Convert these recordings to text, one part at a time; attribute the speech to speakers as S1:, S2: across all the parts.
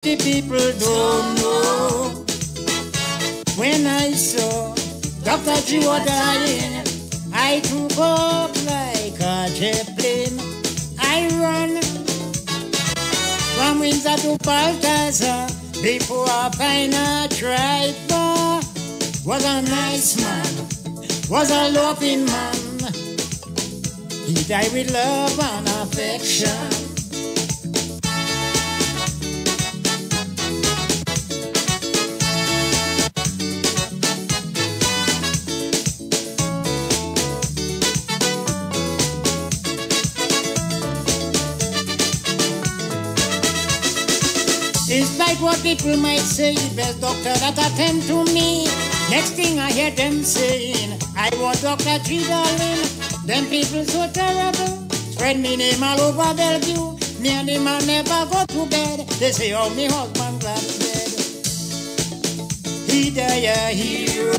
S1: The people don't know. When I saw Dr. G was dying, I took up like a jet plane. I run from Windsor to Balthazar before I find a driver. Was a nice man, was a loving man. He died with love and affection. It's like what people might say, best doctor that attend to me. Next thing I hear them saying, I want Dr. G, darling. Them people so terrible, spread me name all over Bellevue. Me and the man never go to bed. They say, oh, me husband glad dead. He died a hero,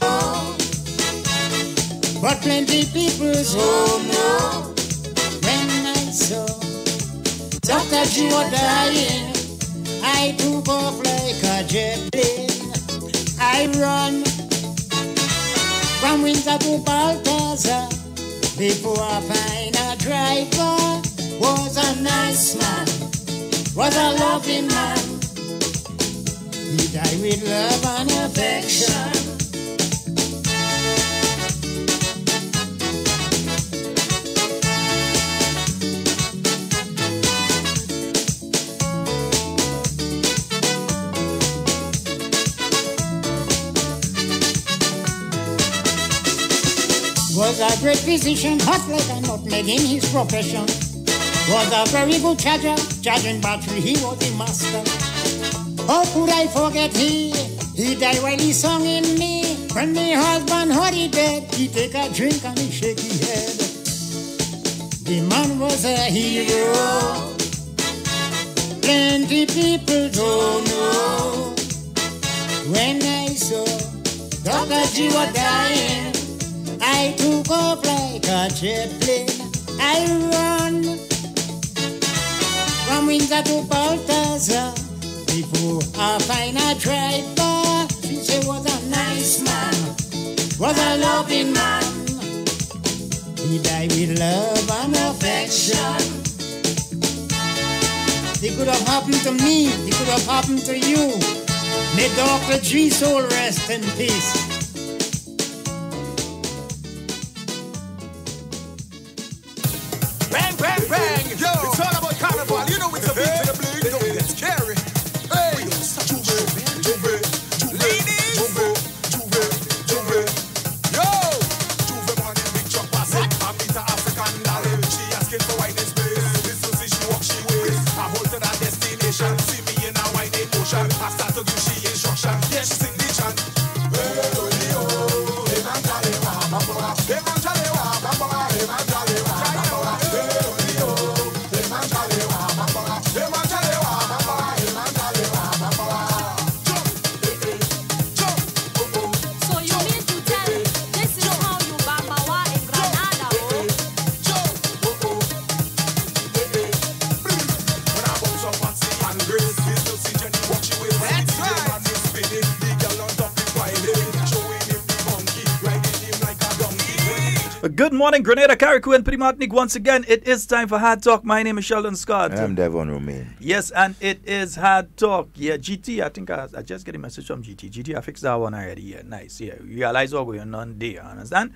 S1: but plenty people so know. When I saw Dr. G was dying, I took off like a jet plane. I run from Windsor to Balthazar before I find a driver. Was a nice man, was a loving man. He died with love and affection. Was a great physician, hot like a nutmeg in his profession. Was a very good charger, charging battery, he was the master. How could I forget he died while he sung in me. When my husband heard he dead, he take a drink and he shake his head. The man was a hero, plenty people don't know. When I saw Dr. G was dying, I took off like a jet plane. I run from Windsor to Balthazar before I find a driver. She said was a nice man, was a loving man. He died with love and affection. It could have happened to me, it could have happened to you. May Dr. G soul rest in peace.
S2: Bang, bang, bang! Yo, it's all about carnival. You know it's a beat to the blue. You know it's scary. Hey, Juve, ladies, Juve. Yo, Juve money, big truck passing. I meet the African dollar. She asking for whiteness, please. This is she walk, she ways. I hold to that destination. See me in a white emotion. I start to give she instruction. Yeah, she sing the chant.
S3: Good morning, Grenada, Carriacou, and Martinique. Once again, it is time for Hard Talk. My name is Sheldon Scott.
S4: I'm Devon Romain.
S3: Yes, and it is Hard Talk. Yeah, GT, I think I just get a message from GT. GT, I fixed that one already. Yeah, nice. Yeah, you realize what's going on there, understand?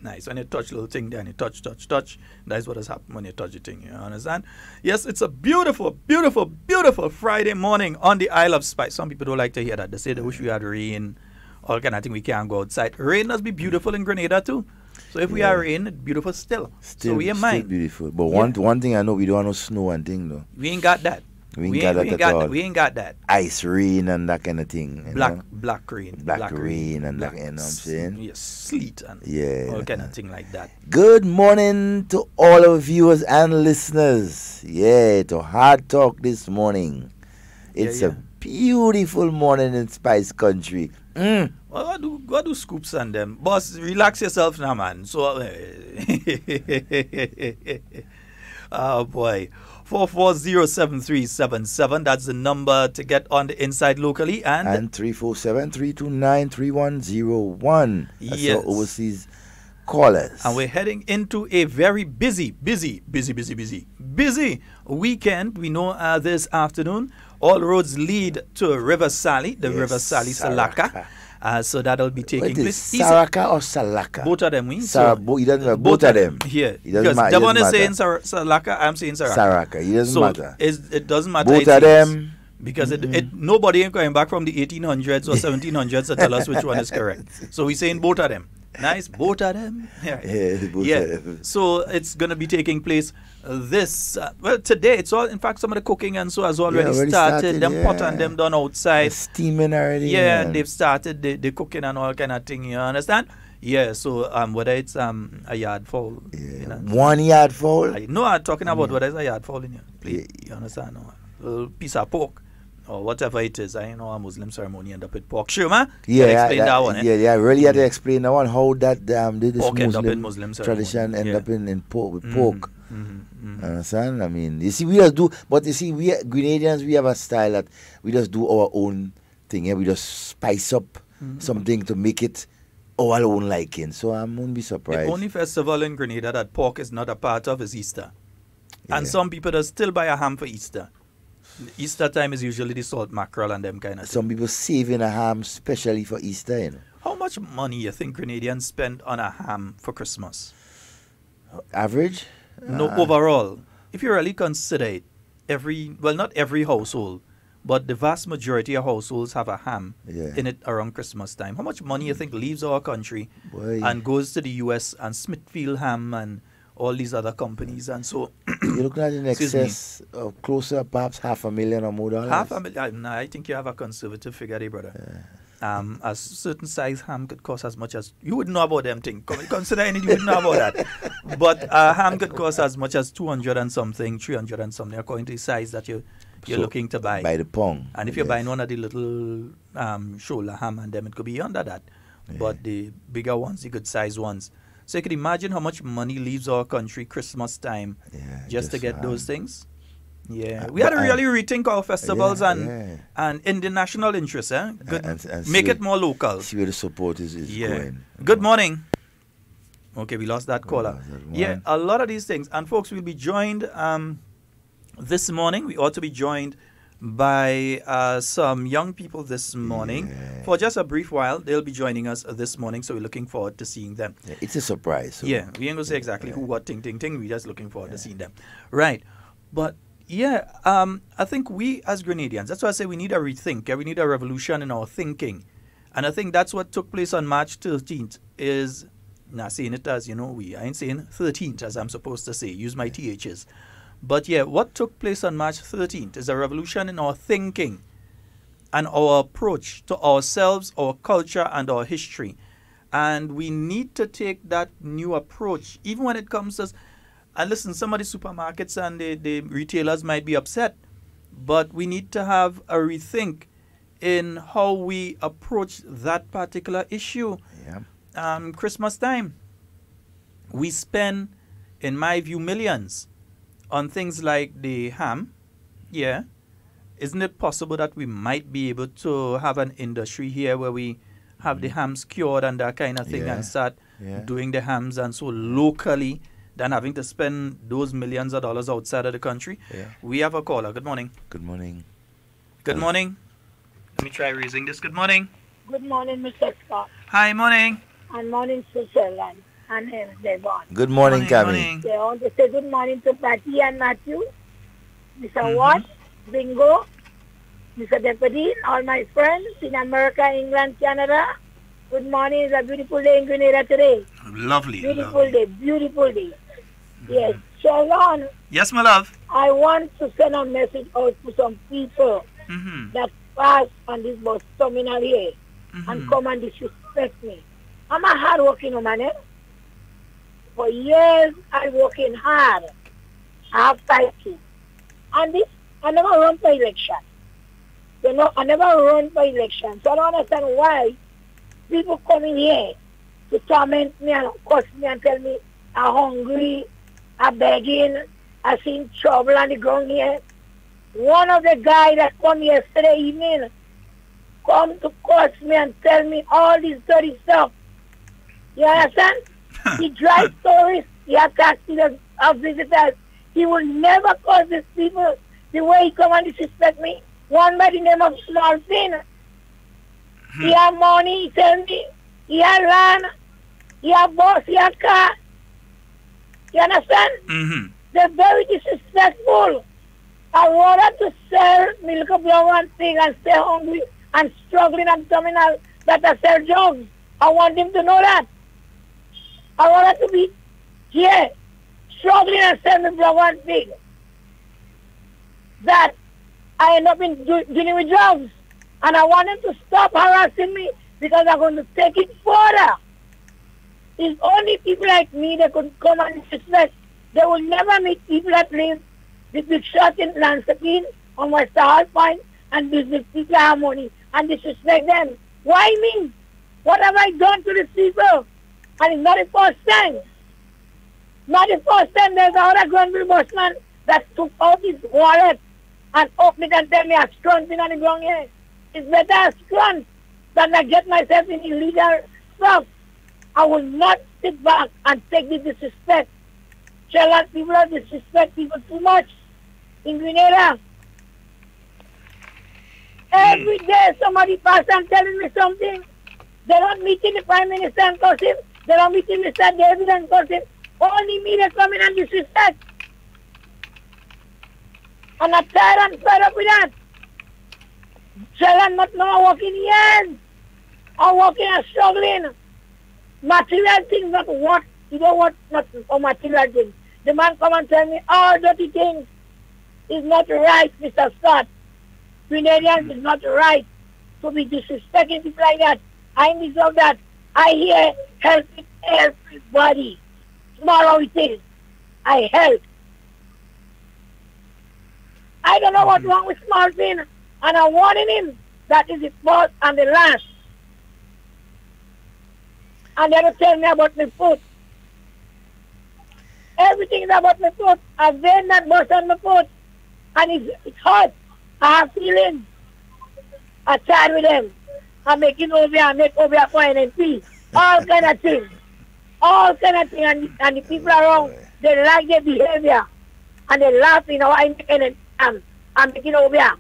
S3: Nice. When you touch little thing there and you touch. That's what has happened when you touch the thing, you understand? Yes, it's a beautiful, beautiful, beautiful Friday morning on the Isle of Spice. Some people don't like to hear that. They say they wish we had rain. All kind of thing, we can't go outside. Rain must be beautiful in Grenada too. So if we are in, it's beautiful still. So we ain't mind.
S4: Still beautiful. But one thing I know, we don't have no snow and thing though.
S3: We ain't got that.
S4: We ain't got that at all.
S3: We ain't got that.
S4: Ice rain and that kind of thing.
S3: Black rain.
S4: Black rain and that, you know what I'm saying?
S3: Yes, sleet and all kind of thing like that.
S4: Good morning to all our viewers and listeners. Yeah, to Hard Talk this morning. It's a beautiful morning in Spice Country.
S3: Well, go do scoops on them. Boss, relax yourself now, man. So, oh boy. 4407377. That's the number to get on the inside locally.
S4: And 347-329-3101. That's
S3: Yes.
S4: our overseas callers.
S3: And we're heading into a very busy weekend. We know this afternoon all roads lead to River Sally, the River Sally Salaka. So that'll be taking place.
S4: Saraka or Salaka?
S3: Both of them.
S4: He doesn't know both of them.
S3: Here.
S4: He doesn't
S3: Because
S4: matter.
S3: Devon is saying Salaka, I'm saying Saraka.
S4: Saraka. It doesn't matter.
S3: It doesn't matter.
S4: Both of them.
S3: Because nobody ain't going back from the 1800s or 1700s to tell us which one is correct. So we're saying both of them. Nice, both of them.
S4: Both of them.
S3: So it's going to be taking place today. It's all, in fact, some of the cooking and so has already started. Them pot and them done outside.
S4: It's steaming already.
S3: Yeah, they've started the cooking and all kind of thing. You understand? Yeah. So whether it's a yard fowl.
S4: Yeah.
S3: You know,
S4: 1 yard fowl.
S3: No, I'm talking about whether it's a yard fowl in your plate. You understand? No, a little piece of pork. Or whatever it is. I know a Muslim ceremony end up with pork. Sure, man? Explain that one.
S4: Yeah, really had to explain that one. How that this
S3: pork end up in Muslim
S4: tradition end up in pork with pork. Understand? I mean, you see, we Grenadians, we have a style that we just do our own thing. Yeah? We just spice up something to make it our own liking. So I won't be surprised.
S3: The only festival in Grenada that pork is not a part of is Easter. Yeah. And some people that still buy a ham for Easter. Easter time is usually the salt mackerel and them kind of
S4: Some people saving a ham specially for Easter, you know.
S3: How much money you think Grenadians spend on a ham for Christmas?
S4: Average?
S3: No, overall. If you really consider it, not every household, but the vast majority of households have a ham in it around Christmas time. How much money you think leaves our country and goes to the US and Smithfield Ham and all these other companies? And so
S4: you're looking at in excess of closer, perhaps $500,000 or more dollars.
S3: $500,000. I think you have a conservative figure there, brother. A certain size ham could cost as much as you wouldn't know about them thing. Consider anything, you wouldn't know about that. But a ham could cost as much as 200 and something, 300 and something, according to the size that you're looking to buy.
S4: By the pound.
S3: And if you're buying one of the little shoulder ham and them, it could be under that. But the bigger ones, the good size ones. So you can imagine how much money leaves our country Christmas time just to get those things. Yeah, we had to really rethink our festivals and in the national interest. Good, and make it more local.
S4: See where the support is going.
S3: Good morning. Okay, we lost that caller. A lot of these things. And folks, we'll be joined this morning. We ought to be joined by some young people this morning for just a brief while. They'll be joining us this morning, so we're looking forward to seeing them.
S4: It's a surprise. So.
S3: We ain't gonna say exactly who, what, ting. We're just looking forward to seeing them. Right. But I think we as Grenadians, that's why I say we need a rethink. We need a revolution in our thinking. And I think that's what took place on March 13th is, not saying it as, I ain't saying 13th as I'm supposed to say, use my THs. But what took place on March 13th is a revolution in our thinking and our approach to ourselves, our culture, and our history. And we need to take that new approach, even when it comes to... And listen, some of the supermarkets and the retailers might be upset, but we need to have a rethink in how we approach that particular issue. Christmas time, we spend, in my view, millions on things like the ham. Isn't it possible that we might be able to have an industry here where we have the hams cured and that kind of thing and start doing the hams and so locally than having to spend those millions of dollars outside of the country? We have a caller. Good morning.
S4: Good morning.
S3: Good morning. Let me try raising this. Good morning.
S5: Good morning, Mr. Scott.
S3: Hi, morning.
S5: And morning to Sheldon and Devon.
S4: Good morning, Cammy.
S5: I want to say good morning to Patty and Matthew, Mr. Watt, Bingo, Mr. Deputy, all my friends in America, England, Canada. Good morning. It's a beautiful day in Grenada today.
S3: Lovely.
S5: Beautiful day. Yes. Sheldon.
S3: Yes, my love.
S5: I want to send a message out to some people that pass on this bus terminal here and come and disrespect me. I'm a hard-working woman, For years, I'm working hard. I have 5 kids. And this, I never run for election. I never run for election. So I don't understand why people come in here to torment me and curse me and tell me I'm hungry, I'm begging, I seen trouble on the ground here. One of the guys that come yesterday evening come to curse me and tell me all this dirty stuff. You understand? He drives tourists, he attacks our visitors. He will never curse these people the way he come and disrespect me. One by the name of Small Finn. He have money, he tell me. He have land, he have boss, he have car. You understand? They're very disrespectful. I wanted to sell milk of brown thing and stay hungry and struggling and terminal that I sell drugs. I want him to know that. I wanted to be here struggling and selling brown thing. That I end up in dealing with drugs. And I want him to stop harassing me because I'm going to take it further. It's only people like me that could come and disrespect. They will never meet people that live the big shot in Lansing on West Hall Point and these big people have money and disrespect them. Why me? What have I done to these people? And it's not the first time. Not the first time there's another Granville busman that took out his wallet and opened it and tell me I'm scrunching on the ground here. It's better I scrunch than I get myself in illegal stuff. I will not sit back and take the disrespect. Sheldon, people disrespect people too much in Grenada. Every day somebody pass and telling me something. They don't meet in the Prime Minister and curse him. They don't meet in Mr. David and curse him. Only me they come in and disrespect. And I'm tired and fed up with that. Sheldon not know I'm working years. I'm working and struggling. Material things not what. You don't want not material things. The man come and tell me all dirty things is not right, Mr. Scott. Grenadians is not right to be disrespecting people like that. I deserve that. I here helping everybody. Small how it is. I help. I don't know what's wrong with Small Finn, and I'm warning him that is the first and the last. And they don't tell me about my foot. Everything is about my foot. I vein that bust on my foot. And it's hurt. I have feelings. I chat with them. I'm making over and make over for NNP. All kind of things. All kind of things. And the people around, they like their behavior. And they laugh, you know, I'm making over.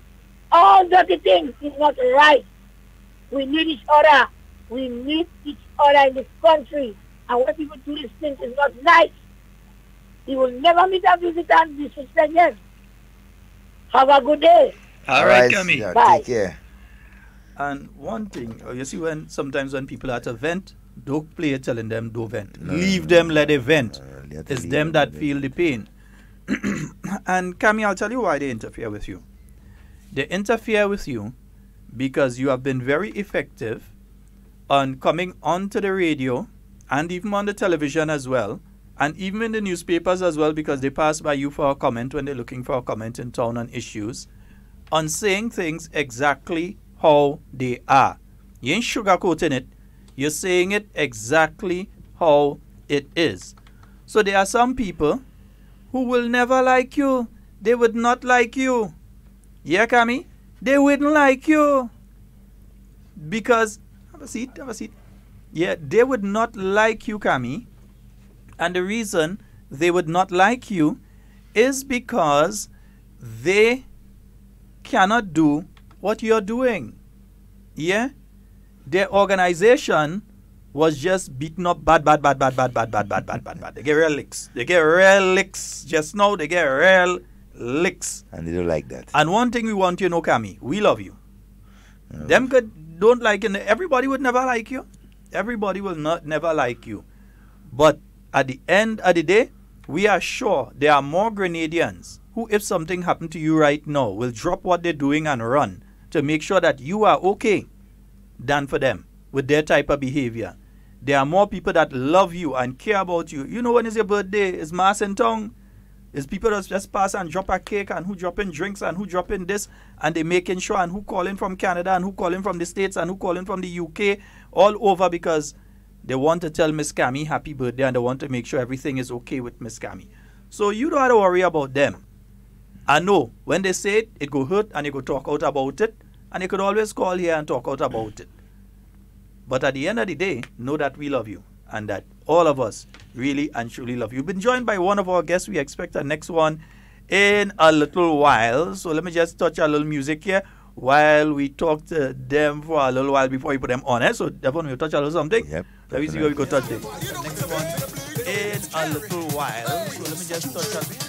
S5: All dirty things is not right. We need each other. We need each other in this country. And when people do these things, it's not nice. You will never meet a visitor and disrespect them. Have a good day.
S3: All right, Kami.
S4: Yeah,
S5: Bye.
S4: take care.
S3: And one thing, you see, sometimes when people are at a vent, don't play it telling them don't vent. Leave them, let them vent. It's them that feel the pain. And Kami, I'll tell you why they interfere with you. They interfere with you because you have been very effective on coming onto the radio and even on the television as well, and even in the newspapers as well, because they pass by you for a comment when they're looking for a comment in town on issues, on saying things exactly how they are. You ain't sugarcoating it. You're saying it exactly how it is. So there are some people who will never like you. They would not like you. Yeah, Kami? They wouldn't like you. Because, have a seat. Yeah, they would not like you, Kami. And the reason they would not like you is because they cannot do what you're doing. Yeah? Their organization was just beaten up bad. They get real licks. Just now, they get real licks.
S4: And they don't like that.
S3: And one thing we want you to know, Kami, we love you. Them don't like you. Everybody would never like you. Everybody will never like you. But at the end of the day, we are sure there are more Grenadians who, if something happened to you right now, will drop what they're doing and run to make sure that you are okay than for them with their type of behavior. There are more people that love you and care about you. You know, when it's your birthday, it's mass in town. It's people that just pass and drop a cake, and who dropping drinks, and who dropping this, and they making sure, and who calling from Canada, and who calling from the States, and who calling from the UK, all over, because they want to tell Miss Kami happy birthday, and they want to make sure everything is okay with Miss Kami. So you don't have to worry about them. I know when they say it, it go hurt and they go talk out about it, and they could always call here and talk out about it. But at the end of the day, know that we love you and that all of us really and truly love you. You've been joined by one of our guests. We expect our next one in a little while. So let me just touch a little music here while we talk to them for a little while before we put them on. So Devon, we'll touch a little something.
S4: Yep.
S3: Let me see where we go touch them. Next one in a little while. So let me just touch a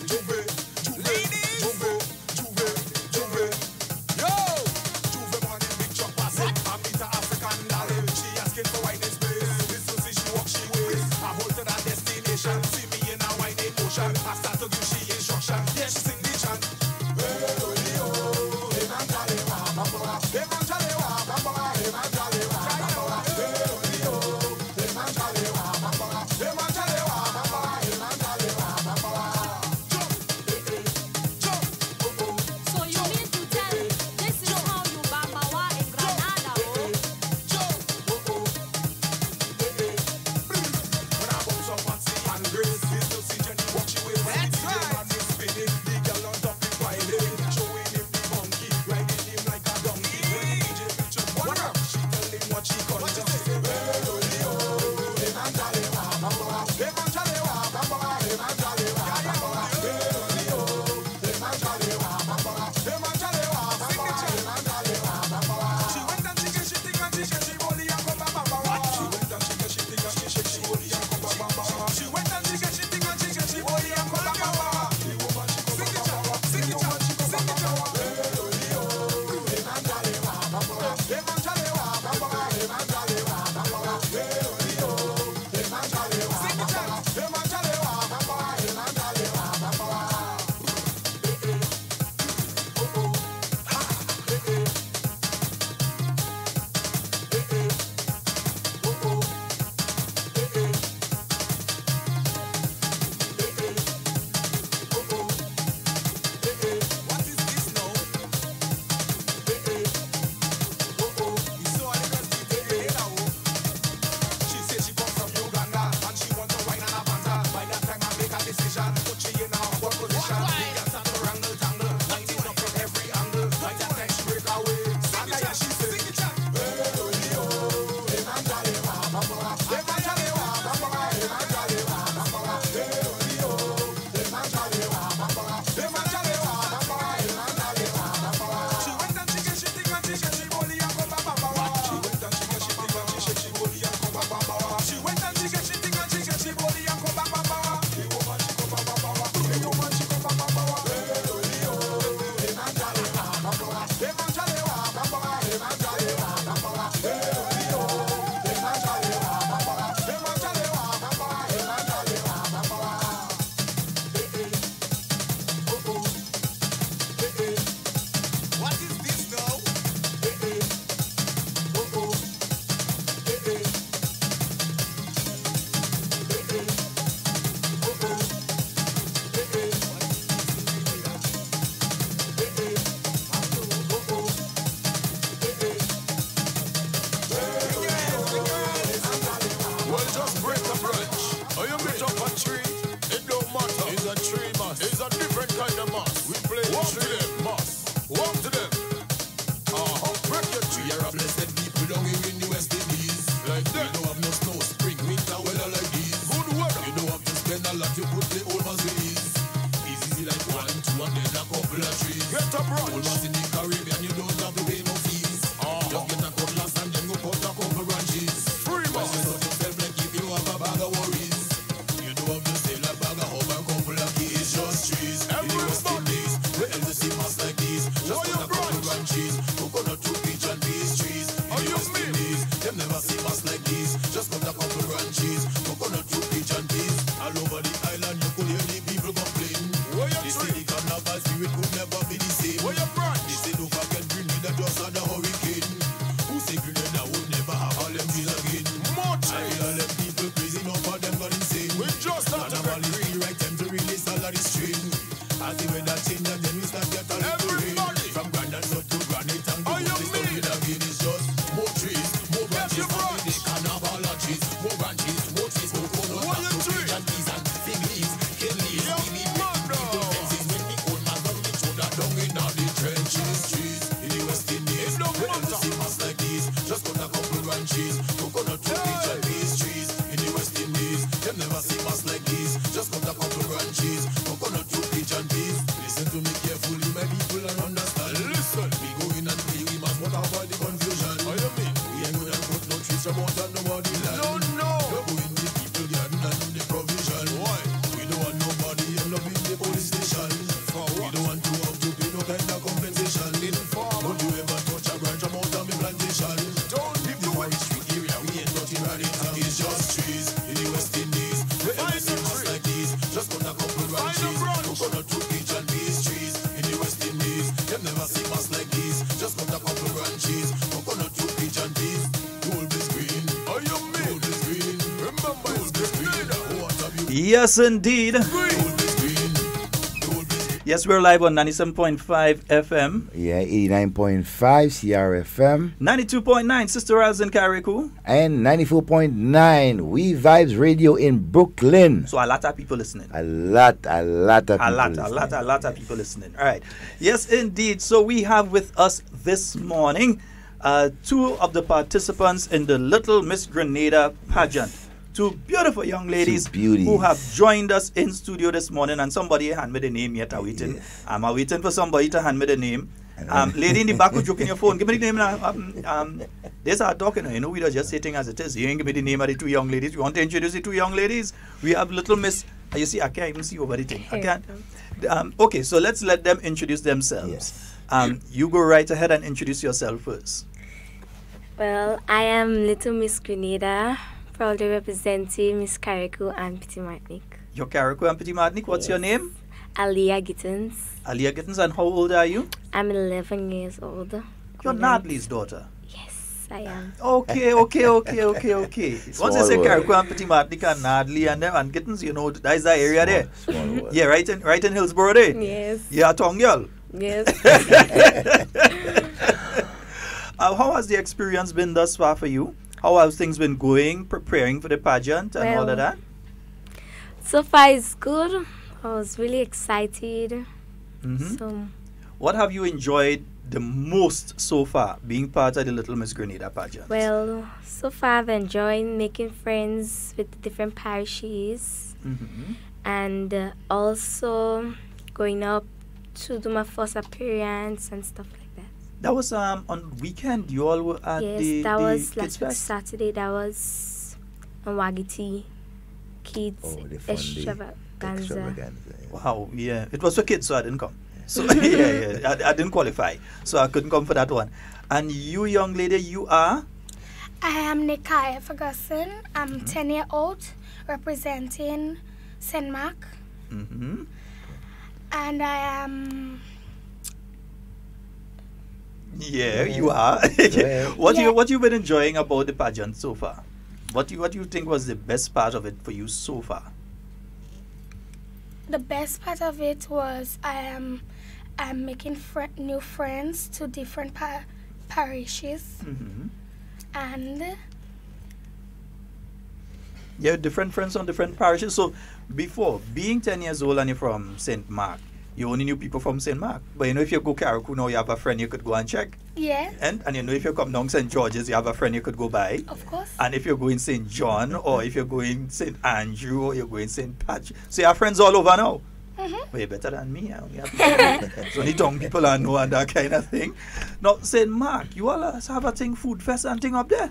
S2: to avoid the confusion. What you mean? We ain't gonna put no trees from out on nobody land. No, no. We're going the people garden and the provision. Why? We don't want nobody end up in the police station. For what? We don't want to have to pay no kind of compensation. Don't you ever touch a branch from out on the plantation. Don't leave the white street area. We ain't touching radical. It's just trees in the West Indies. Where everything was like these. Just got a couple branches. Coconut, two peach and peach trees in the West Indies. Them never see us like these. Just got a couple branches. Coconut, two peach and peach. Gold is green. Oh, you mean? Gold is green. Remember, gold is green. What have you?
S3: Yes, indeed.
S2: Gold is green. Gold is green.
S3: Yes, we're live on 97.5 FM,
S4: Yeah, 89.5 CRFM
S3: 92.9 Sister Isles in Carriacou.
S4: and 94.9 We Vibes Radio in Brooklyn.
S3: So a lot of people listening.
S4: A lot of people.
S3: A lot of people listening. All right. Yes, indeed. So we have with us this morning two of the participants in the Little Miss Grenada pageant. Two beautiful young ladies
S4: beauties.
S3: who have joined us in studio this morning, and somebody hand me the name yet. I'm waiting. I'm waiting for somebody to hand me the name. Lady in the back who joking your phone, give me the name now. They start talking. You know, we are just sitting as it is. You ain't give me the name of the two young ladies. You want to introduce the two young ladies? We have Little Miss. You see, I can't even see over the thing. I can't. Okay, so let's let them introduce themselves.
S4: Yes.
S3: You go right ahead and introduce yourself first.
S6: Well, I am Little Miss Grenada, proudly representing Miss Carriacou and Petit Martinique.
S3: Your Carriacou and Petit Martinique, what's your name?
S6: Aliyah Gittins.
S3: Aliyah Gittins, and how old are you?
S6: I'm 11 years old.
S3: You're Nadley's daughter.
S6: Yes, I am.
S3: Okay. Once you say
S4: word.
S3: Carriacou and Petit Martinique and Nadley and them and Gittins, you know, that's the area there.
S4: Small word.
S3: Yeah, right in Hillsborough there.
S6: Yes.
S3: Yeah, a tongue girl.
S6: Yes.
S3: How has the experience been thus far for you? How have things been going, preparing for the pageant and all of
S6: Well,
S3: that?
S6: So far, it's good. I was really excited.
S3: Mhm.
S6: So,
S3: What have you enjoyed the most so far, being part of the Little Miss Grenada pageant?
S6: well, so far I've enjoyed making friends with the different parishes
S3: Mhm.
S6: and also going up to do my first appearance and stuff like that.
S3: That was on weekend. You all were at
S6: Yes,
S3: the
S6: that was
S3: Kids
S6: last week
S3: Fest?
S6: Saturday. That was on Wagiti Kids
S4: Oh, the fun day.
S6: Extravaganza.
S4: Extravaganza.
S3: Wow, yeah. It was for kids, so I didn't come. So yeah. I didn't qualify, so I couldn't come for that one. And you, young lady, you are?
S7: I am Nikaya Ferguson. I'm 10 years old, representing St. Mark.
S3: Mm-hmm.
S7: And I am...
S3: Yeah, you are.
S4: Yeah.
S3: What you been enjoying about the pageant so far? What you think was the best part of it for you so far?
S7: The best part of it was I'm making new friends to different parishes.
S3: Mm-hmm.
S7: And
S3: Yeah, different friends on different parishes. So before being 10 years old and you're from St. Mark, you only knew people from St. Mark. But you know, if you go Carriacou now, you have a friend you could go and check.
S7: yeah,
S3: And you know, if you come down St. George's, you have a friend you could go by.
S7: of course.
S3: And if you're going St. John, or if you're going St. Andrew, or you're going St. Patrick, so you have friends all over now.
S7: Mm-hmm.
S3: Well, you're better than me. I only have it's only young people I know and that kind of thing. Now, St. Mark, you all have a thing, food fest and thing up there.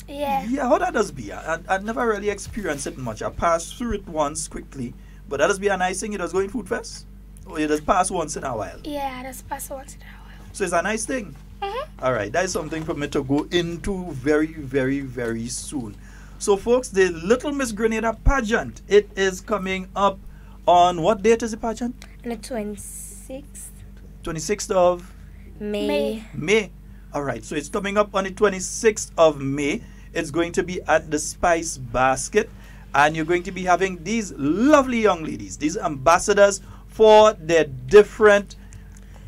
S7: Yeah.
S3: Yeah, how that does be? I never really experienced it much. I passed through it once quickly, but that does be a nice thing. You just go in food fest, or you just pass once in a while.
S7: Yeah, that's pass once in a while.
S3: So it's a nice thing.
S7: Mm-hmm.
S3: All right, that is something for me to go into very, very, very soon. So, folks, the Little Miss Grenada pageant, it is coming up on what date is the pageant?
S6: On the 26th
S3: 26th of
S6: May.
S3: May. All right, so it's coming up on the 26th of May. It's going to be at the Spice Basket, and you're going to be having these lovely young ladies, these ambassadors for their different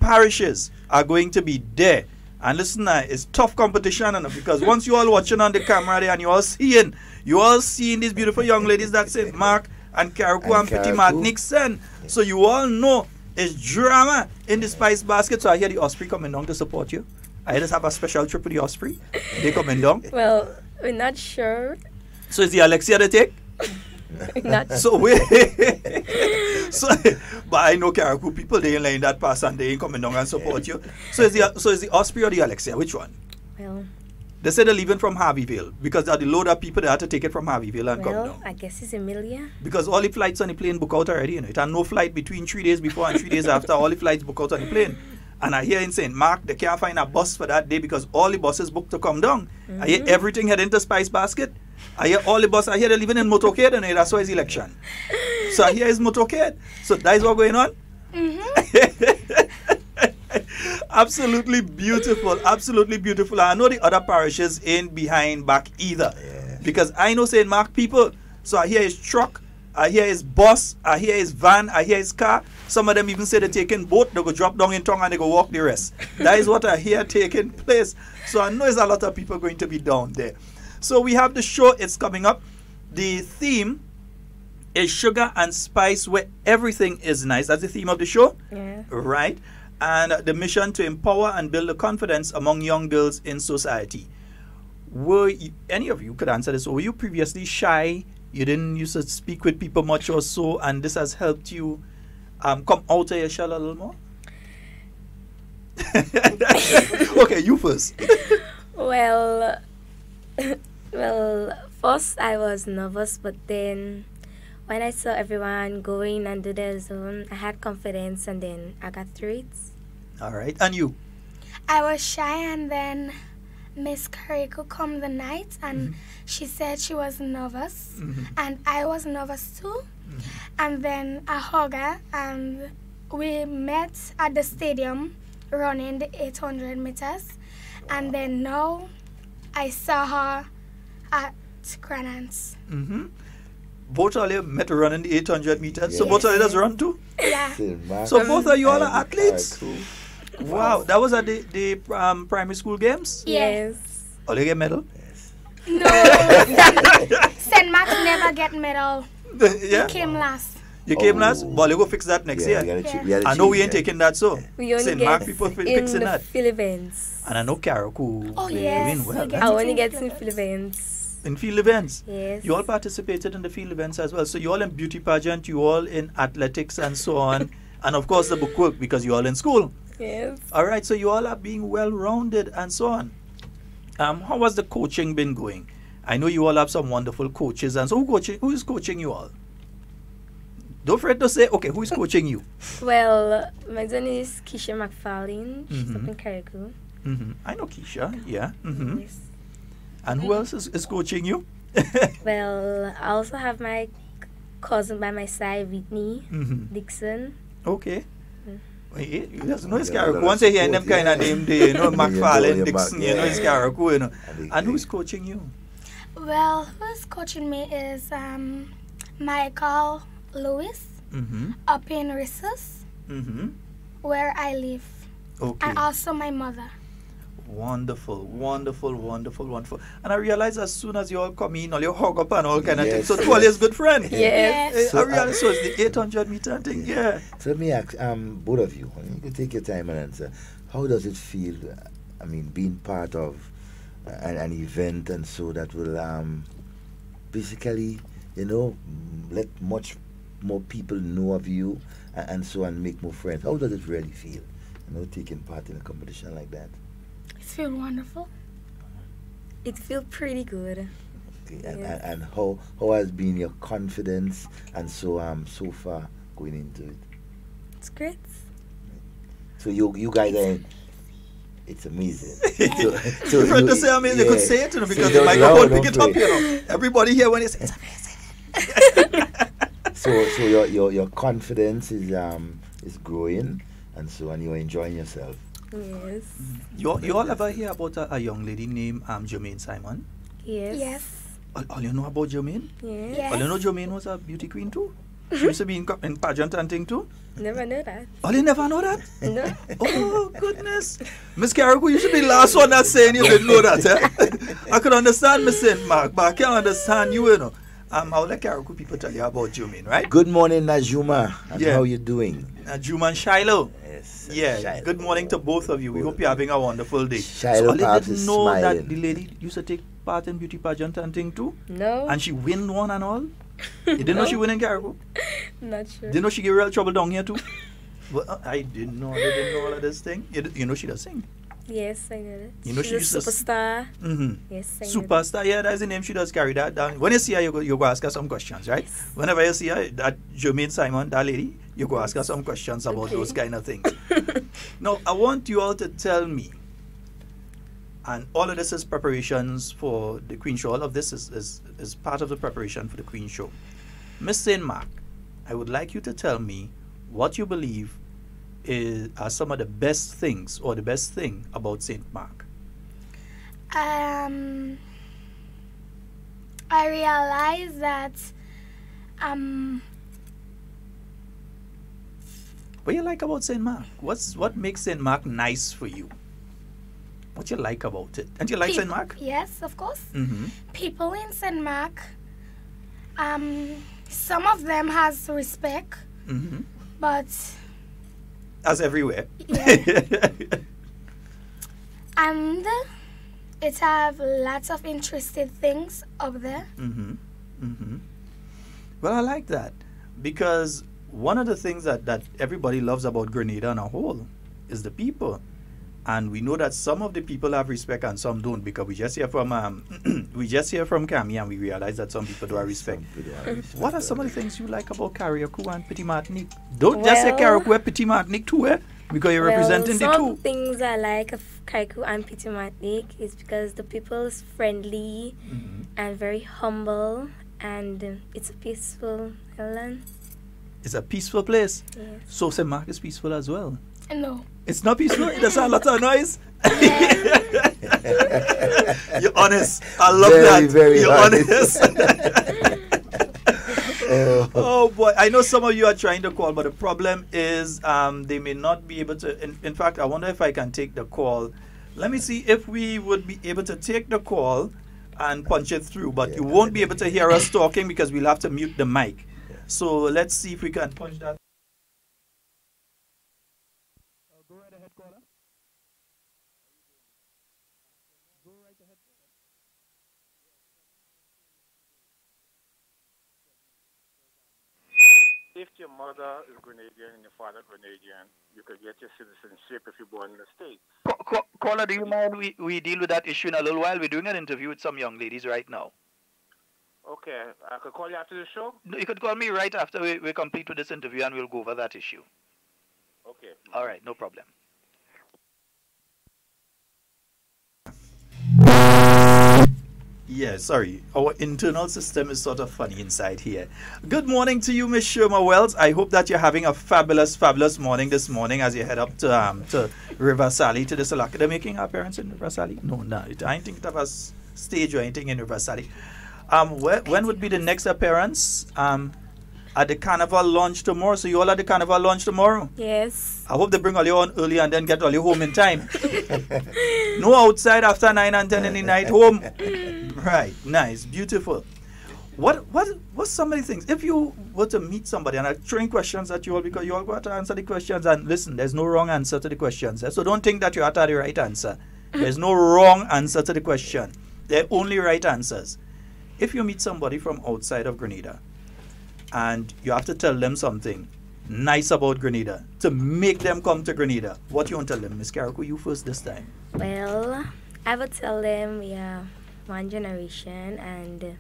S3: parishes are going to be there. And listen, it's tough competition, because once you all watching on the camera there and you all seeing these beautiful young ladies that St. Mark and Carriacou and Petit Martinique send. So you all know it's drama in the Spice Basket. So I hear the Osprey coming down to support you. I just have a special trip with the Osprey. They coming down.
S6: Well, we're not sure.
S3: So is the Alexia the take?
S6: Not
S3: So wait. So, but I know Carriacou people, they ain't letting that pass and they ain't coming down and support you. So is the Osprey or the Alexia? Which one?
S6: Well,
S3: They said they're leaving from Harveyville because there are the load of people that had to take it from Harveyville and come
S6: well,
S3: down.
S6: I guess it's Emilia.
S3: Because all the flights on the plane book out already, you know. It had no flight between 3 days before and 3 days after. All the flights book out on the plane. And I hear in St. Mark, they can't find a bus for that day because all the buses booked to come down. I hear everything heading to Spice Basket. I hear all the buses. I hear they're living in motorcade, and that's why it's election. So I hear it's motorcade. So that is what's going on? Absolutely beautiful. Absolutely beautiful. I know the other parishes ain't behind back either.
S4: Yeah.
S3: Because I know St. Mark people. So I hear his truck. I hear his bus, I hear his van, I hear his car. Some of them even say they're taking boat, they go drop down in tongue and they go walk the rest. That is what I hear taking place. So I know there's a lot of people going to be down there. So we have the show, it's coming up. The theme is sugar and spice where everything is nice. That's the theme of the show?
S6: Yeah.
S3: Right. And the mission to empower and build the confidence among young girls in society. Were you, any of you could answer this, or were you previously shy? You didn't used to speak with people much or so, and this has helped you come out of your shell a little more? Okay, you first.
S6: Well, first I was nervous, but then when I saw everyone going and do their zone, I had confidence, and then I got through it.
S3: All right, and you?
S7: I was shy, and then Miss Kariko come the night, and she said she was nervous, and I was nervous too. And then I hugged her, and we met at the stadium running the 800 meters. And then now I saw her at Granance.
S3: Both of you met running the 800 meters, so both of you does run too?
S7: Yeah.
S3: So both of you all are athletes? Wow, that was at the primary school games?
S6: Yes.
S3: Oh, they get medal?
S7: No, St. Mark's never get medal.
S3: Yeah?
S7: He came last.
S3: You came last? Well, you go fix that next year. I know we ain't taking that, so.
S6: We only
S3: St.
S6: get
S3: Mark people
S6: in
S3: fixing
S6: the
S3: that.
S6: field events.
S3: And I know Carriacou
S7: Oh,
S3: doing
S7: yes.
S3: well.
S7: we get
S6: I
S7: it
S6: only
S7: in
S6: get
S7: field
S6: in
S7: events.
S6: field events.
S3: In field events?
S6: Yes.
S3: You all participated in the field events as well. So you all in beauty pageant, you all in athletics and so on. And of course the bookwork because you all in school.
S6: Yes.
S3: All right, so you all are being well-rounded and so on. How has the coaching been going? I know you all have some wonderful coaches. And so who is coaching you all? Don't forget to say, okay, who is coaching you?
S6: Well, my name is Keisha McFarlane. She's up in Carriacou.
S3: I know Keisha, yeah.
S6: Yes.
S3: And who else is coaching you?
S6: Well, I also have my cousin by my side, Whitney Dixon.
S3: Okay. You just know it's Carriacou. Once you hear them kind of name, you know, McFarlane, Dixon, you know, it's Carriacou, you know. And who's coaching you?
S7: Well, who's coaching me is Michael Lewis up in Rissus, where I live.
S3: Okay.
S7: And also my mother.
S3: Wonderful, wonderful, wonderful, wonderful. And I realize as soon as you all come in, all you hug up and all kind of things. So two is good friend.
S6: Yes.
S3: I realize so it's the 800 meter thing, yeah.
S4: So let me ask both of you, you can take your time and answer. How does it feel, I mean, being part of an event and so that will basically, you know, let much more people know of you and so and make more friends? How does it really feel, you know, taking part in a competition like that?
S7: It feels wonderful.
S6: It feels pretty good.
S4: Okay,
S6: Yes.
S4: and how has been your confidence and so so far going into it?
S6: It's great.
S4: So you guys are. It's amazing.
S3: So you to say, I mean, they could say it, you know, because
S4: So
S3: the
S4: don't
S3: microphone
S4: loud,
S3: pick it
S4: don't
S3: up, you know. Everybody here when they say it's amazing.
S4: So your confidence is growing, and so and you're enjoying yourself.
S6: Yes.
S3: You all ever hear about a young lady named Jermaine Simon?
S6: Yes.
S7: Yes.
S3: All you know about Jermaine?
S6: Yes.
S7: Yes.
S3: All you know Jermaine was a beauty queen too? She used to be in pageant and thing too?
S6: Never know that.
S3: All you never know that?
S6: No.
S3: Oh, goodness. Miss Carriacou, you should be the last one that's saying you didn't know that. Eh? I could understand Miss St. Mark, but I can't understand you, you know. I'll let Carriacou people tell you about Jermaine, right?
S4: Good morning, Najuma. And
S3: Yeah.
S4: how you doing?
S3: Juma and Shiloh.
S4: Yes.
S3: Yeah,
S4: Shiloh.
S3: good morning to both of you. We hope you're having a wonderful day.
S4: Shiloh
S3: so I
S4: perhaps
S3: didn't
S4: is
S3: know that
S4: smiling.
S3: the lady used to take part in beauty pageant and thing too?
S6: No.
S3: And she win one and all? You didn't know she went in Carriacou?
S6: Not sure.
S3: Didn't know she get real trouble down here too? Well, I didn't know. I didn't know all of this thing. You know she does sing.
S6: Yes, I know it.
S3: You know
S6: She's
S3: she
S6: a
S3: used to
S6: superstar. Yes, I know that.
S3: Superstar, yeah, that's the name. She does carry that down. When you see her, you go ask her some questions, right?
S6: Yes.
S3: Whenever you see her, that Jermaine Simon, that lady, you go ask her some questions about
S6: Okay.
S3: those kind of things. Now, I want you all to tell me, and all of this is preparations for the Queen Show. All of this is part of the preparation for the Queen Show. Miss St. Mark, I would like you to tell me what you believe are some of the best things or the best thing about St. Mark.
S7: I realized that
S3: What you like about St. Mark? What makes St. Mark nice for you? What you like about it? And you like St. Mark?
S7: Yes, of course.
S3: Mm-hmm.
S7: People in St. Mark, some of them has respect,
S3: Mm-hmm.
S7: but
S3: As everywhere.
S7: yeah. And it have lots of interesting things up there.
S3: Mm-hmm. Mm-hmm. Well, I like that because one of the things that everybody loves about Grenada on a whole is the people. And we know that some of the people have respect and some don't, because we just hear from Cammy and we realize that some people do have respect. What are some of the things you like about Carriacou and Petit Martinique? Don't just say
S6: Well-
S3: Carriacou, Petit Martinique too, because you're representing the
S6: some
S3: two.
S6: of the things I like of Carriacou and Petit Martinique is because the people is friendly
S3: Mhm.
S6: and very humble, and it's a peaceful island.
S3: It's a peaceful place.
S6: Yes.
S3: So St. Mark is peaceful as well.
S7: No.
S3: It's not peaceful. There's a lot of noise. You're honest. I love
S4: Very,
S3: that.
S4: very
S3: You're
S4: honest.
S3: Oh boy, I know some of you are trying to call, but the problem is they may not be able to. In fact, I wonder if I can take the call. Let me see if we would be able to take the call and punch it through, but you won't be able to hear us talking because we'll have to mute the mic. So let's see if we can punch that. Go right ahead, caller. Go right ahead.
S8: If your mother is Grenadian and your father Grenadian, you could get your citizenship if you're born in the States.
S3: Caller, do you mind we deal with that issue in a little while? We're doing an interview with some young ladies right now.
S8: Okay, I could call you after the show?
S3: No, you could call me right after we complete with this interview and we'll go over that issue.
S8: Okay.
S3: All right, no problem. Yeah, sorry. Our internal system is sort of funny inside here. Good morning to you, Miss Sherma Wells. I hope that you're having a fabulous, fabulous morning this morning as you head up to River Sally to the Salaka. They're making our appearance in River Sally? No, I don't think it was stage or anything in River Sally. When would be the next appearance? At the carnival launch tomorrow. So you all at the carnival launch tomorrow?
S6: Yes.
S3: I hope they bring all you on early and then get all you home in time. No outside after 9 and 10 in the night home. Right, nice, beautiful. What's some of the things? If you were to meet somebody, and I'm throwing questions at you all because you all got to answer the questions, and listen, there's no wrong answer to the questions. So don't think that you have to have the right answer. There's no wrong answer to the question. They're only right answers. If you meet somebody from outside of Grenada, and you have to tell them something nice about Grenada to make them come to Grenada, what you want to tell them? Miss Carriacou, you first this time.
S6: Well, I would tell them we are one generation and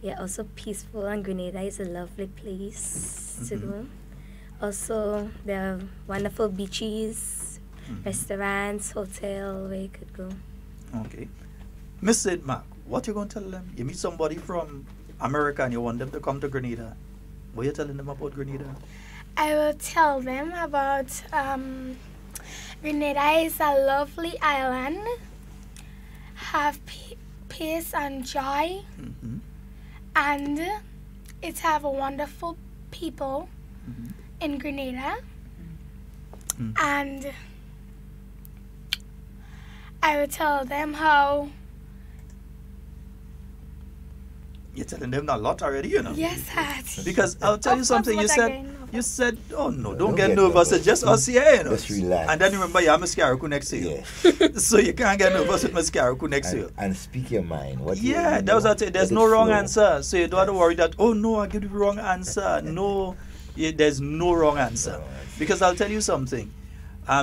S6: we are also peaceful, and Grenada is a lovely place to go. Also, there are wonderful beaches, restaurants, hotel where you could go.
S3: Okay. Miss St. Mark, what you going to tell them? You meet somebody from America and you want them to come to Grenada. What are you telling them about Grenada?
S7: I will tell them about Grenada is a lovely island, have peace and joy, and it have wonderful people in Grenada. And I will tell them how
S3: You're telling them a lot already, you know.
S7: Yes, Hat.
S3: Because I'll tell you
S7: Of
S3: something.
S7: course,
S3: You
S7: what
S3: said,
S7: again?
S3: you said, oh no,
S4: No,
S3: don't get nervous. It's just us here, you know.
S4: Just relax.
S3: And then remember, you have Miss Karaku next to you.
S4: Yeah.
S3: So you can't get nervous with Miss Karaku next to you.
S4: And speak your mind. What you
S3: Yeah,
S4: want,
S3: that was
S4: know,
S3: what I said. There's
S4: let
S3: no
S4: it
S3: wrong
S4: flow.
S3: answer. So you don't have to worry that, oh no, I give the wrong answer. No, there's no wrong answer. Because I'll tell you something.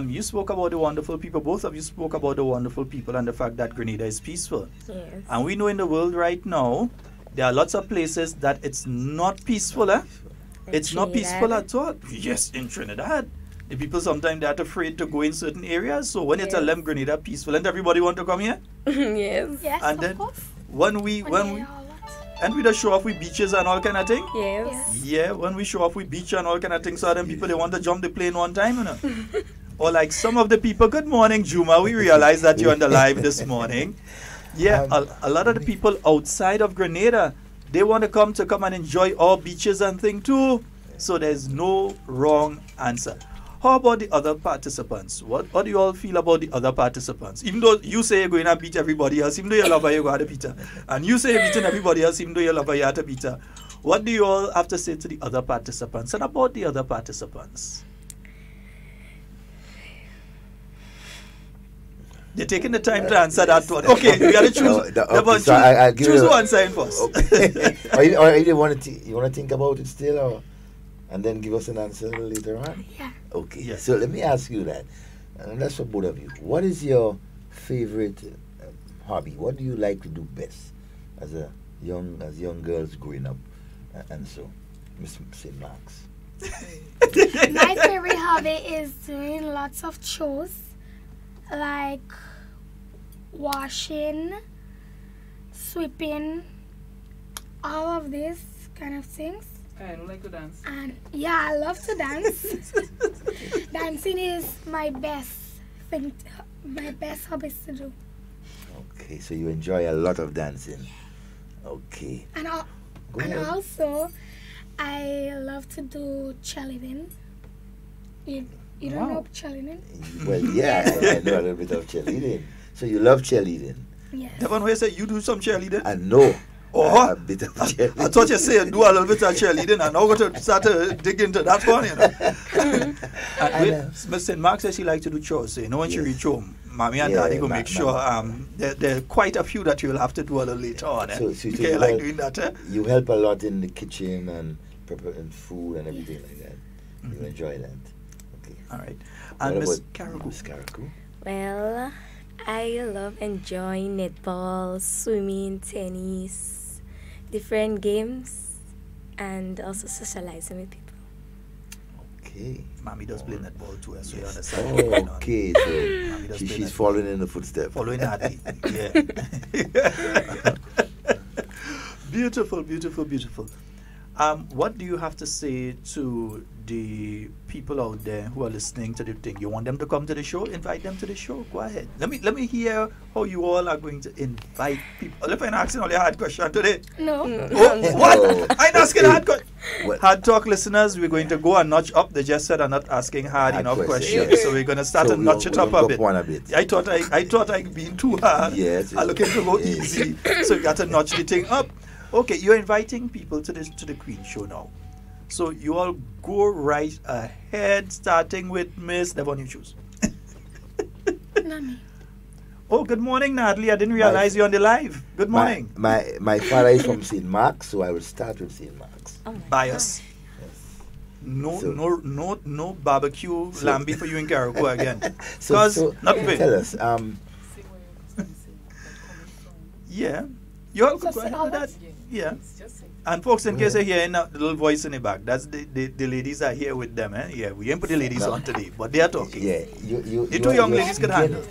S3: You spoke about the wonderful people. Both of you spoke about the wonderful people and the fact that Grenada is peaceful.
S6: Yes.
S3: And we know in the world right now, there are lots of places that it's not peaceful. Eh? It's not peaceful at all. Yes, in Trinidad. The people sometimes they're afraid to go in certain areas. So when you tell them Grenada peaceful and everybody want to come here,
S6: Yes.
S7: Yes,
S3: and
S7: of
S3: then
S7: course.
S3: when we
S7: All that.
S3: and we just show off with beaches and all kind of thing.
S6: Yes.
S7: Yes.
S3: Yeah, when we show off with beach and all kind of things, so then people they want to jump the plane one time, you know. Or like some of the people, good morning, Juma. We realize that you're on the live this morning. Yeah, a lot of the people outside of Grenada, they want to come and enjoy our beaches and thing too. So there's no wrong answer. How about the other participants? What do you all feel about the other participants? Even though you say you're going to beat everybody else, even though you love her, you go to beat her. And you say you're beating everybody else, even though you love her, you have to beat her. What do you all have to say to the other participants and about the other participants? They're taking the time to answer that one. Okay, you gotta choose.
S4: So I'll give
S3: choose
S4: you
S3: one sign first.
S4: Okay. or you want to think about it still, or and then give us an answer later on?
S7: Yeah.
S4: Okay.
S3: Yes.
S4: So let me ask you that, and that's for both of you. What is your favorite hobby? What do you like to do best as young girls growing up, and so, Miss St. Mark's?
S7: My favorite hobby is doing lots of chores, like washing, sweeping, all of these kind of things.
S9: I don't like to dance.
S7: And yeah, I love to dance. Dancing is my best thing, my best hobbies to do.
S4: Okay, so you enjoy a lot of dancing. Okay.
S7: And,
S4: Go ahead.
S7: also, I love to do cheerleading. You don't know cheerleading?
S4: Well, yeah, I know a little bit of cheerleading. So you love cheerleading?
S7: Yes.
S3: Devon, where say you do some cheerleading?
S4: I know.
S3: Oh,
S4: A bit of cheerleading.
S3: I thought you said do a little bit of cheerleading, and now we're going to start to dig into that one, you know. Miss St. Mark says she likes to do chores. So, you know, when she reach home, mommy and daddy go make sure there are quite a few that you'll have to do a little later on. Eh?
S4: So
S3: Okay, you like doing that, eh?
S4: You help a lot in the kitchen and preparing food and everything like that. You enjoy that. Okay.
S3: All right.
S4: What
S3: And Miss
S4: about
S3: Karaku?
S4: Miss Karaku?
S6: Well, I love enjoying netball, swimming, tennis, different games, and also socializing with people.
S4: Okay.
S3: Mommy does play netball too, so you
S4: Yes.
S3: understand.
S4: Okay,
S3: Mommy
S4: so
S3: does play
S4: she's
S3: netball.
S4: following in the footsteps.
S3: Following that. Yeah. Beautiful, beautiful, beautiful. What do you have to say to the people out there who are listening to the thing? You want them to come to the show? Invite them to the show. Go ahead. Let me hear how you all are going to invite people. If I'm asking all your hard question today.
S7: No.
S3: Oh, what?
S4: Oh.
S3: I'm asking hard question.
S4: What?
S3: Hard talk listeners, we're going to go a notch up. They just said I'm not asking hard enough questions.
S4: yes.
S3: So we're going to start
S4: So
S3: to notch it up
S4: we'll
S3: a bit.
S4: one a bit.
S3: I thought I'd been too hard.
S4: Yes.
S3: I'm looking to go easy. So you got to notch the thing up. Okay, you're inviting people to the Queen Show now. So you all go right ahead, starting with Miss Devon, you choose.
S7: Not me.
S3: Oh, good morning, Natalie. I didn't realize you're on the live. Good morning.
S4: My father is from St. Mark's, so I will start with St. Mark's.
S6: Oh my
S3: Bias. No,
S4: So-
S3: no barbecue lambi for you in Karaku again.
S4: So,
S3: Because not fair.
S4: tell us,
S3: Yeah. You all could
S7: So
S3: go ahead
S7: say
S3: with that.
S7: all
S3: Yeah.
S9: Just say.
S3: And folks, in case you're hearing the little voice in the back, that's the ladies are here with them. Eh? Yeah, we ain't put the ladies
S4: No.
S3: on today, but they are talking.
S4: yeah,
S3: The two young ladies can
S4: speaking-
S3: handle.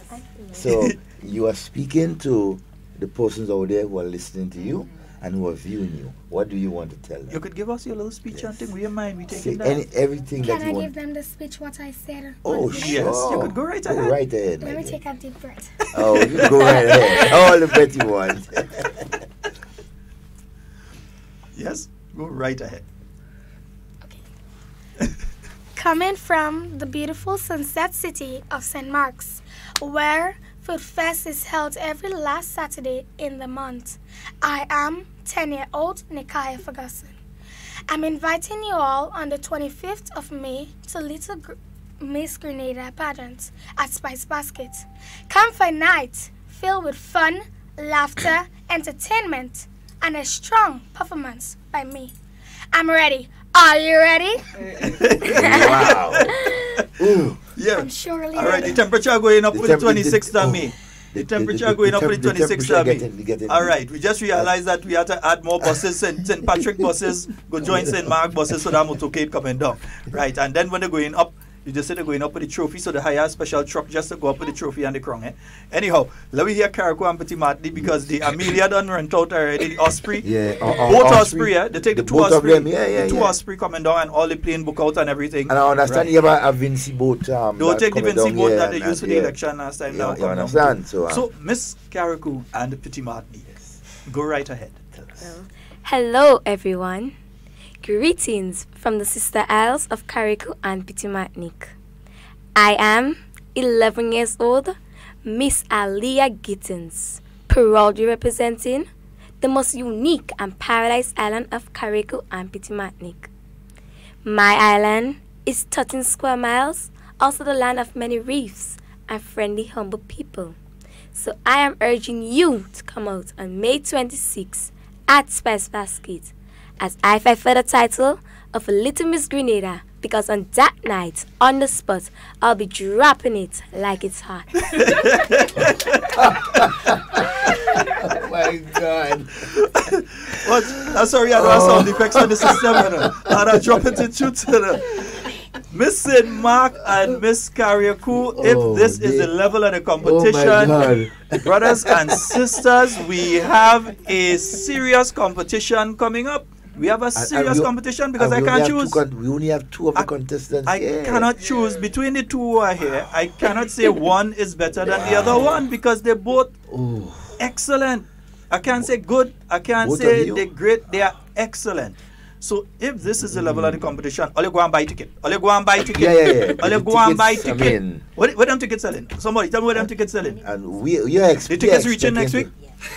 S4: So you are speaking to the persons out there who are listening to you and who are viewing you. What do you want to tell them?
S3: You could give us your little speech and thing. We don't mind. We
S4: Say
S3: taking that.
S4: everything
S7: Can
S4: that
S7: I
S4: you
S7: give
S4: want.
S7: them the speech what I said?
S4: Oh,
S3: Yes,
S4: sure.
S3: you could go right
S4: Go
S3: ahead.
S4: right ahead, my
S7: Let me
S4: dear.
S7: take a deep breath.
S4: Oh, you go right ahead. All the bet you want.
S3: Yes, go right ahead.
S7: Coming from the beautiful sunset city of St. Mark's, where Food Fest is held every last Saturday in the month. I am 10-year-old Nikaya Ferguson. I'm inviting you all on the 25th of May to Little Miss Grenada pageant at Spice Basket. Come for a night filled with fun, laughter, entertainment, and a strong performance by me. I'm ready. Are you ready?
S4: Wow. Ooh.
S3: Yeah.
S7: I'm surely
S3: All right,
S7: ready.
S3: the temperature going up for the 26th of May. The temperature going up for the 26th of May.
S4: Getting.
S3: All right, we just realized that we had to add more buses. St. Patrick buses go join St. Mark buses so that motorcade coming down. Right, and then when they're going up, you just say they're going up with the trophy, so they hire a special truck just to go up with the trophy and the crown. Anyhow, let me hear Carrico and Petit Marty because the Amelia done rent out already, the Osprey.
S4: Yeah,
S3: both Osprey, yeah. They take the two
S4: both of
S3: Osprey,
S4: them,
S3: the two Osprey coming down and all the plane book out and everything.
S4: And I understand you have a Vinci boat.
S3: Don't take the Vinci boat that they used for the election last time.
S4: You understand?
S3: So Miss Carrico and Petit Marty, go right ahead. Tell us.
S6: Hello, everyone. Greetings from the Sister Isles of Carrico and Petit Martinique. I am 11 years old, Miss Aliyah Gittins, proudly representing the most unique and paradise island of Carrico and Petit Martinique. My island is 13 square miles, also the land of many reefs and friendly, humble people. So I am urging you to come out on May 26 at Spice Basket as I fight for the title of Little Miss Grenada, because on that night, on the spot, I'll be dropping it like it's hot.
S4: Oh my God.
S3: What? I'm sorry, I don't have sound effects on the system. And I drop it to you. Miss St. Mark and Miss Carriacou, if this is the level of the competition, brothers and sisters, we have a serious competition coming up. We have a serious competition because I can't choose.
S4: We only have two of the contestants.
S3: I cannot choose between the two who are here. I cannot say one is better than the other one because they're both excellent. I can't say good. I can't say they're great. They are excellent. So if this is the level of the competition, all you go and buy ticket. All you go and buy ticket.
S4: Yeah.
S3: All you go and buy ticket. I mean, where them tickets selling? Somebody tell me where them tickets selling.
S4: And
S3: the tickets reaching next week.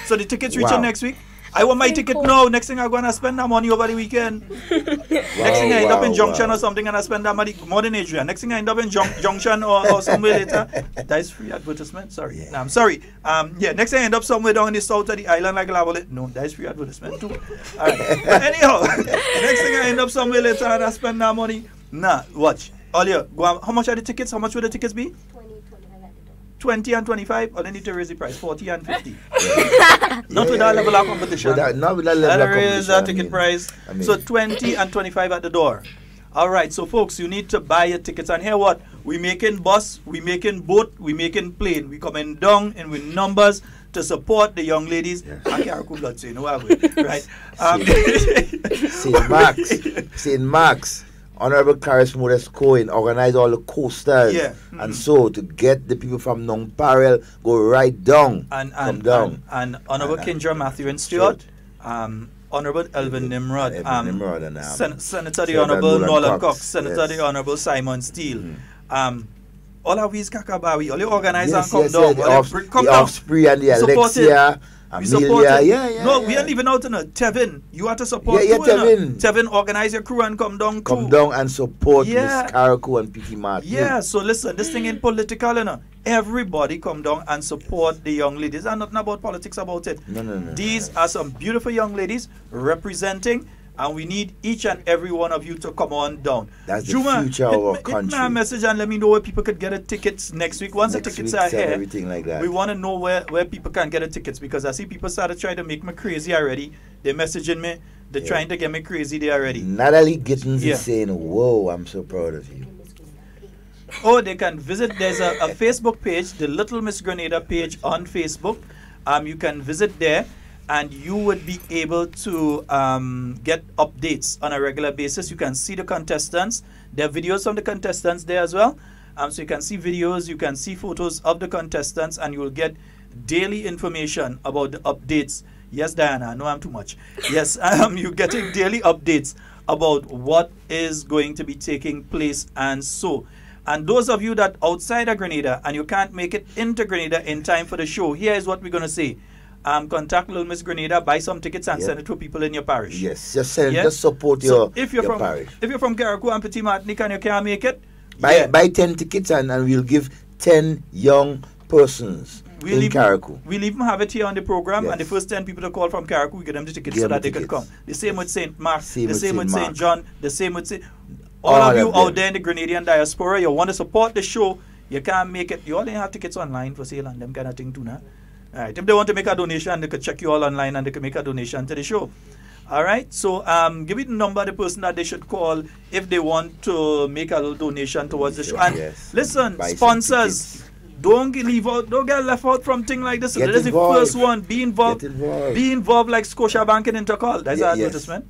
S3: So the tickets reaching next week. I want my ticket now. Next thing I'm going to spend that money over the weekend. Next thing I end up in Junction or something and I spend that money more than Adrian. Next thing I end up in Junction or somewhere later. That is free advertisement. Sorry. Yeah. No, I'm sorry. Next thing I end up somewhere down in the south of the island like Lavolet. No, that is free advertisement too. All right. But anyhow, next thing I end up somewhere later and I spend that money. Nah, watch. All go on. How much are the tickets? How much will the tickets be? 20 and 25, or they need to raise the price, 40 and 50. Not with that level of competition.
S4: Not with that level of competition.
S3: Raise that ticket price. So 20 and 25 at the door. All right, so folks, you need to buy your tickets. And here what? We making bus, we making boat, we making plane. We coming down and with numbers to support the young ladies. I can't blood say no, right?
S4: St. Mark's. Honorable Caris Modest Cohen organized all the coasters, and so to get the people from Nongparel go right down, come down.
S3: And Honorable Kendra Matthew and Stewart, Honorable Elvin Nimrod, Senator the Honorable Nolan Cox, Senator the Honorable Simon Steele. All of these Kakabawi, all the organizers come down.
S4: The Offspring and the Alexia. Amelia,
S3: no, we ain't even out in Tevin. You have to support
S4: Tevin.
S3: Tevin, organize your crew and come down too.
S4: Come down and support Miss Carrico and Petit Martin.
S3: Yeah, so listen, this thing ain't political, you know. Everybody come down and support the young ladies. And nothing about politics about it.
S4: No.
S3: These are some beautiful young ladies representing, and we need each and every one of you to come on down.
S4: That's the future of our country.
S3: Hit me a message and let me know where people could get tickets next week. Once the tickets are here,
S4: everything like that.
S3: We want to know where people can get tickets, because I see people started trying to make me crazy already. They're messaging me. They're trying to get me crazy there already.
S4: Natalie Gittins is saying, whoa, I'm so proud of you.
S3: Oh, they can visit. There's a Facebook page, the Little Miss Grenada page on Facebook. You can visit there, and you would be able to get updates on a regular basis. You can see the contestants. There are videos from the contestants there as well. So you can see videos, you can see photos of the contestants, and you will get daily information about the updates. Yes, Diana, I know I'm too much. Yes, you're getting daily updates about what is going to be taking place. And so And those of you that outside of Grenada and you can't make it into Grenada in time for the show, here is what we're going to say. Contact Little Miss Grenada, buy some tickets and send it to people in your parish.
S4: Yes, just send, just support your parish.
S3: If you're from Carriacou and Petit Martinique and you can't make it,
S4: buy 10 tickets and we'll give 10 young persons in Carriacou.
S3: We'll even have it here on the program, and the first 10 people to call from Carriacou, we get them the tickets so that they can come. The same with St. Mark, the same with St. John, the same with all of you out there in the Grenadian diaspora, you want to support the show, you can't make it. You only have tickets online for sale and them kind of thing too now. All right, if they want to make a donation, they could check you all online and they can make a donation to the show. All right, so give me the number of the person that they should call if they want to make a little donation towards the show. And listen, sponsors, don't get left out from things like this. This is the first one. Be involved. Be involved like Scotiabank and Intercall. That's our advertisement.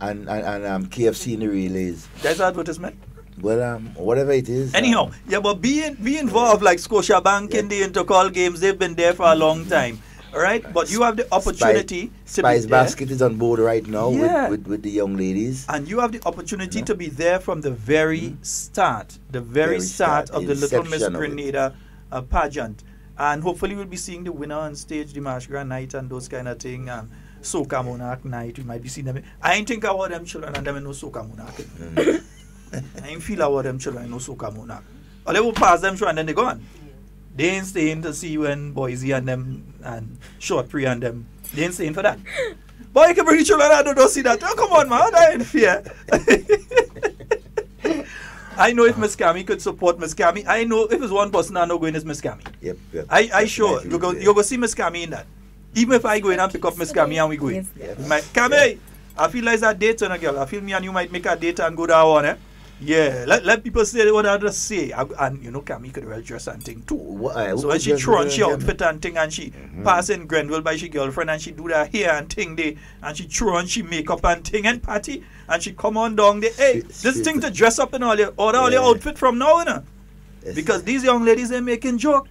S4: And KFC in the relays.
S3: That's our advertisement.
S4: Well, whatever it is.
S3: Anyhow, but be involved like Scotiabank in the Intercall games. They've been there for a long time. All right, but you have the opportunity to be there.
S4: Spice Basket is on board right now with the young ladies.
S3: And you have the opportunity to be there from the very start, of the Little Miss Grenada pageant. And hopefully we'll be seeing the winner on stage, the March Grand Night and those kind of things. Soca Monarch Night, we might be seeing them. I ain't think about them children and them in no Soca Monarch. I ain't feel about them children in no Soca Monarch. Or they will pass them through and then they gone. They ain't staying to see when Boise and them and Short Pre and them. They ain't staying for that. Boy, you can bring the children and don't see that. Oh, come on, man. I ain't fear. I know if Miss Cammy could support Miss Cammy. I know if it's one person I know going is Miss Cammy.
S4: Yep.
S3: I sure. You go see Miss Cammy in that. Even if I go in and pick up Miss Cammy and we go in. Cammy, I feel like it's a date on a girl. I feel me and you might make a date and go that one, eh? Yeah, let people say what I just say. And you know, Cammy could well dress and thing too. So when she throw on she outfit and thing and she pass in Grenville by she girlfriend and she do that hair and thing there and she throw on she makeup and thing and party and she come on down there. Hey, this thing to dress up in all your outfit from now, you know? Because these young ladies they're making joke.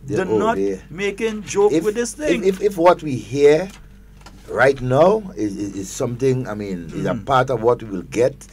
S3: They're not making joke with this thing.
S4: If what we hear right now is something, I mean, is a part of what we will get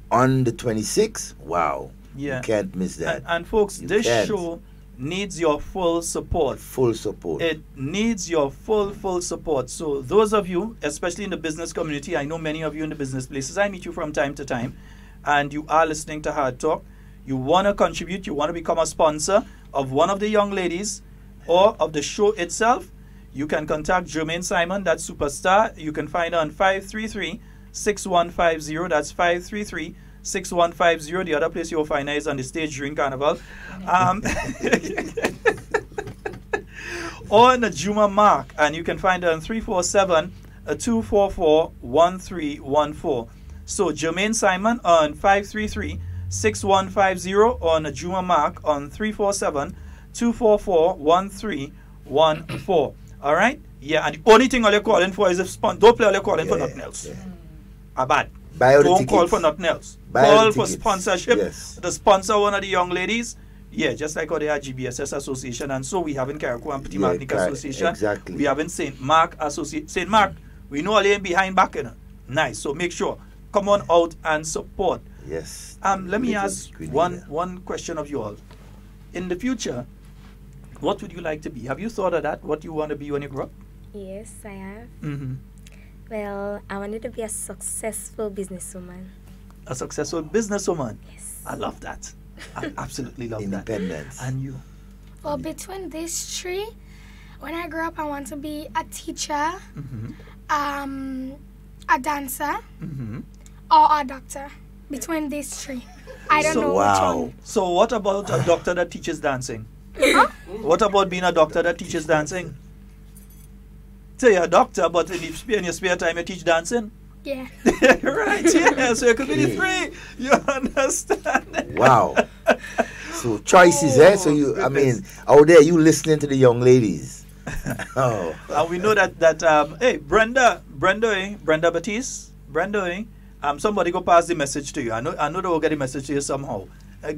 S4: on the 26th, wow.
S3: Yeah.
S4: You can't miss that.
S3: And folks, this show needs your full support.
S4: Full support.
S3: It needs your full support. So those of you, especially in the business community, I know many of you in the business places, I meet you from time to time, and you are listening to Hard Talk. You want to contribute, you want to become a sponsor of one of the young ladies or of the show itself, you can contact Jermaine Simon, that's Superstar. You can find her on 533-6150. That's 533-6150. The other place you'll find her is on the stage during Carnival. Or on Juma Mark, and you can find her on 347-244-1314. So Jermaine Simon on 533-6150 on Juma Mark on 347-244-1314. All right? Yeah, and the only thing all you're calling for is if don't play all you're calling for nothing else. Bad. Don't call for nothing else. Call for sponsorship to sponsor one of the young ladies. Yeah, just like how they are GBSS Association, and so we have in Carriacou and Petit Martinique Association.
S4: Exactly.
S3: We have in St. Mark Association. St. Mark, we know all in behind back, you know. Nice. So make sure. Come on out and support.
S4: Yes.
S3: Let me ask one question of you all. In the future, what would you like to be? Have you thought of that? What you want to be when you grow up?
S6: Yes, I have.
S3: Mm-hmm.
S6: Well, I wanted to be a successful businesswoman.
S3: A successful businesswoman?
S6: Yes.
S3: I love that. I absolutely love
S4: Independence.
S3: that. And you?
S7: Well, between these three, when I grow up, I want to be a teacher, a dancer, or a doctor. Between these three. I don't know which one.
S3: So what about a doctor that teaches dancing? Huh? What about being a doctor that teaches dancing? So you're a doctor, but in your spare time you teach dancing?
S7: Yeah.
S3: Right, yeah. So you could be the three. You understand?
S4: Wow. So choices, So you, I mean, out there you listening to the young ladies.
S3: And we know that hey, Brenda Batiste, somebody go pass the message to you. I know they will get the message to you somehow.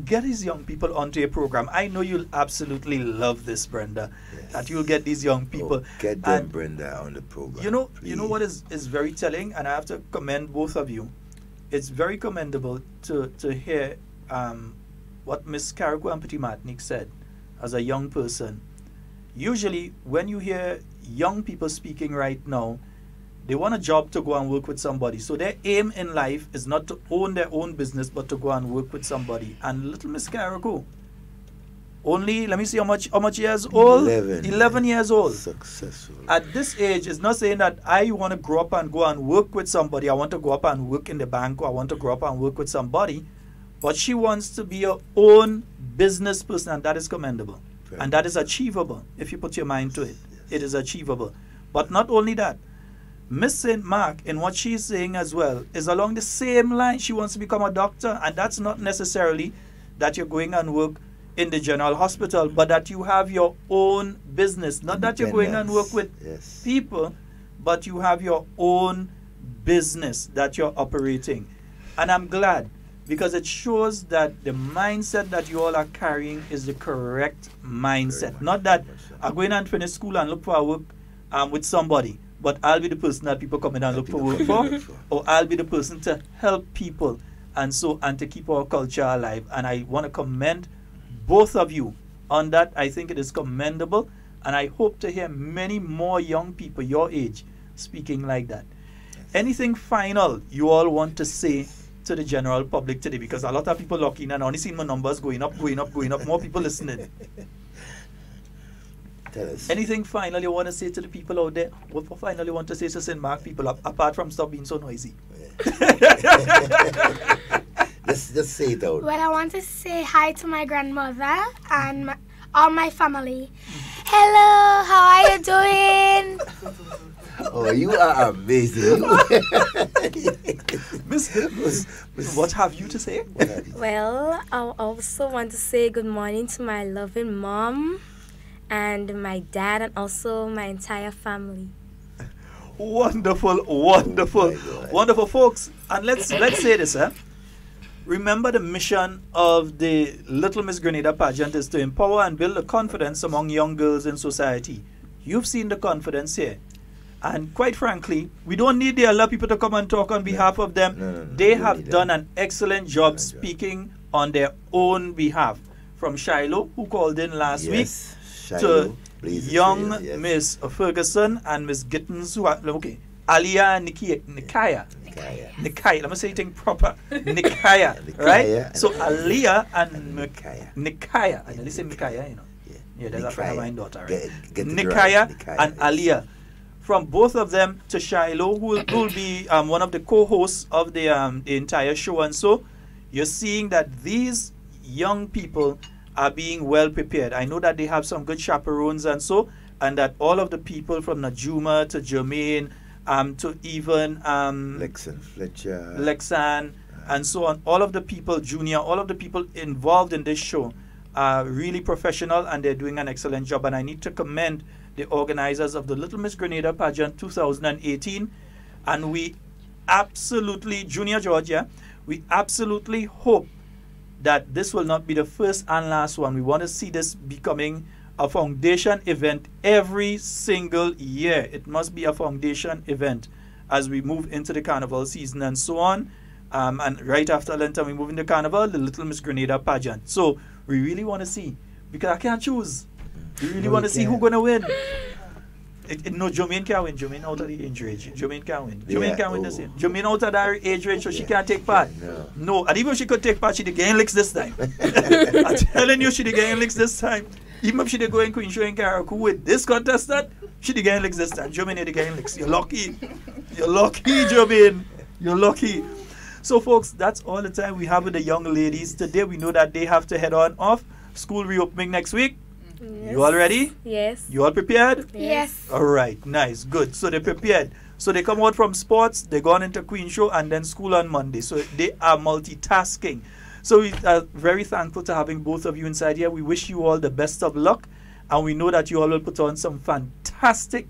S3: Get these young people onto your program. I know you'll absolutely love this, Brenda. Yes. That you'll get these young people.
S4: Get them, Brenda, on the program.
S3: You know what is very telling, and I have to commend both of you. It's very commendable to hear what Miss Carrico and Petit Matnik said as a young person. Usually, when you hear young people speaking right now, they want a job to go and work with somebody. So their aim in life is not to own their own business, but to go and work with somebody. And little Miss Carrico, only, let me see how much years old? 11 years old.
S4: Successful.
S3: At this age, it's not saying that I want to grow up and go and work with somebody. I want to go up and work in the bank, or I want to grow up and work with somebody. But she wants to be her own business person, and that is commendable.
S4: Right.
S3: And that is achievable if you put your mind to it. It is achievable. But not only that, Miss St. Mark, in what she's saying as well, is along the same line. She wants to become a doctor, and that's not necessarily that you're going and work in the general hospital, but that you have your own business. Not that you're going and work with people, but you have your own business that you're operating. And I'm glad, because it shows that the mindset that you all are carrying is the correct mindset. Not that I'm going and finish school and look for work with somebody, but I'll be the person that people come in and look for work for, or I'll be the person to help people and to keep our culture alive. And I want to commend both of you on that. I think it is commendable, and I hope to hear many more young people your age speaking like that. Anything final you all want to say to the general public today? Because a lot of people looking and only seeing my numbers going up, more people listening.
S4: Tell us.
S3: Anything final you want to say to the people out there? What final you want to say to St. Mark people, apart from stop being so noisy?
S4: Just say it out.
S7: Well, I want to say hi to my grandmother and all my family. Hello, how are you doing?
S4: Oh, you are amazing.
S3: Miss, what have you to say?
S6: Well, I also want to say good morning to my loving mom and my dad, and also my entire family.
S3: Wonderful, wonderful, folks. And let's say this, Remember, the mission of the Little Miss Grenada pageant is to empower and build the confidence among young girls in society. You've seen the confidence here. And quite frankly, we don't need the other people to come and talk on behalf of them.
S4: No,
S3: they have done an excellent job speaking on their own behalf. From Shiloh, who called in last week, to young Miss Ferguson and Miss Gittins, who are, Aliyah Nikaya. Let me say it proper. Nikaya, right? So Aliyah and Nikaya. I nearly say Mikaya, you know. Yeah, that's a friend of my daughter, right? Nikaya and Aliyah. From both of them to Shiloh, who will be one of the co-hosts of the entire show. And so you're seeing that these young people are being well prepared. I know that they have some good chaperones and that all of the people from Najuma to Jermaine to even
S4: Lexan Fletcher,
S3: Lexan, and so on, all of the people, Junior, all of the people involved in this show are really professional, and they're doing an excellent job. And I need to commend the organizers of the Little Miss Grenada pageant 2018. And we absolutely, Junior Georgia, we absolutely hope that this will not be the first and last one. We want to see this becoming a foundation event every single year. It must be a foundation event as we move into the carnival season and so on. And right after Lenten, we move into carnival, the Little Miss Grenada pageant. So we really want to see, because I can't choose. We really want to see who's going to win. No, Jermaine can't win. Jermaine out of the age range. Jermaine can't win. Jermaine can't win the same. Jermaine out of that age range, so she can't take part. No, and even if she could take part, she'd gain licks this time. I'm telling you, she'd gain licks this time. Even if she'd go in Queen Show and Karaku with this contestant, she'd gain licks this time. Jermaine had gain licks. You're lucky. You're lucky, Jermaine. You're lucky. So, folks, that's all the time we have with the young ladies today. We know that they have to head on off. School reopening next week.
S6: Yes.
S3: You all ready?
S6: Yes.
S3: You all prepared?
S7: Yes.
S3: All right, nice, good. So they're prepared. So they come out from sports, they go on into Queen Show, and then school on Monday. So they are multitasking. So we are very thankful to having both of you inside here. We wish you all the best of luck, and we know that you all will put on some fantastic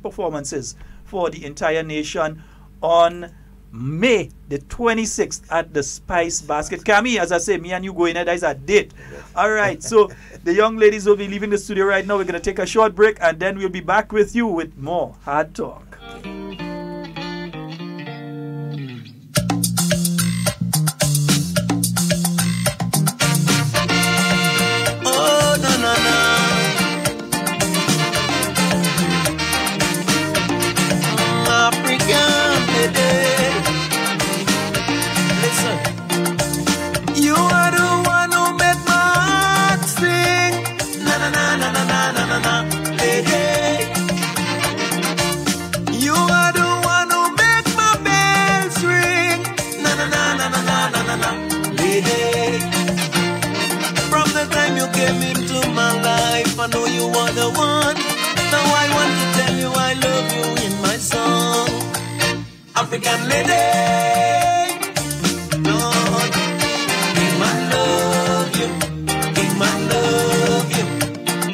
S3: performances for the entire nation on May the 26th at the Spice Basket. Kami, as I say, me and you go in there, that is a date. All right, so the young ladies will be leaving the studio right now. We're going to take a short break, and then we'll be back with you with more Hard Talk.
S9: African lady. Lord, King man love you. King man love you.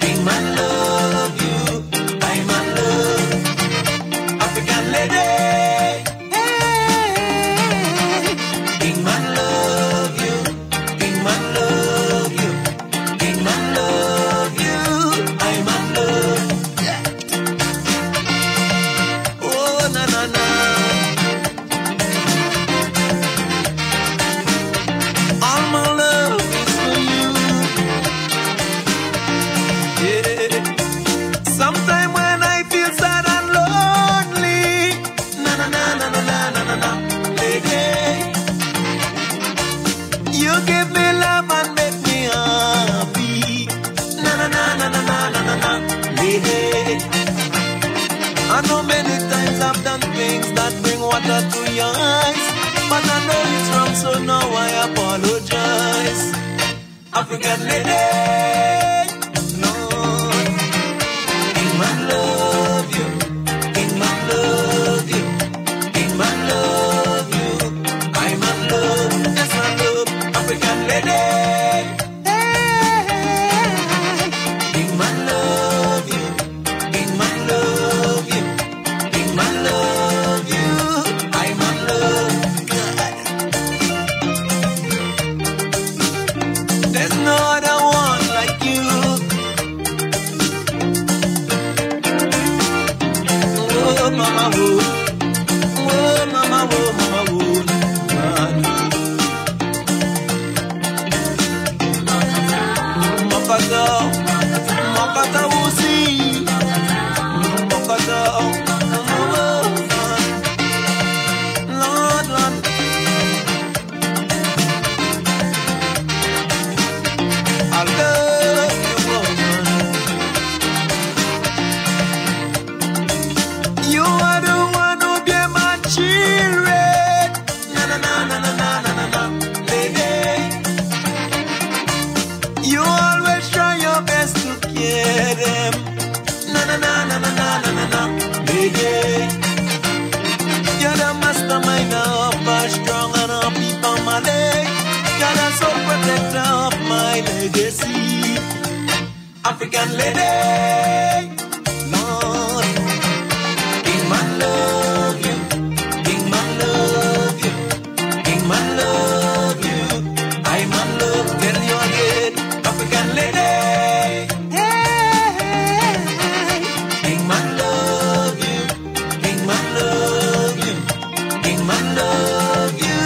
S9: King man love you. I man love African lady. King man love you. King man love you. King man love you. I man love. Oh na na na. All my love is for you. Yeah. Sometime when I feel sad and lonely, na na na na na na na na na, lady, you give me love and make me happy. Na na na na na na na na na, lady. I know many times I've done things that bring water to your eyes, but I know it's wrong, so now I apologize. African lady, Lord, King man love you, King man love you, King man love you, I man love, yes I love African lady. King man love you, King man love you, King man love you, I man love God. There's no other one like you. Oh mama, oh mama, oh mama, oh man. Makata, makata usi, makata, Lord, Lord. I love you, woman. You are the one who be my children. Na na na na na na na na, lady. You always try your best to care them. Na na na na na na na na, lady. You're the mastermind of my strong and happy family. You're the sole protector of my legacy. African lady, Lord, King man love you, King man love you, King man love you, I man love, tell you again, African lady, King man love you, King man love you, King man love you,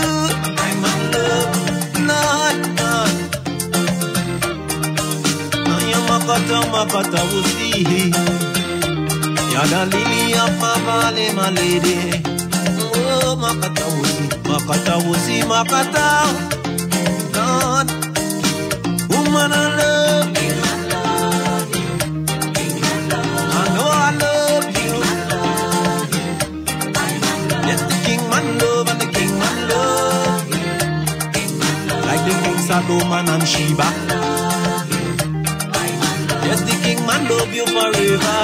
S9: I man love, Lord, Lord. Makata wusi, you're the lily of my valley, my lady. Oh, makata wusi, makata wusi, makata. Lord, woman I love you, I know I love you. Yes, the king man love and the king man love, like the king Solomon and Sheba. Yes, the king man love you forever.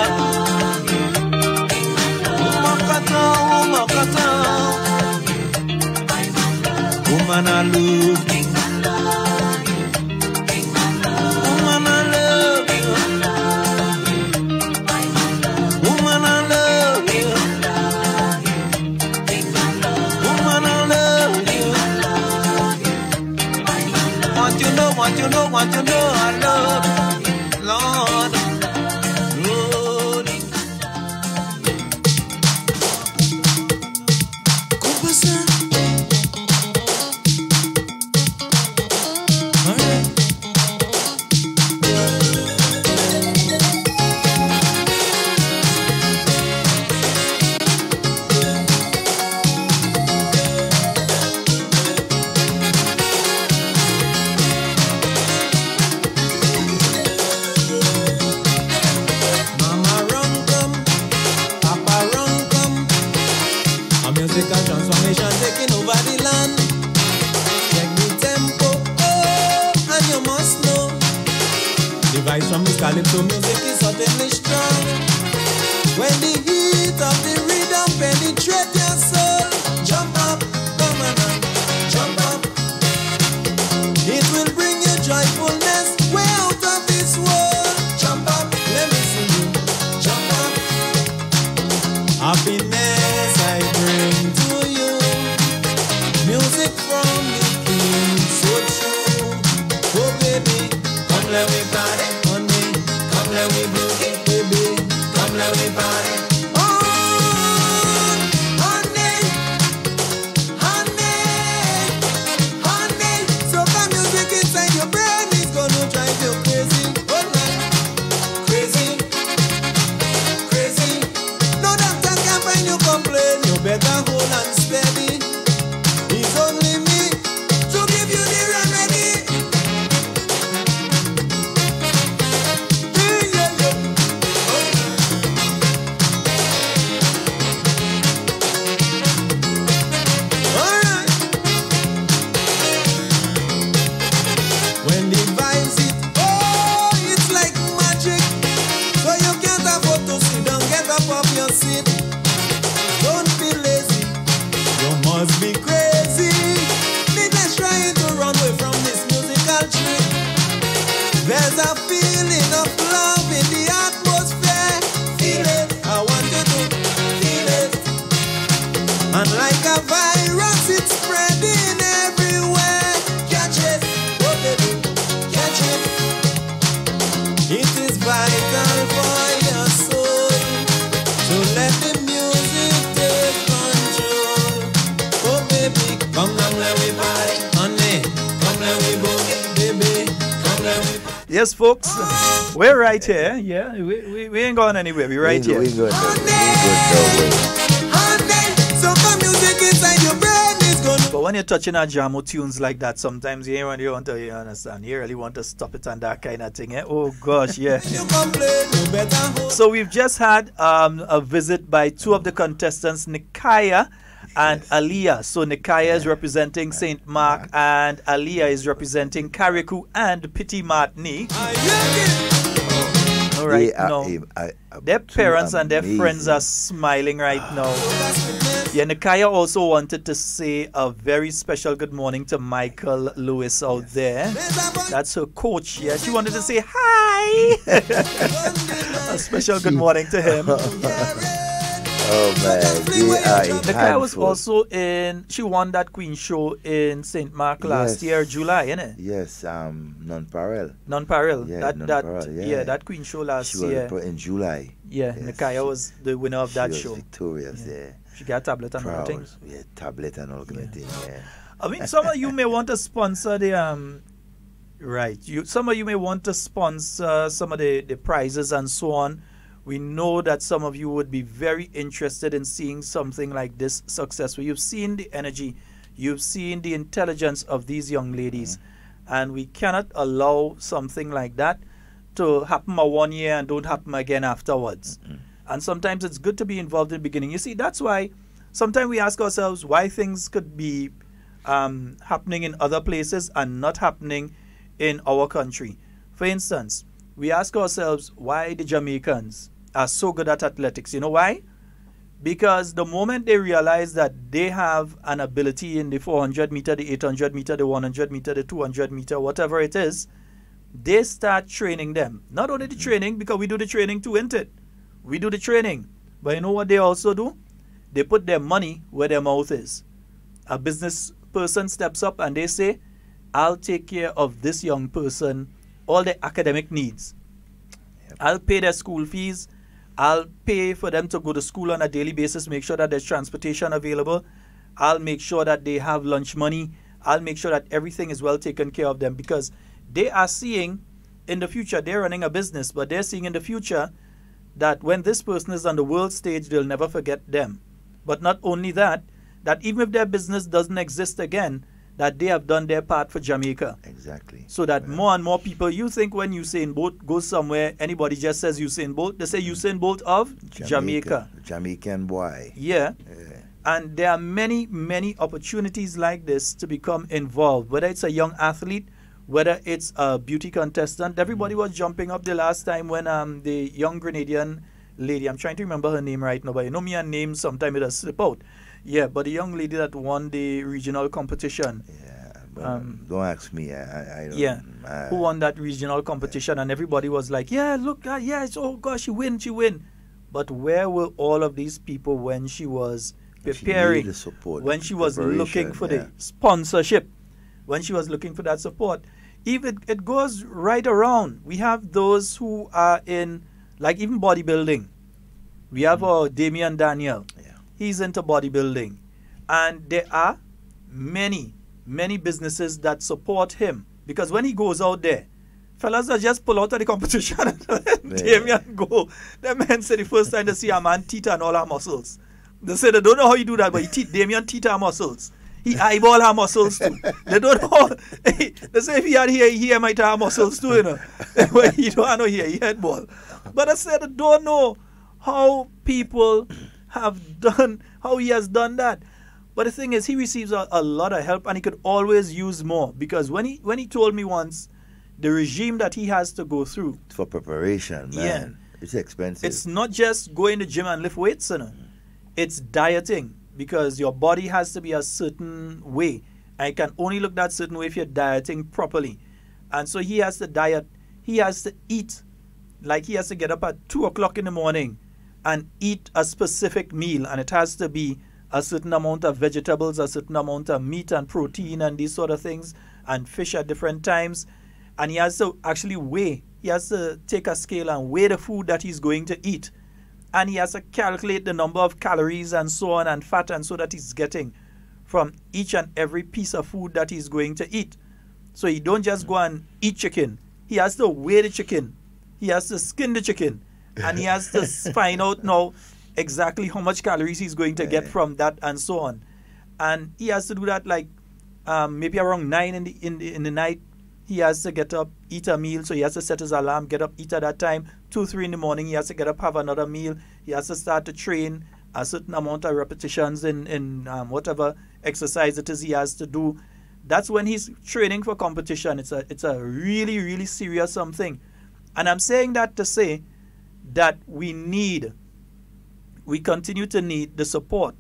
S9: Oh, makata, woman I love you. Woman I love you. Woman I love you. Woman I love you. Want you know, want you know, want you know I love you. Lord, Lord.
S10: Vibes from this calypso music is suddenly strong. When the heat of the rhythm penetrates your soul, Happiness I bring to you. Music from the king, so true. Oh baby, come let me party, honey. Come let me boogie, baby. Come let me party. Oh, honey, honey, honey. So the music inside your brain is gonna drive you crazy. Oh, crazy, crazy. No doctor can find you complain. You better hold on steady. It's only me to give you the remedy. Yeah, yeah, yeah. Alright. When the vibes hit, oh, it's like magic. So you can't afford to sit down, get up off your seat. Don't be lazy, you must be crazy. Needless trying to run away from this musical trick. There's a feeling of love in the atmosphere. Feel it, I want you to feel it. And like a virus, it's spreading everywhere. Catch it, oh baby, catch it. It is vital for your soul to let the music take control. Oh baby, come down let we party, honey. Come let we boogie, baby. Come let we party.
S3: Yes, folks, we're right here. Yeah, we ain't going anywhere. We're right here.
S4: We ain't going nowhere.
S10: Honey, so the music inside your brain is gonna.
S3: But when you're touching a jamo tunes like that, sometimes you ain't really want to, you understand, you really want to stop it and that kind of thing. Eh? Oh gosh, yeah.
S10: You complain, you better hold.
S3: So we've just had a visit by two of the contestants, Nikaya and Aliyah. So Nikaya is representing St. Mark and Aliyah is representing Kariku and Pity Martini. All right, their parents and their friends are smiling right now. Yeah, Nikaya also wanted to say a very special good morning to Michael Lewis out there. That's her coach. Yeah, she wanted to say hi. A special good morning to him.
S4: Oh man,
S3: Nikaya was also she won that Queen show in St. Mark last year, July, innit?
S4: Yes, Non-Parallel.
S3: Non-Parallel.
S4: Yeah,
S3: That Queen show last year.
S4: She was in July.
S3: Yeah, yes. Nikaya was the winner of that show.
S4: Victorious, yeah.
S3: She got a tablet and all things.
S4: Yeah, tablet and all kind of thing, yeah.
S3: I mean, some of you may want to sponsor the some of you may want to sponsor some of the prizes and so on. We know that some of you would be very interested in seeing something like this successful. You've seen the energy, you've seen the intelligence of these young ladies, and we cannot allow something like that to happen 1 year and don't happen again afterwards. And sometimes it's good to be involved in the beginning. You see, that's why sometimes we ask ourselves why things could be happening in other places and not happening in our country. For instance, we ask ourselves why the Jamaicans are so good at athletics. You know why? Because the moment they realize that they have an ability in the 400 meter, the 800 meter, the 100 meter, the 200 meter, whatever it is, they start training them. Not only the training, because we do the training too, isn't it? We do the training. But you know what they also do? They put their money where their mouth is. A business person steps up and they say, I'll take care of this young person, all their academic needs. I'll pay their school fees. I'll pay for them to go to school on a daily basis, make sure that there's transportation available. I'll make sure that they have lunch money. I'll make sure that everything is well taken care of them, because they are seeing in the future, they're running a business, but they're seeing in the future that when this person is on the world stage, they'll never forget them. But not only that, that even if their business doesn't exist again, that they have done their part for Jamaica.
S4: Exactly.
S3: So that more and more people, you think when Usain Bolt goes somewhere, anybody just says Usain Bolt, they say Usain Bolt of Jamaica.
S4: Jamaican boy.
S3: Yeah. And there are many, many opportunities like this to become involved, whether it's a young athlete, whether it's a beauty contestant. Everybody was jumping up the last time when the young Grenadian lady, I'm trying to remember her name right now, but you know me and names, sometimes it does slip out. Yeah, but the young lady that won the regional competition.
S4: Yeah, don't ask me. I don't.
S3: Yeah, who won that regional competition, and everybody was like, yeah, look, yes, oh gosh, she win. But where were all of these people when she was preparing,
S4: the support,
S3: when she was looking for
S4: yeah.
S3: the sponsorship, when she was looking for that support? Even it goes right around. We have those who are in, like, even bodybuilding. We have our Damian Daniel.
S4: Yeah.
S3: He's into bodybuilding. And there are many businesses that support him. Because when he goes out there, fellas that just pull out of the competition and Damian go. That man said the first time they see a man teeter and all her muscles. They say they don't know how he do that, but Damian teeter her muscles. He eyeball her muscles too. They don't know. They say if he had here, he might have muscles too, you know. But he don't know here, he head ball. But I said I don't know how people have done, how he has done that. But the thing is, he receives a lot of help, and he could always use more. Because when he told me once, the regime that he has to go through
S4: for preparation, man, it's expensive.
S3: It's not just going to gym and lift weights, you know. It's dieting, because your body has to be a certain way. And it can only look that certain way if you're dieting properly. And so he has to diet. He has to eat. Like, he has to get up at 2 o'clock in the morning and eat a specific meal. And it has to be a certain amount of vegetables, a certain amount of meat and protein and these sort of things, and fish at different times. And he has to actually weigh. He has to take a scale and weigh the food that he's going to eat. And he has to calculate the number of calories and so on and fat and so that he's getting from each and every piece of food that he's going to eat. So he don't just go and eat chicken. He has to weigh the chicken. He has to skin the chicken. And he has to find out now exactly how much calories he's going to get from that and so on. And he has to do that like maybe around 9 in the night. He has to get up, eat a meal, so he has to set his alarm, get up, eat at that time. 2, 3 in the morning, he has to get up, have another meal. He has to start to train a certain amount of repetitions in whatever exercise it is he has to do. That's when he's training for competition. It's a really, really serious something. And I'm saying that to say that we continue to need the support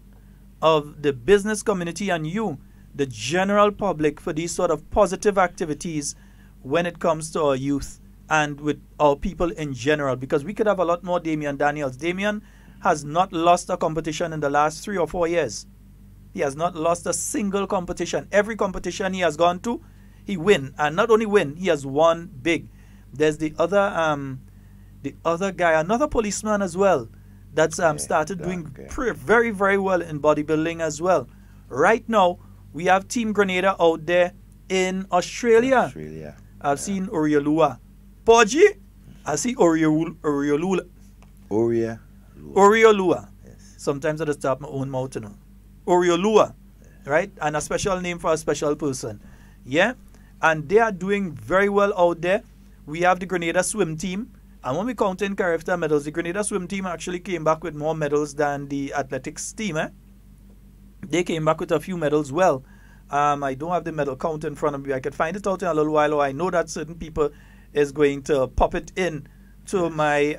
S3: of the business community and you, the general public, for these sort of positive activities when it comes to our youth and with our people in general, because we could have a lot more Damian Daniels. Damian has not lost a competition in the last 3 or 4 years. He has not lost a single competition. Every competition he has gone to, he win. And not only win, he has won big. There's the other guy, another policeman as well, that's started doing very, very well in bodybuilding as well. Right now, we have Team Grenada out there in Australia. I've seen Oriolua. Podgy, I see Oriolua. Oriolua.
S4: Yes.
S3: Sometimes I just stop my own mouth, you know. Oriolua, right? And a special name for a special person. Yeah? And they are doing very well out there. We have the Grenada swim team. And when we count in Carifta medals, the Grenada swim team actually came back with more medals than the athletics team, They came back with a few medals. Well, I don't have the medal count in front of me. I could find it out in a little while, or I know that certain people is going to pop it in to my...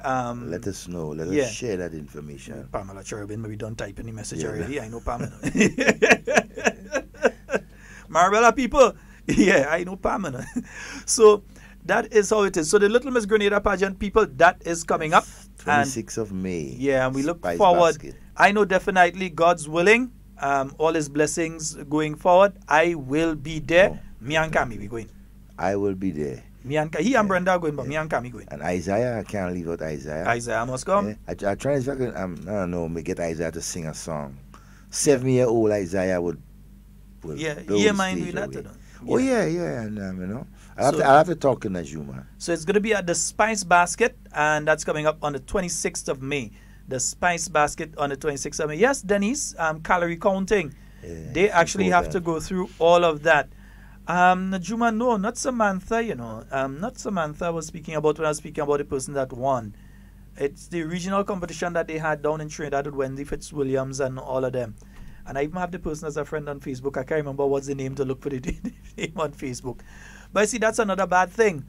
S4: let us know. Let us share that information.
S3: Pamela Cherubin, maybe don't type any message already. I know Pamela. Marabella people, I know Pamela. So that is how it is. So the Little Miss Grenada pageant, people, that is coming up.
S4: 26th of May.
S3: Yeah, and we look forward. Basket. I know definitely, God's willing, all his blessings going forward, I will be there. Me and Kami, we going.
S4: I will be there.
S3: Me and he and Brenda are going, but me and Kami going.
S4: And Isaiah, I can't leave out Isaiah.
S3: Isaiah must come.
S4: I try if I can, I don't know, get Isaiah to sing a song. 7-year-old Isaiah would
S3: he mind doing that.
S4: Oh yeah, and you know, I'll have to talk to Najuma.
S3: So it's going to be at the Spice Basket, and that's coming up on the 26th of May. The Spice Basket on the 26th of May. Yes, Denise, calorie counting. Yeah, they actually have to go through all of that. Najuma, no, not Samantha, you know. Not Samantha I was speaking about when I was speaking about the person that won. It's the regional competition that they had down in Trinidad with Wendy Fitzwilliams and all of them. And I even have the person as a friend on Facebook. I can't remember what's the name to look for the name on Facebook. But see, that's another bad thing.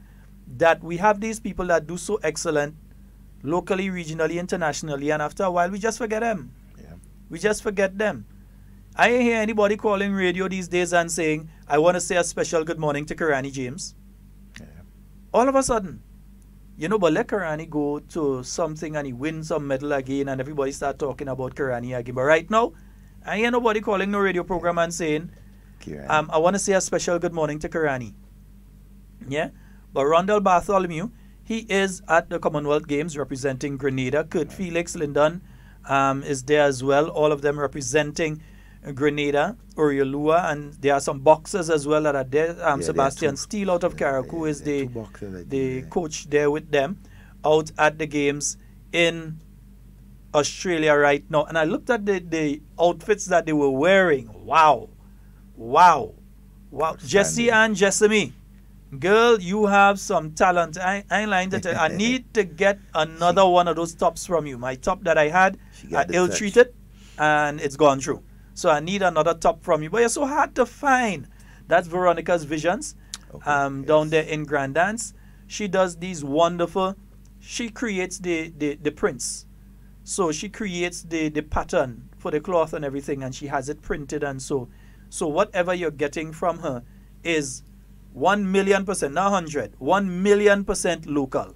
S3: That we have these people that do so excellent locally, regionally, internationally, and after a while we just forget them.
S4: Yeah.
S3: We just forget them. I ain't hear anybody calling radio these days and saying, I want to say a special good morning to Karani James.
S4: Yeah.
S3: All of a sudden. You know, but let Karani go to something and he wins some medal again and everybody start talking about Karani again. But right now, I hear nobody calling no radio program and saying, I want to say a special good morning to Karani. Yeah? But Rondell Bartholomew, he is at the Commonwealth Games representing Grenada. Kurt Felix Lyndon is there as well. All of them representing Grenada, Oriolua, and there are some boxers as well that are there. Sebastian Steele out of Carrick, who is the coach there with them out at the games in Australia right now. And I looked at the outfits that they were wearing. Wow. Jessie and Jessamy, girl, you have some talent. I ain't lying to tell you. I need to get another one of those tops from you. My top that I had, I ill-treated, and it's gone through. So I need another top from you. But you're so hard to find. That's Veronica's Visions down there in Grand Dance. She does these wonderful, she creates the prints. So she creates the pattern for the cloth and everything, and she has it printed. And so whatever you're getting from her is 1,000,000%, not 100, 1,000,000% local.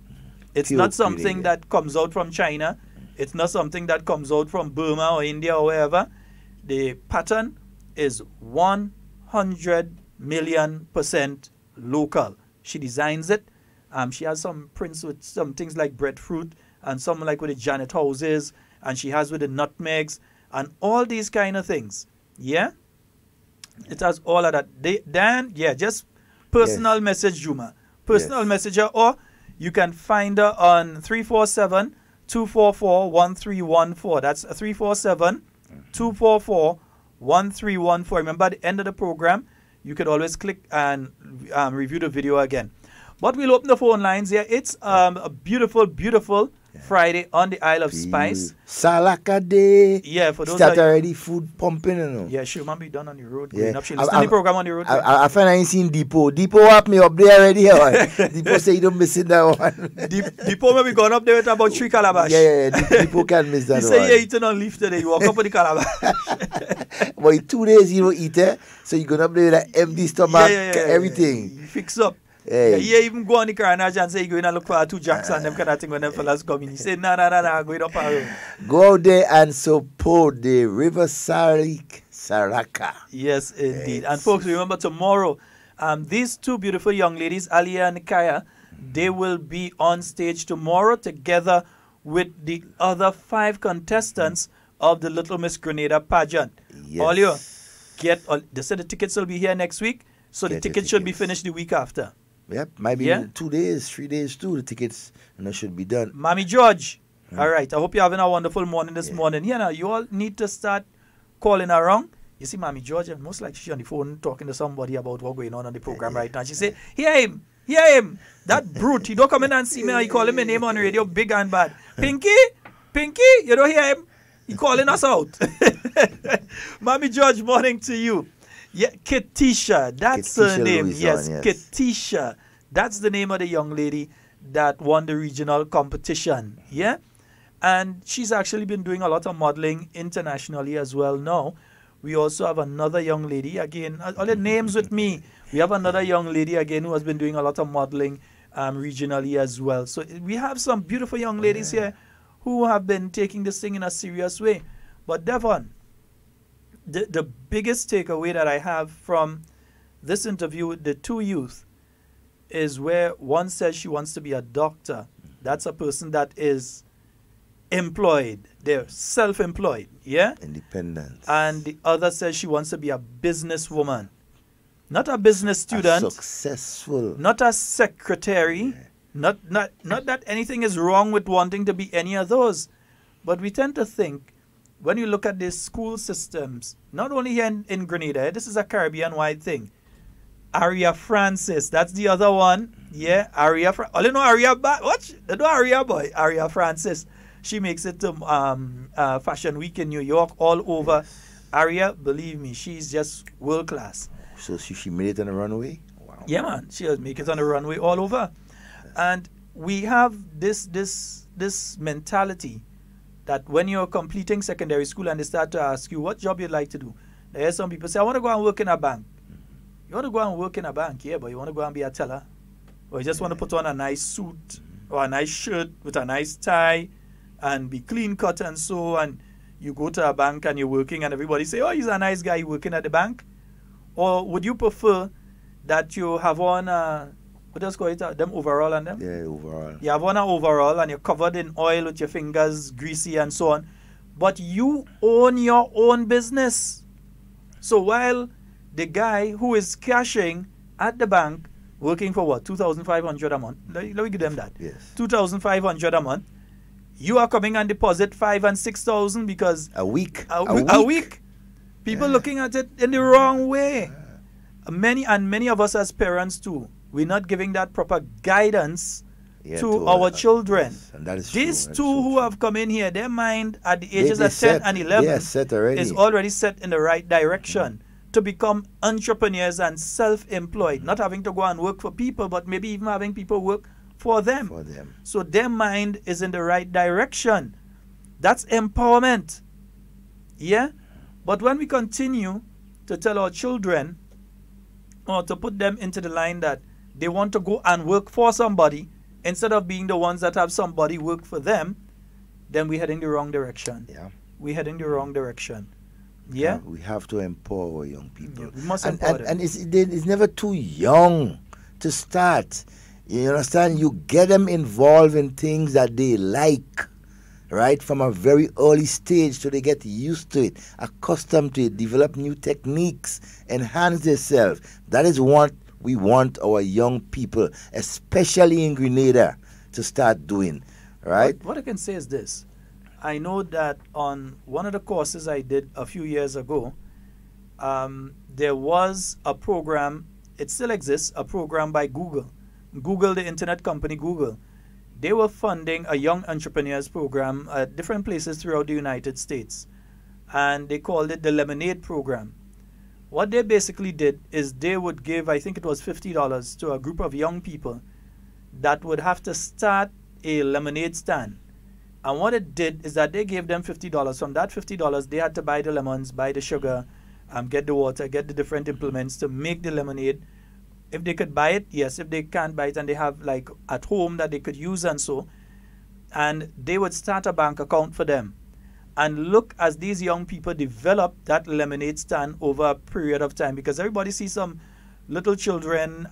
S3: It's not something that comes out from China. It's not something that comes out from Burma or India or wherever. The pattern is 100,000,000% local. She designs it. She has some prints with some things like breadfruit and some like with the Janet houses, and she has with the nutmegs and all these kind of things. Yeah? It has all of that. Just personal message Juma. Personal messenger, or you can find her on 347-244-1314. That's 347-244-1314. Remember, at the end of the program, you could always click and review the video again. But we'll open the phone lines here. It's a beautiful, beautiful Friday on the Isle of Spice.
S4: Salaka Day.
S3: Yeah, for those
S4: start already food pumping, you know.
S3: Yeah, she might be done on the road. Yeah. She listen to the program on the road.
S4: I find I ain't seen Depot. Depot up me up there already. Depot say you don't miss it that one.
S3: Depot may be gone up there with about 3 calabash.
S4: Yeah. Depot can't miss that one.
S3: He say you're eating on leaf today. You walk up with the calabash.
S4: But in 2 days you don't eat it. So you going up there with an empty stomach, everything.
S3: You fix up. Hey. Yeah, even go on the carnage and say you're going to look for 2 jacks and them kind of thing when them fellas come in. He say, no, going up our road.
S4: Go out there and support the River Saraka.
S3: Yes, indeed. Yes. And folks, remember tomorrow, these 2 beautiful young ladies, Alia and Kaya, they will be on stage tomorrow together with the other 5 contestants of the Little Miss Grenada pageant.
S4: Yes.
S3: All you they said the tickets will be here next week, so the tickets should be finished the week after.
S4: Yep, maybe 2 days, 3 days too. The tickets should be done.
S3: Mommy George, all right. I hope you're having a wonderful morning this morning. Yeah, now you all need to start calling around. You see, Mommy George, most likely she's on the phone talking to somebody about what's going on the program right now. She say, hear him. That brute, he don't come in and see me. He calling my name on the radio, big and bad. Pinky, you don't hear him? He calling us out. Mommy George, morning to you. Yeah, Ketisha, that's her name. Yes, Ketisha. That's the name of the young lady that won the regional competition. Yeah? And she's actually been doing a lot of modeling internationally as well now. We also have another young lady, again, all the names with me. We have another young lady, again, who has been doing a lot of modeling regionally as well. So we have some beautiful young ladies here who have been taking this thing in a serious way. But Devon, the biggest takeaway that I have from this interview with the 2 youth is where one says she wants to be a doctor. That's a person that is employed. They're self-employed, yeah?
S4: Independent.
S3: And the other says she wants to be a businesswoman. Not a business student.
S4: Successful.
S3: Not a secretary. Not that anything is wrong with wanting to be any of those. But we tend to think, when you look at the school systems, not only here in Grenada, this is a Caribbean-wide thing. Aria Francis, that's the other one. Yeah, Aria. You know Aria, what? You know Aria boy, Aria Francis. She makes it to Fashion Week in New York, all over. Aria, believe me, she's just world class.
S4: So she made it on the runway? Wow.
S3: Yeah, man, she'll make it on the runway all over. And we have this mentality that when you're completing secondary school and they start to ask you what job you'd like to do, there's some people say, I want to go and work in a bank. You want to go and work in a bank, yeah, but you want to go and be a teller? Or you just want to put on a nice suit or a nice shirt with a nice tie and be clean cut and so, and you go to a bank and you're working and everybody say, oh, he's a nice guy working at the bank? Or would you prefer that you have on what else call it, them overall and them?
S4: Yeah, overall.
S3: You have on an overall and you're covered in oil with your fingers greasy and so on. But you own your own business. So while the guy who is cashing at the bank, working for what, 2,500 a month? Let me give them that.
S4: Yes.
S3: 2,500 a month. You are coming and deposit 5,000 and 6,000 because
S4: a week.
S3: A week. People looking at it in the wrong way. Many of us as parents too, we're not giving that proper guidance to our children.
S4: Yes, and that is
S3: These
S4: true.
S3: two who have come in here, their mind at the ages of 10 and 11 is already set in the right direction to become entrepreneurs and self-employed, not having to go and work for people, but maybe even having people work for them. So their mind is in the right direction. That's empowerment. Yeah? But when we continue to tell our children or to put them into the line that they want to go and work for somebody instead of being the ones that have somebody work for them, then we're heading the wrong direction.
S4: Yeah.
S3: We're heading the wrong direction. Yeah?
S4: We have to empower our young people.
S3: Yeah, we must empower them.
S4: And it's never too young to start. You understand? You get them involved in things that they like, right? From a very early stage so they get used to it, accustomed to it, develop new techniques, enhance themselves. That is what we want our young people, especially in Grenada, to start doing, right?
S3: What I can say is this. I know that on one of the courses I did a few years ago, there was a program, it still exists, a program by Google. Google, the internet company Google. They were funding a young entrepreneurs program at different places throughout the United States. And they called it the Lemonade Program. What they basically did is they would give, I think it was $50 to a group of young people that would have to start a lemonade stand. And what it did is that they gave them $50. From that $50, they had to buy the lemons, buy the sugar, get the water, get the different implements to make the lemonade. If they could buy it, yes. If they can't buy it and they have like at home that they could use and so, and they would start a bank account for them. And look as these young people develop that lemonade stand over a period of time, because everybody sees some little children,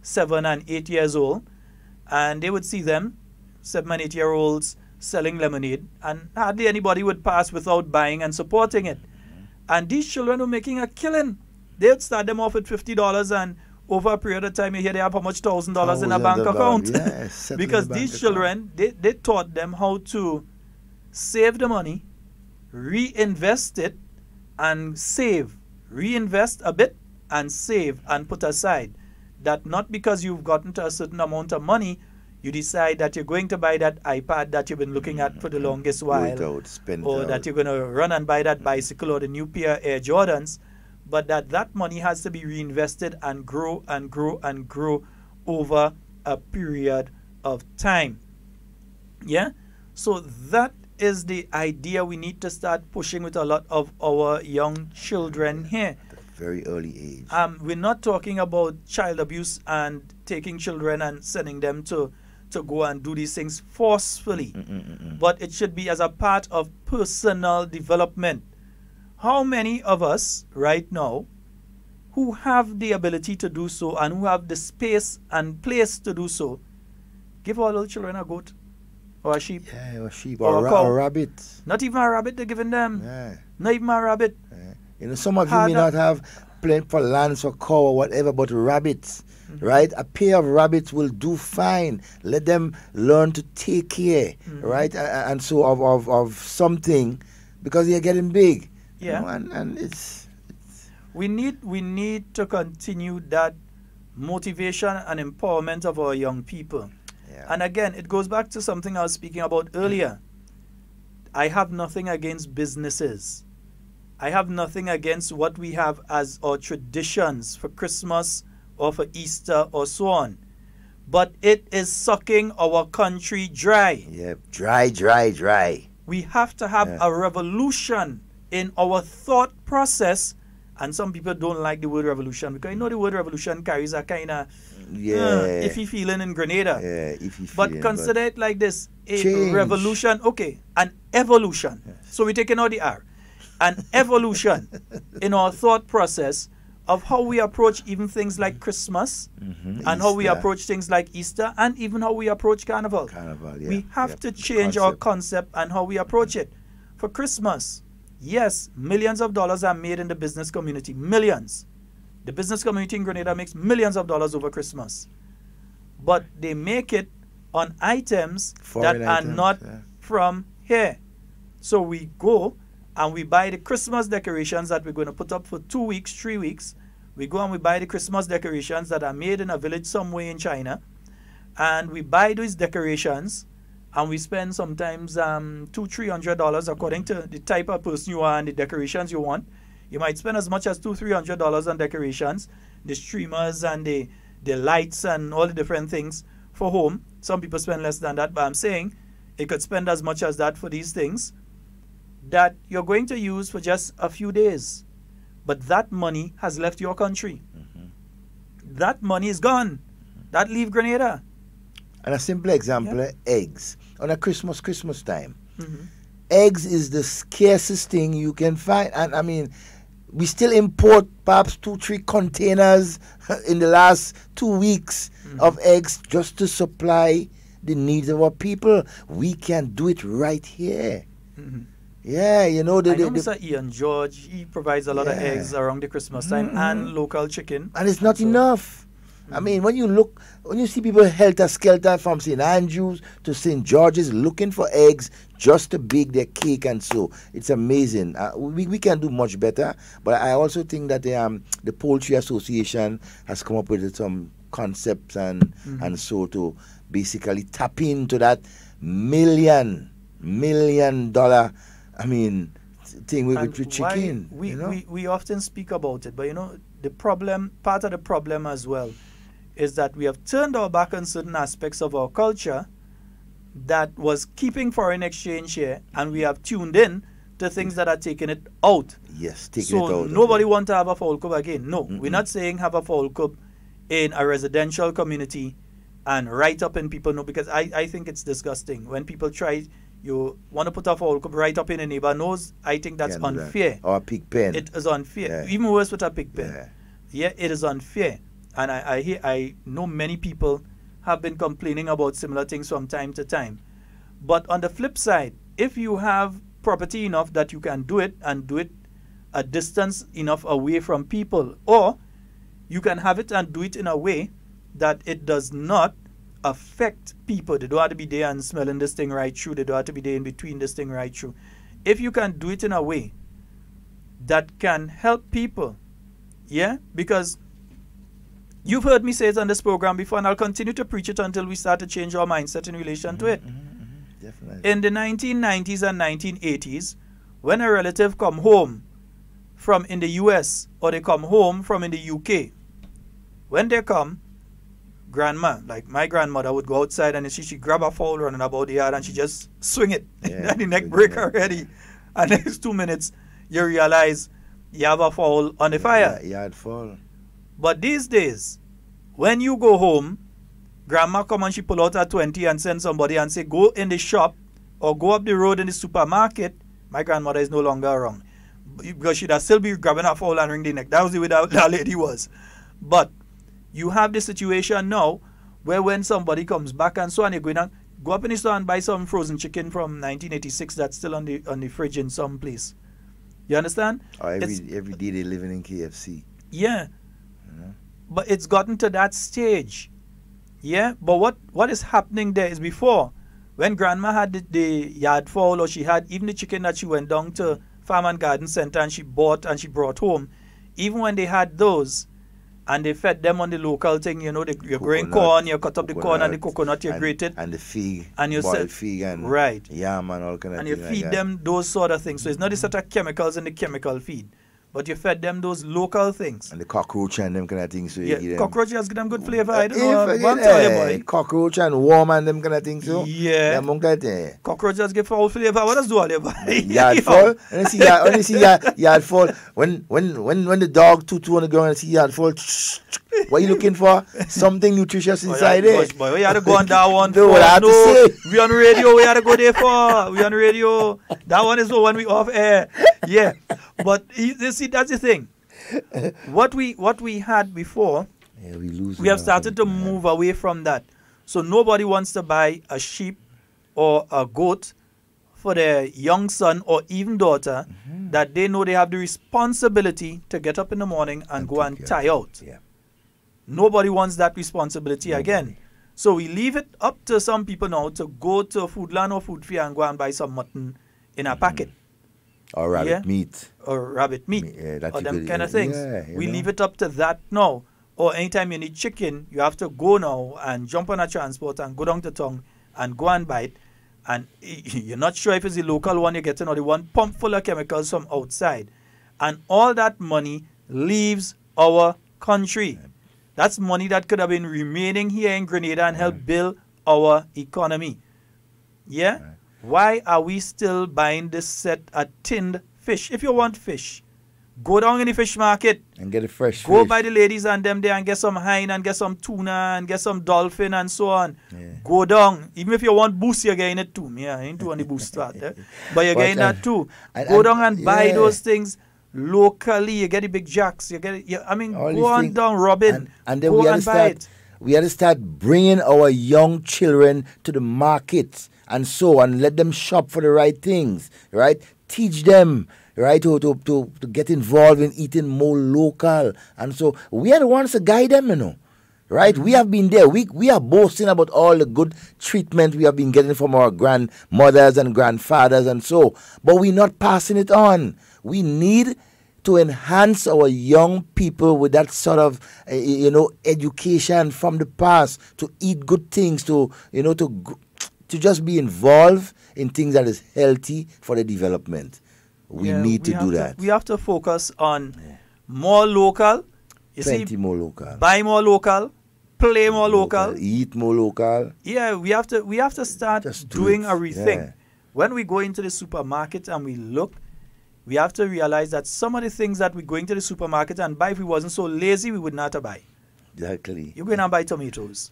S3: 7 and 8 years old, and they would see them, 7 and 8 year olds, selling lemonade, and hardly anybody would pass without buying and supporting it. And these children were making a killing. They would start them off with $50, and over a period of time, you hear they have how much $1,000 in a bank account.
S4: Yes,
S3: because these children, they taught them how to save the money, reinvest it, and save. Reinvest a bit and save and put aside. That not because you've gotten to a certain amount of money, you decide that you're going to buy that iPad that you've been looking at for the longest while, or that you're going to run and buy that bicycle or the new pair of Air Jordans, but that money has to be reinvested and grow and grow and grow over a period of time. Yeah? So that is the idea we need to start pushing with a lot of our young children here.
S4: At a very early age.
S3: We're not talking about child abuse and taking children and sending them to go and do these things forcefully. But it should be as a part of personal development. How many of us right now who have the ability to do so and who have the space and place to do so, give our little children a goat or a sheep?
S4: Yeah, or a sheep
S3: or
S4: a rabbit.
S3: Not even a rabbit they're giving them.
S4: Yeah.
S3: Not even a rabbit.
S4: Yeah. You know, some of you may not have plenty for lands or cow or whatever, but rabbits, right? A pair of rabbits will do fine. Let them learn to take care, right? And so of something, because they're getting big.
S3: Yeah.
S4: You know, and it's
S3: we need to continue that motivation and empowerment of our young people.
S4: Yeah.
S3: And again, it goes back to something I was speaking about earlier. I have nothing against businesses. I have nothing against what we have as our traditions for Christmas or for Easter or so on. But it is sucking our country dry.
S4: Yeah, dry.
S3: We have to have a revolution in our thought process And some people don't like the word revolution because you know the word revolution carries a kind of iffy feeling in Grenada.
S4: Yeah, iffy feeling.
S3: But consider it like this: a
S4: change.
S3: revolution, an evolution.
S4: Yes.
S3: So we're taking out the R. An evolution in our thought process of how we approach even things like Christmas and how we approach things like Easter and even how we approach Carnival.
S4: Carnival, yeah.
S3: We have to change our concept and how we approach it. For Christmas, yes, millions of dollars are made in the business community. Millions. The business community in Grenada makes millions of dollars over Christmas. But they make it on items that are not from here. So we go and we buy the Christmas decorations that we're going to put up for 2 weeks, 3 weeks. We go and we buy the Christmas decorations that are made in a village somewhere in China. And we buy these decorations and we spend sometimes $200-300 according to the type of person you are and the decorations you want. You might spend as much as $200-300 on decorations, the streamers and the lights and all the different things for home. Some people spend less than that, but I'm saying you could spend as much as that for these things that you're going to use for just a few days. But that money has left your country. That money is gone. That leave Grenada.
S4: And a simple example, eggs. On a Christmas time. Eggs is the scarcest thing you can find. And I mean, we still import perhaps 2-3 containers in the last 2 weeks of eggs just to supply the needs of our people. We can do it right here. Yeah, you know.
S3: I know Mr. Ian George, he provides a lot of eggs around the Christmas time and local chicken.
S4: And it's not enough. I mean, when you see people helter-skelter from St. Andrews to St. George's looking for eggs just to bake their cake and so, it's amazing. We can do much better, but I also think that the Poultry Association has come up with some concepts and so to basically tap into that million dollar, I mean, thing with chicken.
S3: We often speak about it, but you know, the problem, part of the problem as well, is that we have turned our back on certain aspects of our culture that was keeping foreign exchange here, and we have tuned in to things that are taking it out.
S4: Yes, taking it out.
S3: So nobody wants to have a fowl club again. No, we're not saying have a fowl club in a residential community and right up in people. No, because I think it's disgusting when people try. You want to put a fowl club right up in a neighbor nose. I think that's unfair.
S4: Or a pig pen.
S3: It is unfair. Even worse with a pig pen. Yeah, it is unfair. And I know many people have been complaining about similar things from time to time. But on the flip side, if you have property enough that you can do it and do it a distance enough away from people, or you can have it and do it in a way that it does not affect people. They don't have to be there and smelling this thing right through. They don't have to be there in between this thing right through. If you can do it in a way that can help people, because you've heard me say it on this program before, and I'll continue to preach it until we start to change our mindset in relation to it.
S4: Definitely.
S3: In the 1990s and 1980s, when a relative come home from in the US or they come home from in the UK, when they come, grandma, like my grandmother, would go outside and she grab a fowl running about the yard and she just swing it. And the neck break already. And next 2 minutes, you realize you have a fowl on the fire.
S4: Yard fowl.
S3: But these days, when you go home, grandma come and she pull out her 20 and send somebody and say, go in the shop or go up the road in the supermarket. My grandmother is no longer around. Because she'd still be grabbing a fowl and ring the neck. That was the way that lady was. But you have the situation now where when somebody comes back and so on, you're going to go up in the store and buy some frozen chicken from 1986 that's still on the fridge in some place. You understand?
S4: Or every day they're living in KFC.
S3: Yeah. But it's gotten to that stage. Yeah. But what is happening there is before, when grandma had the yard fowl, or she had even the chicken that she went down to Farm and Garden Center and she bought and she brought home, even when they had those and they fed them on the local thing, you know, you're growing corn, you cut up the corn and the coconut, you grate it.
S4: And the fig,
S3: and you
S4: boiled fig and yam and all kind of things.
S3: And you feed them those sort of things. So it's not the sort of chemicals in the chemical feed. but you fed them those local things.
S4: And the cockroach and them kind of things. So you
S3: cockroach has give them good flavor. I don't know what I'm telling you, boy.
S4: Cockroach and worm and them kind of things. So
S3: yeah. Cockroach just give foul flavor. What does do all that, boy?
S4: Yard fall. And you see yard fall. When the dog tutu on the ground and see yard fall, what are you looking for? Something nutritious inside there.
S3: Boy, we had to go on that one.
S4: No, what I have to say.
S3: We on radio. We had to go there for. We on radio. That one is the one we off air. Yeah. But you see, that's the thing. What we had before, we have started to move away from that. So nobody wants to buy a sheep or a goat for their young son or even daughter that they know they have the responsibility to get up in the morning and go and tie out.
S4: Yeah.
S3: Nobody wants that responsibility again. So we leave it up to some people now to go to Foodland or Food Fair and go and buy some mutton in a packet.
S4: Or rabbit meat.
S3: Or rabbit meat. Or them kind of things.
S4: Yeah,
S3: we leave it up to that now. Or anytime you need chicken, you have to go now and jump on a transport and go down to town and go and buy it. And you're not sure if it's the local one you're getting or the one pumped full of chemicals from outside. And all that money leaves our country. That's money that could have been remaining here in Grenada and help build our economy. Yeah? Why are we still buying this set of tinned fish? If you want fish, go down in the fish market.
S4: And get a fresh
S3: Go
S4: fish.
S3: by the ladies and them there and get some hine and get some tuna and get some dolphin and so on.
S4: Yeah.
S3: Go down. Even if you want boost, you're getting it too. Yeah, I ain't doing the boost part. But you're getting that too. Go down and buy those things locally. You get the big jacks. You get it. I mean, go on down, Robin.
S4: And then
S3: go and buy it.
S4: We had to start bringing our young children to the market and so on. Let them shop for the right things, right? Teach them, right, to get involved in eating more local. And so we are the ones to guide them, you know, right? We have been there. We are boasting about all the good treatment we have been getting from our grandmothers and grandfathers and so, but we're not passing it on. We need to enhance our young people with that sort of, education from the past, to eat good things, to just be involved in things that is healthy for the development. We need to do that.
S3: We have to focus on more local.
S4: More local.
S3: Buy more local. Play more local.
S4: Eat more local.
S3: Yeah, we have to start doing a rethink. Yeah. When we go into the supermarket and we look, we have to realize that some of the things that we go into the supermarket and buy, if we wasn't so lazy, we would not have buy.
S4: Exactly.
S3: You're going to buy tomatoes.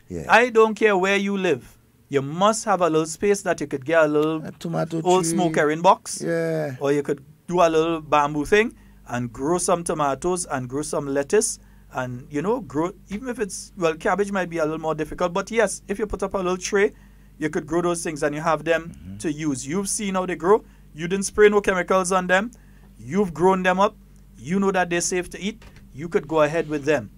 S4: Yeah.
S3: I don't care where you live. You must have a little space that you could get a little
S4: tomato
S3: old
S4: tree.
S3: smoke herring box.
S4: Yeah.
S3: Or you could do a little bamboo thing and grow some tomatoes and grow some lettuce and, grow, even if it's, cabbage might be a little more difficult. But yes, if you put up a little tray, you could grow those things and you have them to use. You've seen how they grow. You didn't spray no chemicals on them. You've grown them up. You know that they're safe to eat. You could go ahead with them.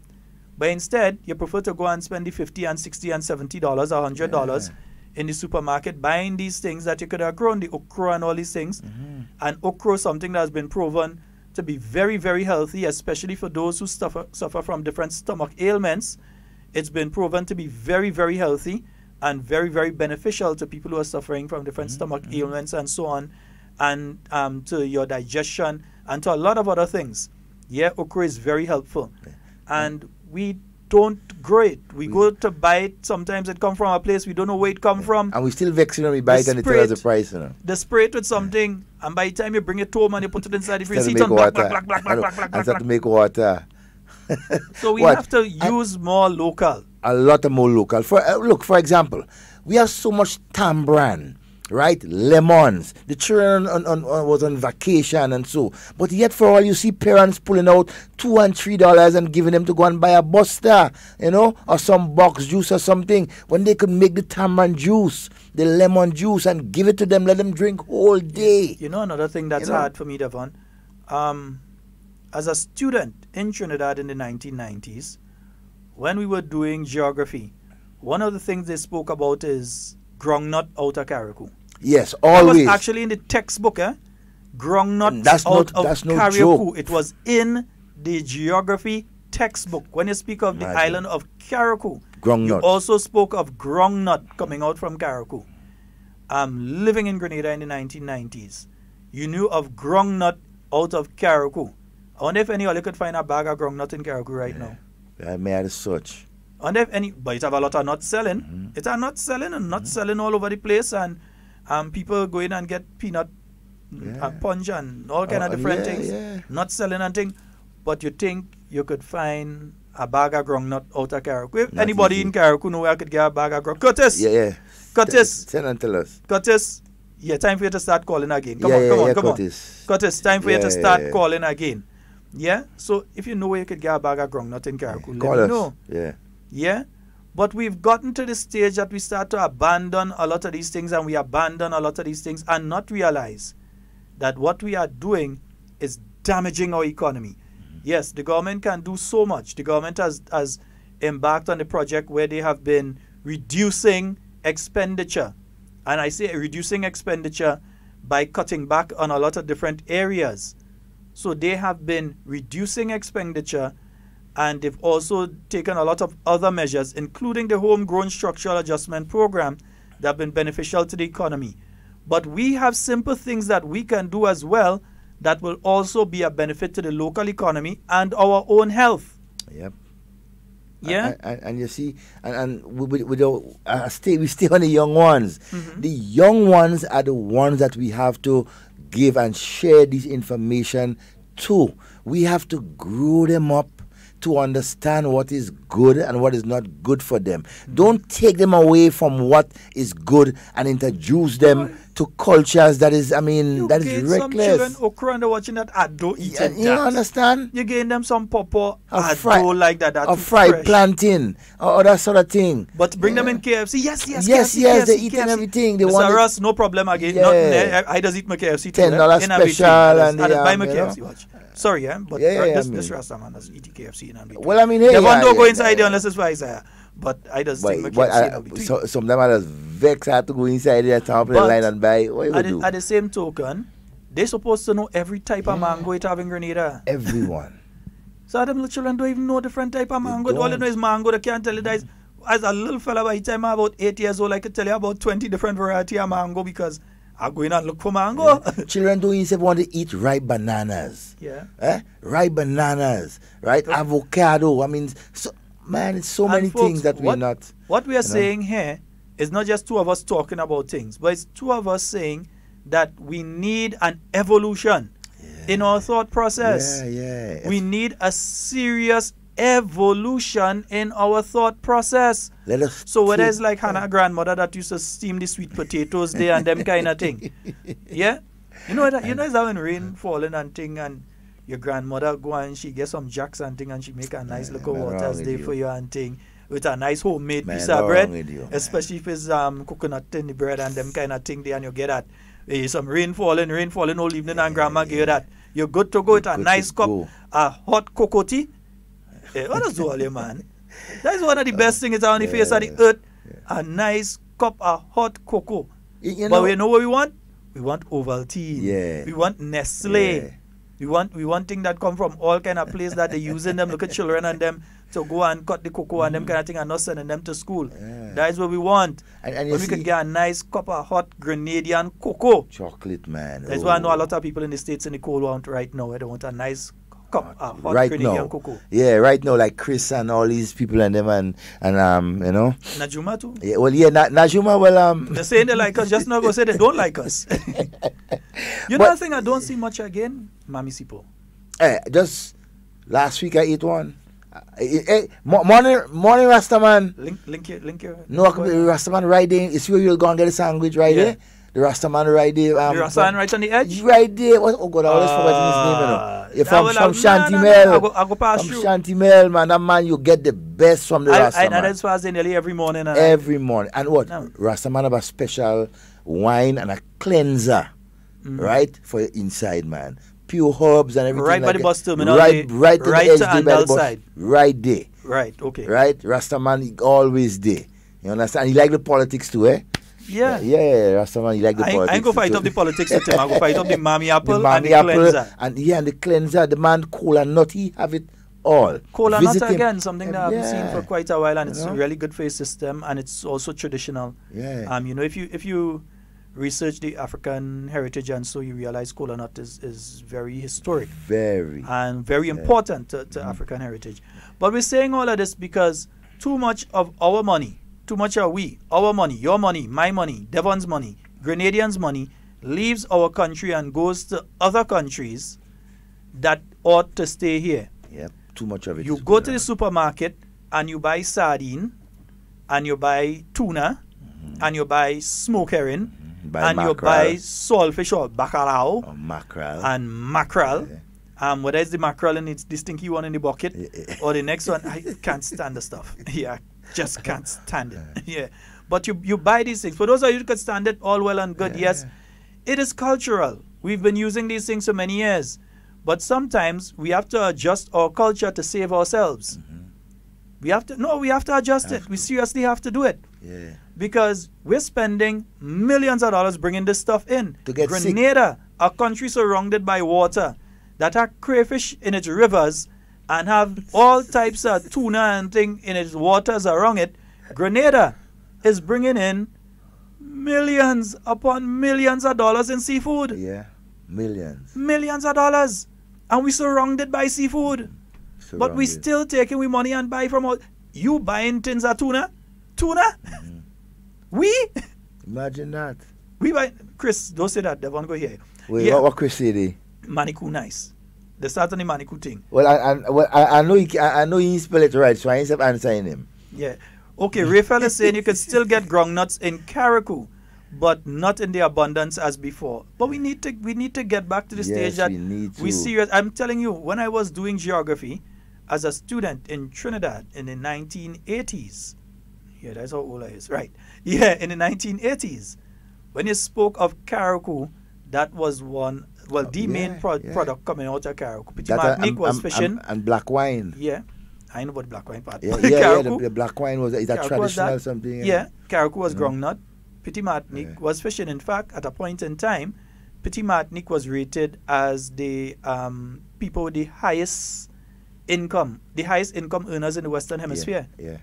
S3: But instead, you prefer to go and spend the $50 and $60 and $70 or $100 in the supermarket buying these things that you could have grown, the okra and all these things. And okra is something that has been proven to be very, very healthy, especially for those who suffer from different stomach ailments. It's been proven to be very, very healthy and very, very beneficial to people who are suffering from different stomach ailments and so on, and to your digestion and to a lot of other things. Yeah, okra is very helpful. And we don't grow it. We go to buy it. Sometimes it comes from a place we don't know where it comes from.
S4: And we still vexing when we buy it and they tell us the price.
S3: They spray it with something, and by the time you bring it home and you put it inside the fridge, it's on black.
S4: And start to make water.
S3: So we have to use more local.
S4: A lot of more local. For example, we have so much tambran, right? Lemons. The children was on vacation and so. But yet for all you see parents pulling out $2 and $3 and giving them to go and buy a buster, or some box juice or something, when they could make the tamarind juice, the lemon juice, and give it to them, let them drink all day.
S3: Another thing that's hard for me, Devon, as a student in Trinidad in the 1990s, when we were doing geography, one of the things they spoke about is groundnut out of Carriacou.
S4: Yes, always.
S3: It was actually in the textbook, groundnut out of Carriacou.
S4: Joke.
S3: It was in the geography textbook. When you speak of the island of Carriacou, you also spoke of groundnut coming out from Carriacou. Living in Grenada in the 1990s, you knew of groundnut out of Carriacou. I wonder if anybody could find a bag of groundnut in Carriacou right now.
S4: I made a search.
S3: I wonder if any, but it have a lot of not selling. It are not selling and not selling all over the place, and people go in and get peanut and punch and all kind of different things. Not selling and thing. But you think you could find a bag of groundnut out of Carriacou? If anybody
S4: easy.
S3: in Carriacou know where I could get a bag of groundnut? Curtis!
S4: Yeah.
S3: Curtis!
S4: Send and tell us.
S3: Curtis! Yeah, time for you to start calling again. Come on. Curtis, time for you to start calling again. Yeah? So if you know where you could get a bag of groundnut in Carriacou, let me know. Yeah? But we've gotten to the stage that we start to abandon a lot of these things, and we abandon a lot of these things and not realize that what we are doing is damaging our economy. Yes, the government can do so much. The government has embarked on a project where they have been reducing expenditure. And I say reducing expenditure by cutting back on a lot of different areas. So they have been reducing expenditure, and they've also taken a lot of other measures, including the Homegrown Structural Adjustment Program, that have been beneficial to the economy. But we have simple things that we can do as well that will also be a benefit to the local economy and our own health.
S4: Yep.
S3: Yeah.
S4: And you see, we stay on the young ones. The young ones are the ones that we have to give and share this information to. We have to grow them up to understand what is good and what is not good for them. Don't take them away from what is good and introduce them to cultures that is, that is reckless.
S3: Some children okra and they're watching that ado eating that.
S4: You understand?
S3: You gain them some pawpaw
S4: ado
S3: like that.
S4: Or fried plantain or that sort of thing.
S3: But bring them in KFC. Yes,
S4: KFC, they eat and everything. They want
S3: Russ, no problem again. Yeah. I does eat my KFC too.
S4: $10 special and they
S3: buy my KFC watch. Sorry, but this Rasta man does eat KFC and between.
S4: Well, hey,
S3: they won't go inside there unless it's for Isaiah. But I just think my KFC in between.
S4: So some of them are just vexed had to go inside there, top of the line and buy. What you do?
S3: At the same token, they're supposed to know every type of mango it have in Grenada.
S4: Everyone.
S3: So them little children don't even know different type of mango. All they know is mango. They can't tell you that. As a little fella by the time I'm about 8 years old, I could tell you about 20 different variety of mango because I go in and look for mango.
S4: Children don't even want to eat ripe bananas. Ripe bananas, right? Avocado. It's so many folks, things that we're not.
S3: What we are saying here is not just two of us talking about things, but it's two of us saying that we need an evolution in our thought process. We need a serious evolution in our thought process. So whether it's like Hannah's grandmother that used to steam the sweet potatoes there and them kind of thing. Yeah? You know that when rain falling and thing and your grandmother go and she get some jacks and thing and she make a nice little water's day for you and thing with a nice homemade piece of bread, especially if it's coconut in the bread and them kind of thing there, and you get that some rain falling all evening and grandma give you that. You're good to go with a nice cup of hot cocoa tea. What does do all you, man? That is one of the best things on the face of the earth. A nice cup of hot cocoa. But we know what we want? We want Ovaltine. We want Nestle. We want things that come from all kind of places that they using them. Look at children and them to go and cut the cocoa and them kind of thing and not sending them to school. That is what we want. And we could get a nice cup of hot Grenadian cocoa.
S4: Chocolate, man.
S3: That's why I know a lot of people in the States in the cold want right now. They want a nice cup of hot Grenadian cocoa.
S4: Yeah, right now, like Chris and all these people and them and
S3: Najuma too?
S4: Yeah, Najuma,
S3: they're saying they like us, just not go say they don't like us. You know the thing I don't see much again? Mami Sipo.
S4: Just last week I ate one. Morning Rastaman.
S3: Link your.
S4: No, Rastaman right there. You see where you'll go and get a sandwich right there? The Rastaman right there.
S3: The Rastaman right on the edge?
S4: Right there. Oh God, I always forgot his name. You're from Shantimel.
S3: I go past you.
S4: From Shantimel, man. That man, you get the best from the Rastaman.
S3: I that's why I say nearly every morning.
S4: Every morning. And what? No. Rastaman have a special wine and a cleanser, right? For your inside, man. Pure herbs and everything.
S3: Right by the bus terminal.
S4: Right to the
S3: Andal side.
S4: Right there.
S3: Right, okay.
S4: Right? Rastaman always there. You understand? He like the politics too, eh?
S3: Yeah.
S4: Rastaman, he like the politics.
S3: I ain't go fight up the politics with him. I go fight up the Mami Apple
S4: and the cleanser. And the cleanser, the man cola nut, he have it all.
S3: Cola nut again, something that I've seen for quite a while, and it's really good for your system, and it's also traditional.
S4: Yeah.
S3: If you research the African heritage, and so you realize kola nut is very historic.
S4: Very.
S3: And very important to African heritage. But we're saying all of this because too much of our money, too much of our money, your money, my money, Devon's money, Grenadians' money, leaves our country and goes to other countries that ought to stay here.
S4: Yep, too much of it.
S3: You go to the supermarket and you buy sardine, and you buy tuna, and you buy smoked herring, and
S4: mackerel.
S3: you buy saltfish or bacalao,
S4: or mackerel.
S3: and mackerel. Whether it's the mackerel and it's the stinky one in the bucket, or the next one, I can't stand the stuff. Yeah, just can't stand it. Yeah, but you buy these things. For those of you who could stand it, all well and good. Yes, it is cultural. We've been using these things for many years, but sometimes we have to adjust our culture to save ourselves. We have to adjust it. We seriously have to do it.
S4: Yeah.
S3: Because we're spending millions of dollars bringing this stuff in.
S4: To get
S3: Grenada, a country surrounded by water, that have crayfish in its rivers and have all types of tuna and thing in its waters around it. Grenada is bringing in millions upon millions of dollars in seafood.
S4: Yeah, millions.
S3: Millions of dollars. And we're surrounded by seafood. But we still taking we money and buy from all. You buying tins of tuna? Tuna? We?
S4: Imagine that.
S3: We buy. Chris, don't say that. Devon go here.
S4: Wait, what Chris say there?
S3: Manikou nice. The start on the Manikou thing.
S4: Well, I know he spell it right, so I ain't answering him.
S3: Yeah. Okay, Raphael is saying you can still get groundnuts in Carriacou, but not in the abundance as before. But we need to get back to the stage that we serious. I'm telling you, when I was doing geography as a student in Trinidad in the 1980s, yeah, that's how old I is, right? Yeah, in the 1980s, when you spoke of Carriacou, that was one. Well, the main product coming out of Carriacou. Petit Martinique was fishing.
S4: And black wine.
S3: Yeah. I know about the black wine part.
S4: Yeah, the black wine is that traditional or something?
S3: Yeah, Carriacou was groundnut. Petit Martinique was fishing. In fact, at a point in time, Petit Martinique was rated as the people with the highest income earners in the Western Hemisphere.
S4: Yeah.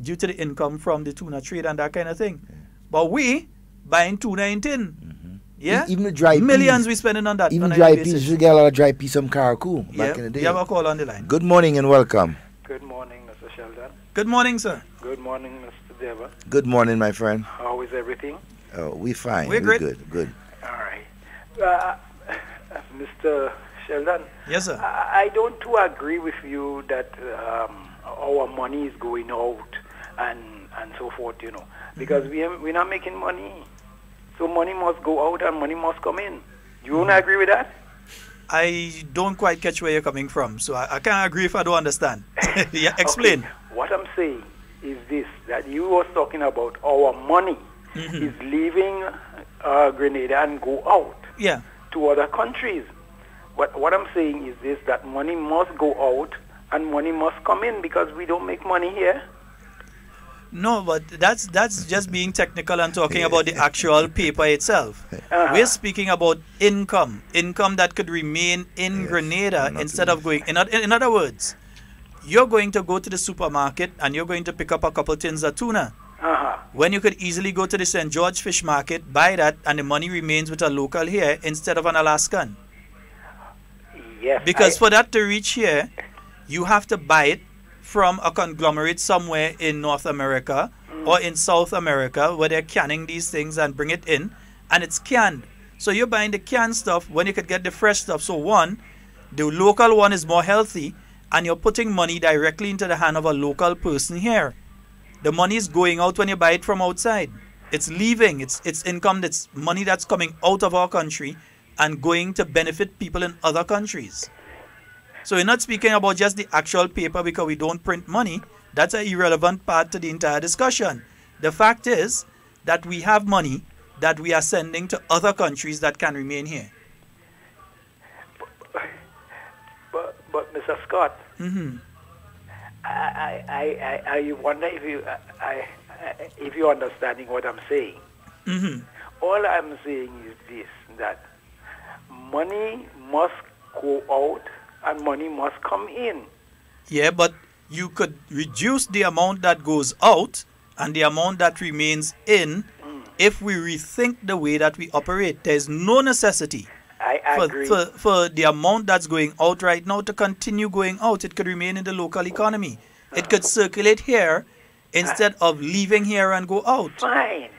S3: Due to the income from the tuna trade and that kind of thing. Yeah. But we buying tuna in tin. Yeah,
S4: even the dry
S3: millions
S4: peas,
S3: we spending on that.
S4: Even dry peas, you get a lot of dry peas from Carriacou back in the day.
S3: You have a call on the line.
S4: Good morning and welcome.
S8: Good morning, Mr. Sheldon.
S3: Good morning, sir.
S8: Good morning, Mr. Devon.
S4: Good morning, my friend.
S8: How is everything?
S4: Oh, we're fine.
S3: We're great.
S4: Good.
S8: All right. Mr. Sheldon.
S3: Yes, sir.
S8: I don't too agree with you that our money is going out and so forth, because we're not making money. So money must go out and money must come in. You don't agree with that?
S3: I don't quite catch where you're coming from, so I can't agree if I don't understand. Yeah, explain.
S8: Okay. What I'm saying is this, that you was talking about our money is leaving Grenada and go out to other countries. But what I'm saying is this, that money must go out and money must come in because we don't make money here.
S3: No, but that's just being technical and talking about the actual paper itself. We're speaking about income that could remain in Grenada instead of going. In other words, you're going to go to the supermarket and you're going to pick up a couple tins of tuna. When you could easily go to the St. George Fish Market, buy that, and the money remains with a local here instead of an Alaskan.
S8: Yes.
S3: Because for that to reach here, you have to buy it from a conglomerate somewhere in North America or in South America where they're canning these things and bring it in, and it's canned. So you're buying the canned stuff when you could get the fresh stuff. So one, the local one is more healthy, and you're putting money directly into the hand of a local person here. The money is going out when you buy it from outside. It's leaving. It's income, that's money that's coming out of our country and going to benefit people in other countries. So we're not speaking about just the actual paper because we don't print money. That's an irrelevant part to the entire discussion. The fact is that we have money that we are sending to other countries that can remain here.
S8: But Mr. Scott, I wonder if you're understanding what I'm saying. All I'm saying is this, that money must go out and money must come in.
S3: Yeah, but you could reduce the amount that goes out and the amount that remains in if we rethink the way that we operate. There's no necessity for the amount that's going out right now to continue going out. It could remain in the local economy. It could circulate here instead of leaving here and go out.
S8: Fine.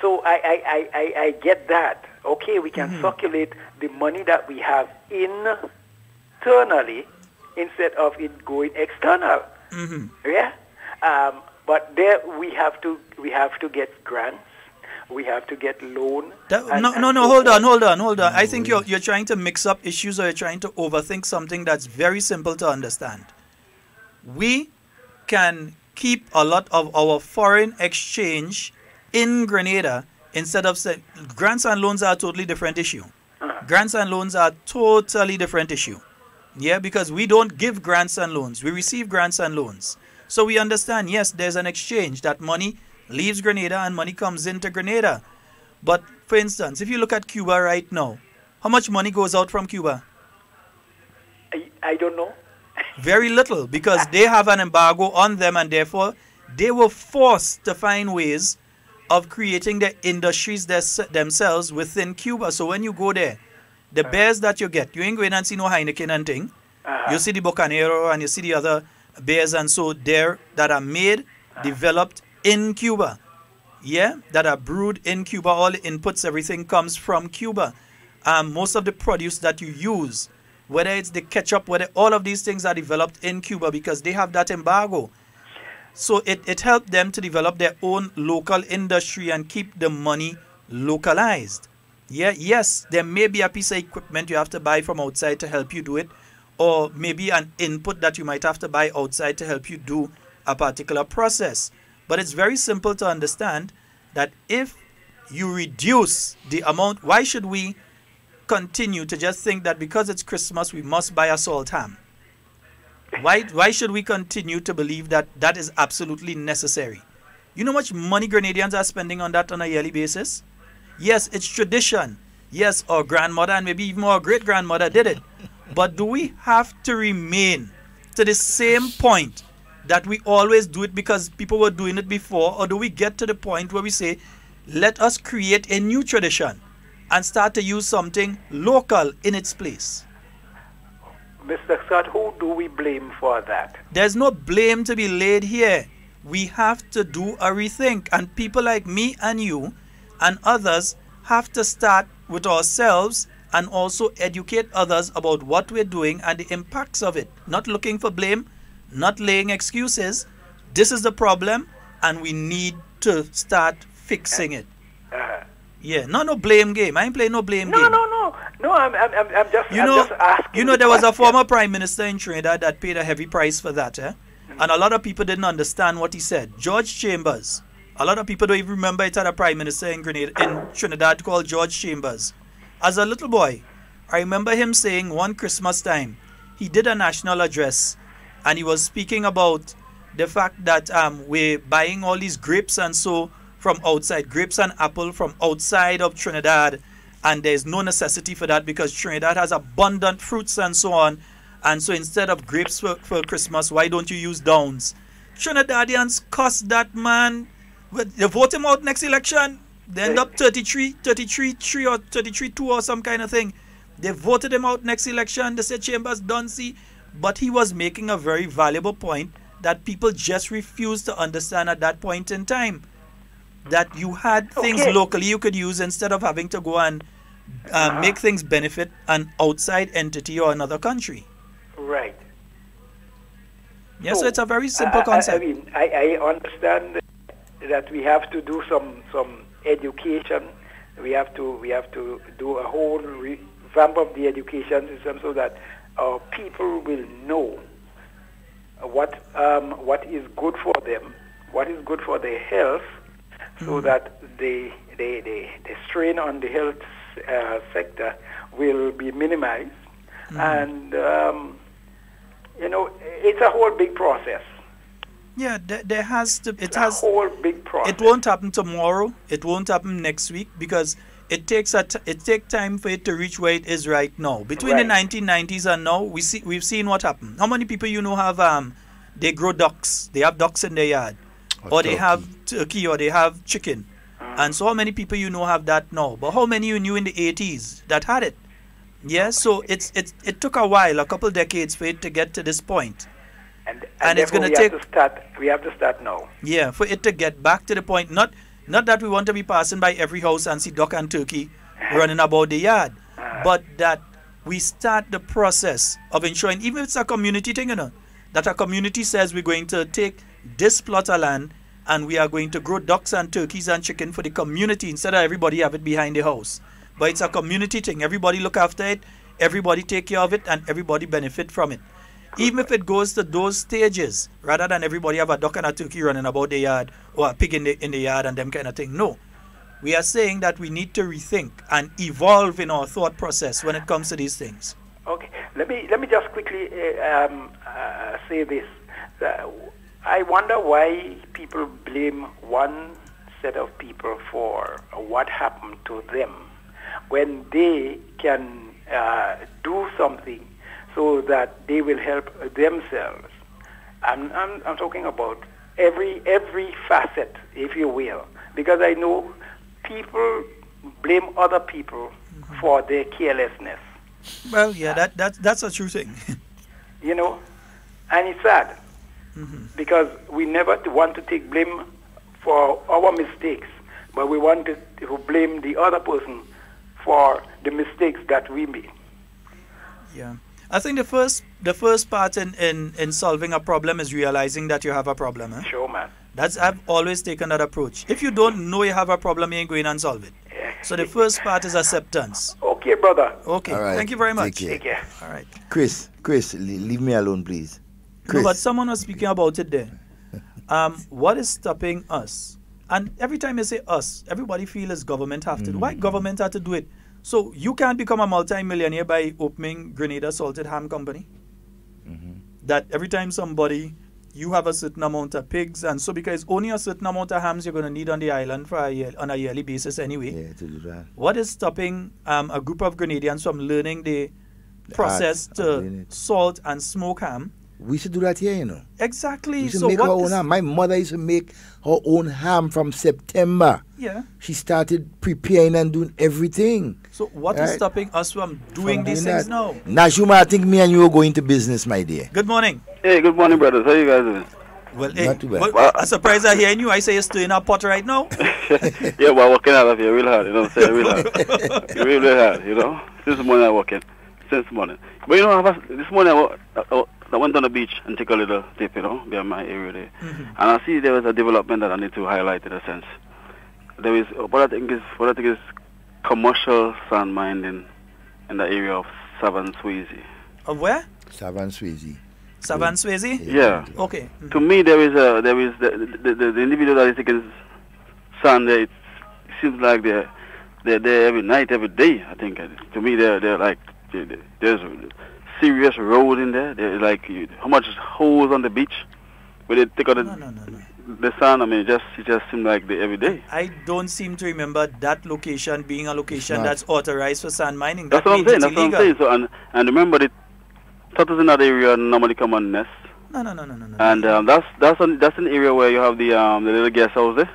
S8: So I get that. Okay, we can circulate the money that we have internally instead of it going external. Yeah. But there we have to get grants. We have to get loan.
S3: Hold on. I think you're trying to mix up issues, or you're trying to overthink something that's very simple to understand. We can keep a lot of our foreign exchange in Grenada instead of grants and loans are a totally different issue. Grants and loans are totally different issue. Yeah, because we don't give grants and loans. We receive grants and loans. So we understand, yes, there's an exchange. That money leaves Grenada and money comes into Grenada. But, for instance, if you look at Cuba right now, how much money goes out from Cuba?
S8: I don't know.
S3: Very little, because they have an embargo on them, and therefore they were forced to find ways of creating their industries themselves within Cuba. So when you go there, the beers that you get, you ain't going and see no Heineken and thing. You see the Bocanero and you see the other beers and so there that are made, developed in Cuba. Yeah, that are brewed in Cuba. All the inputs, everything comes from Cuba. Most of the produce that you use, whether it's the ketchup, whether all of these things are developed in Cuba because they have that embargo. So it helped them to develop their own local industry and keep the money localized. Yeah, yes, there may be a piece of equipment you have to buy from outside to help you do it, or maybe an input that you might have to buy outside to help you do a particular process. But it's very simple to understand that if you reduce the amount, why should we continue to just think that because it's Christmas we must buy a salt ham? Why should we continue to believe that that is absolutely necessary? You know how much money Grenadians are spending on that on a yearly basis? Yes, it's tradition. Yes, our grandmother and maybe even our great-grandmother did it. But do we have to remain to the same point that we always do it because people were doing it before? Or do we get to the point where we say, let us create a new tradition and start to use something local in its place?
S8: Mr. Scott, who do we blame for that?
S3: There's no blame to be laid here. We have to do a rethink. And people like me and you and others have to start with ourselves and also educate others about what we're doing and the impacts of it. Not looking for blame, not laying excuses. This is the problem and we need to start fixing it. Yeah, no blame game. I ain't playing no blame game.
S8: No, I'm just asking.
S3: You know, there was a former prime minister in Trinidad that paid a heavy price for that, and a lot of people didn't understand what he said. George Chambers. A lot of people don't even remember it had a prime minister in Trinidad called George Chambers. As a little boy, I remember him saying one Christmas time, he did a national address, and he was speaking about the fact that we're buying all these grapes and so from outside, grapes and apple from outside of Trinidad, and there's no necessity for that because Trinidad has abundant fruits and so on. And so instead of grapes for Christmas, why don't you use downs? Trinidadians cuss that man. They vote him out next election. They end up 33-3 or 33-2 or some kind of thing. They voted him out next election. They said Chambers don't see. But he was making a very valuable point that people just refused to understand at that point in time. That you had things locally you could use instead of having to go and make things benefit an outside entity or another country.
S8: Right.
S3: Yes, so it's a very simple concept.
S8: I mean, I understand that we have to do some education. We have to do a whole revamp of the education system so that our people will know what is good for them, what is good for their health, so that the strain on the health sector will be minimized. And it's a whole big process.
S3: Yeah, there has to.
S8: It's a whole big process.
S3: It won't happen tomorrow. It won't happen next week because it takes time for it to reach where it is right now. Between the 1990s and now, we've seen what happened. How many people you know have they grow ducks? They have ducks in their yard. or they have turkey, or they have chicken. And so how many people you know have that now? But how many you knew in the 80s that had it? Yeah, so it took a while, a couple decades for it to get to this point.
S8: And
S3: it's going to take...
S8: We have to start now.
S3: Yeah, for it to get back to the point, not that we want to be passing by every house and see duck and turkey running about the yard, but that we start the process of ensuring, even if it's a community thing, that a community says we're going to take this plot of land and we are going to grow ducks and turkeys and chicken for the community instead of everybody have it behind the house. But it's a community thing. Everybody look after it, everybody take care of it, and everybody benefit from it. Even if it goes to those stages, rather than everybody have a duck and a turkey running about the yard or a pig in the yard and them kind of thing. No. We are saying that we need to rethink and evolve in our thought process when it comes to these things.
S8: Okay. Let me just quickly say this. I wonder why people blame one set of people for what happened to them when they can do something so that they will help themselves. I'm talking about every facet, if you will, because I know people blame other people for their carelessness.
S3: Well, yeah, that's a true thing.
S8: And it's sad because we never want to take blame for our mistakes, but we want to blame the other person for the mistakes that we made.
S3: Yeah. I think the first part in solving a problem is realizing that you have a problem.
S8: Sure, man.
S3: I've always taken that approach. If you don't know you have a problem, you ain't going and solve it. So the first part is acceptance.
S8: Okay, brother.
S3: Okay.
S4: Right.
S3: Thank you very much.
S8: Take care.
S3: All right.
S4: Chris, leave me alone, please.
S3: No, but someone was speaking about it there. What is stopping us? And every time you say us, everybody feels government have to do. Why government have to do it? So you can't become a multi-millionaire by opening Grenada Salted Ham Company? That every time you have a certain amount of pigs, and so because only a certain amount of hams you're going to need on the island for on a yearly basis anyway.
S4: Yeah, to do that.
S3: What is stopping a group of Grenadians from learning the process to salt and smoke ham?
S4: We should do that here,
S3: Exactly.
S4: We should make our own ham. My mother used to make her own ham from September.
S3: Yeah.
S4: She started preparing and doing everything.
S3: So what is stopping us from doing these things now?
S4: Najuma, I think me and you are going to business, my dear.
S3: Good morning.
S11: Hey, good morning, brothers. How you guys doing?
S3: Well, not too bad. I'm surprised I hear you. I say you're still in a pot right now.
S11: Yeah, we're working out of here real hard. You know what I'm saying? Real hard. Really hard, Since the morning I'm working. Since the morning. But this morning I went on the beach and took a little dip, behind my area there. And I see there was a development that I need to highlight in a sense. There is what I think is commercial sand mining in the area of Savannah Swayze.
S3: Of where?
S4: Savannah Swayze.
S3: Savannah Swayze?
S11: Yeah.
S3: Okay.
S11: To me, there is the individual that is taking sand there. It seems like they're there every night, every day. I think to me they're like there's serious road in there. There's like how much holes on the beach where they take out the sand. I mean, it just seems like every day.
S3: I don't seem to remember that location being a location that's authorized for sand mining.
S11: That's what I'm saying. That's what I'm saying. So and remember the turtles in that area normally come on nest.
S3: No.
S11: And that's an area where you have the little guest house there.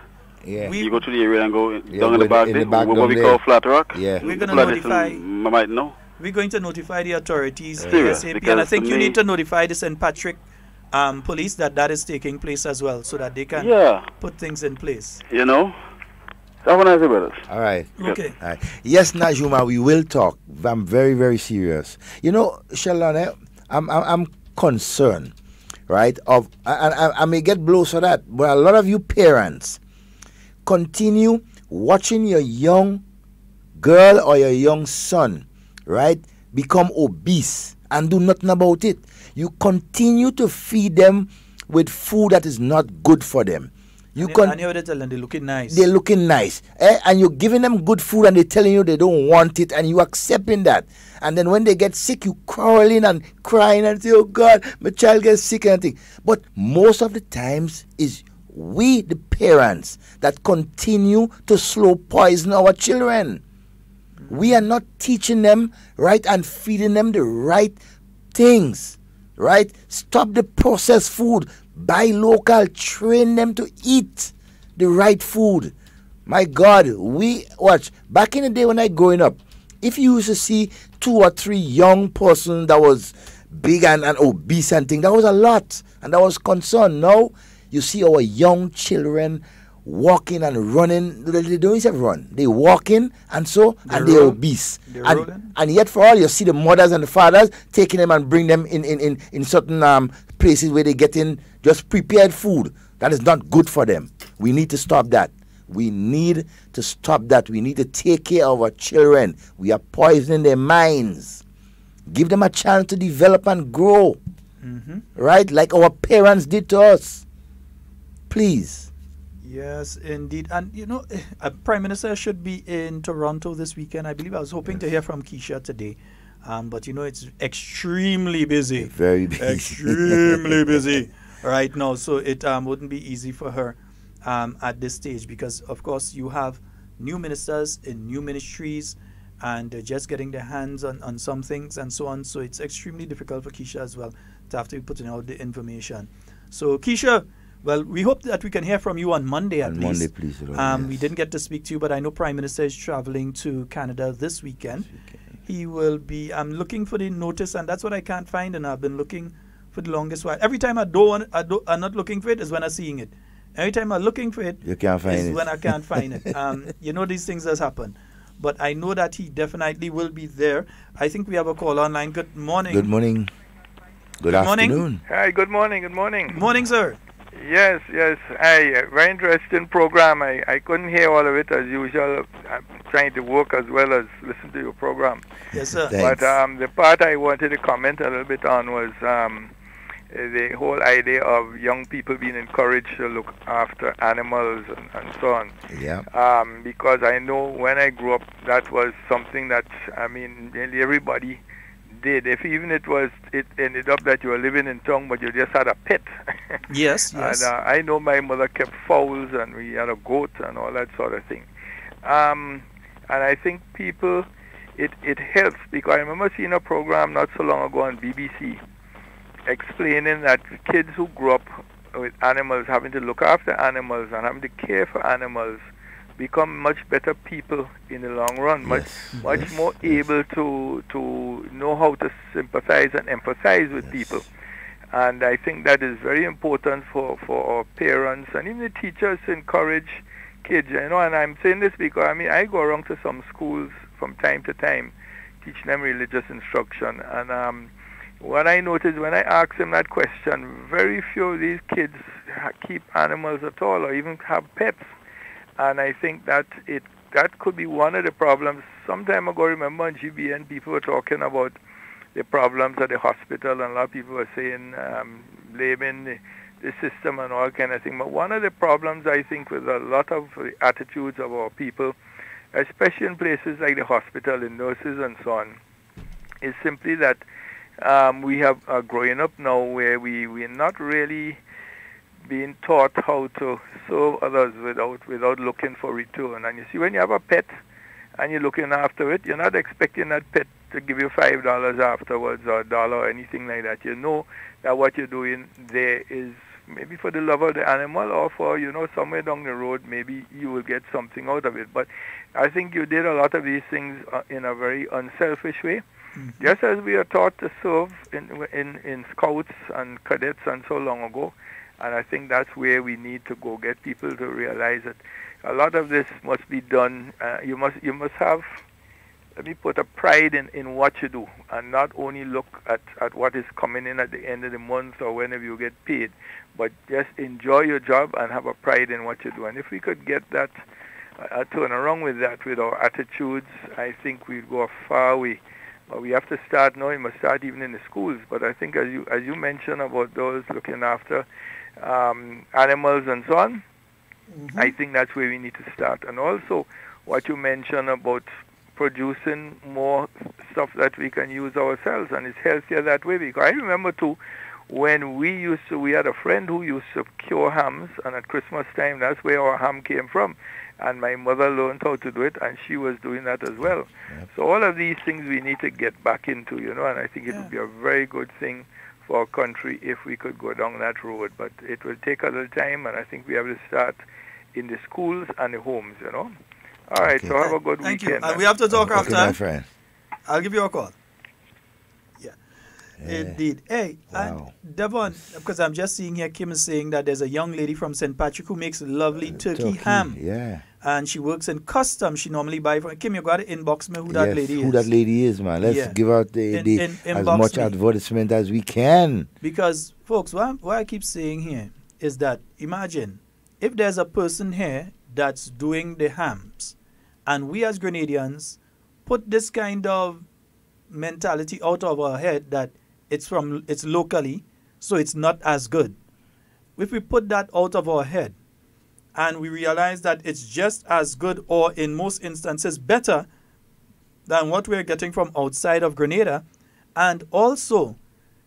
S4: Yeah.
S11: You go to the area and go down in the back there, what we call Flat Rock.
S4: Yeah.
S3: We're going to notify.
S11: Might know.
S3: We're going to notify the authorities
S11: ASAP,
S3: and I think you need to notify the St. Patrick police that is taking place as well, so that they can put things in place.
S11: Have a nice day, brothers.
S4: All right.
S3: Okay.
S4: All right. Yes, Najuma, we will talk. I'm very, very serious. Sheldon, I'm concerned, right? I may get blows for that, but a lot of you parents continue watching your young girl or your young son, right, become obese and do nothing about it. You continue to feed them with food that is not good for them.
S3: And you're telling them they're looking nice.
S4: They're looking nice. And you're giving them good food and they're telling you they don't want it and you accepting that. And then when they get sick, you crawling and crying and say, oh God, my child gets sick and thing. But most of the times is we, the parents, that continue to slow poison our children. We are not teaching them, right, and feeding them the right things, right? Stop the processed food. Buy local, train them to eat the right food. My God, watch, back in the day when I growing up, if you used to see 2 or 3 young person that was big and obese and thing, that was a lot, and that was concern. Now, you see our young children walking and running. They don't even run. They walking and they're obese. And yet for all, you see the mothers and the fathers taking them and bring them in certain places where they get in just prepared food. That is not good for them. We need to stop that. We need to stop that. We need to take care of our children. We are poisoning their minds. Give them a chance to develop and grow. Right? Like our parents did to us. Please.
S3: Yes, indeed. And, Prime Minister should be in Toronto this weekend. I believe I was hoping to hear from Keisha today. But, it's extremely busy.
S4: Very busy.
S3: Extremely busy right now. So it wouldn't be easy for her at this stage because, of course, you have new ministers in new ministries and they're just getting their hands on some things and so on. So it's extremely difficult for Keisha as well to have to be putting out the information. So, Keisha, well, we hope that we can hear from you on Monday at least.
S4: Monday, please. Lord,
S3: yes. We didn't get to speak to you, but I know Prime Minister is traveling to Canada this weekend. He will be, I'm looking for the notice, and that's what I can't find, and I've been looking for the longest while. Every time I'm not looking for it is when I'm seeing it. Every time I'm looking for it
S4: you can't find it.
S3: When I can't find it. These things does happen. But I know that he definitely will be there. I think we have a call online. Good morning.
S4: Good morning. Good afternoon.
S12: Hi, good morning. Good morning.
S3: Good morning, sir.
S12: Yes. Very interesting program. I couldn't hear all of it as usual. I'm trying to work as well as listen to your program.
S3: Yes, sir.
S12: Thanks. But the part I wanted to comment a little bit on was the whole idea of young people being encouraged to look after animals and so on.
S4: Yeah.
S12: Because I know when I grew up, that was something that, nearly everybody did. If even it ended up that you were living in town, but you just had a pet.
S3: Yes.
S12: And I know my mother kept fowls, and we had a goat and all that sort of thing. And I think people, it helps, because I remember seeing a program not so long ago on BBC explaining that kids who grew up with animals, having to look after animals and having to care for animals, become much better people in the long run, much more able to know how to sympathize and empathize with people. And I think that is very important for our parents and even the teachers to encourage kids. And I'm saying this because, I go around to some schools from time to time, teaching them religious instruction. And what I notice when I ask them that question, very few of these kids keep animals at all or even have pets. And I think that could be one of the problems. Some time ago, remember on GBN, people were talking about the problems at the hospital, and a lot of people were saying, blaming the system and all kind of thing. But one of the problems, I think, with a lot of the attitudes of our people, especially in places like the hospital, in nurses and so on, is simply that we have growing up now where we're not really being taught how to serve others without looking for return. And you see, when you have a pet and you're looking after it, you're not expecting that pet to give you $5 afterwards or $1 or anything like that. You know that what you're doing there is maybe for the love of the animal, or for, somewhere down the road, maybe you will get something out of it. But I think you did a lot of these things in a very unselfish way. Mm-hmm. Just as we are taught to serve in scouts and cadets and so long ago. And I think that's where we need to go, get people to realize that a lot of this must be done. You must have, let me put, a pride in what you do, and not only look at what is coming in at the end of the month or whenever you get paid, but just enjoy your job and have a pride in what you do. And if we could get that, turn around with that, with our attitudes, I think we'd go a far way. But we have to start now. We must start even in the schools. But I think, as you mentioned about those looking after animals and so on, mm-hmm. I think that's where we need to start. And also what you mentioned about producing more stuff that we can use ourselves, and it's healthier that way. Because I remember too, when we had a friend who used to cure hams, and at Christmas time, that's where our ham came from. And my mother learned how to do it, and she was doing that as well. Yep. So all of these things we need to get back into, and I think it would be a very good thing for our country if we could go down that road. But it will take a little time, and I think we have to start in the schools and the homes, you know. All right, so have a good weekend.
S3: Thank you. We have to talk after.
S4: my friend.
S3: I'll give you a call. Yeah. Indeed. Hey, and Devon, because I'm just seeing here, Kim is saying that there's a young lady from St. Patrick who makes lovely turkey ham.
S4: Yeah.
S3: And she works in custom. She normally buy from Kim. You got to inbox me who that lady is.
S4: Who that lady is, man. Let's give out as much advertisement as we can.
S3: Because, folks, what I keep saying here is that imagine if there's a person here that's doing the hams, and we as Grenadians put this kind of mentality out of our head that it's locally, so it's not as good. If we put that out of our head, and we realize that it's just as good, or in most instances better, than what we're getting from outside of Grenada, and also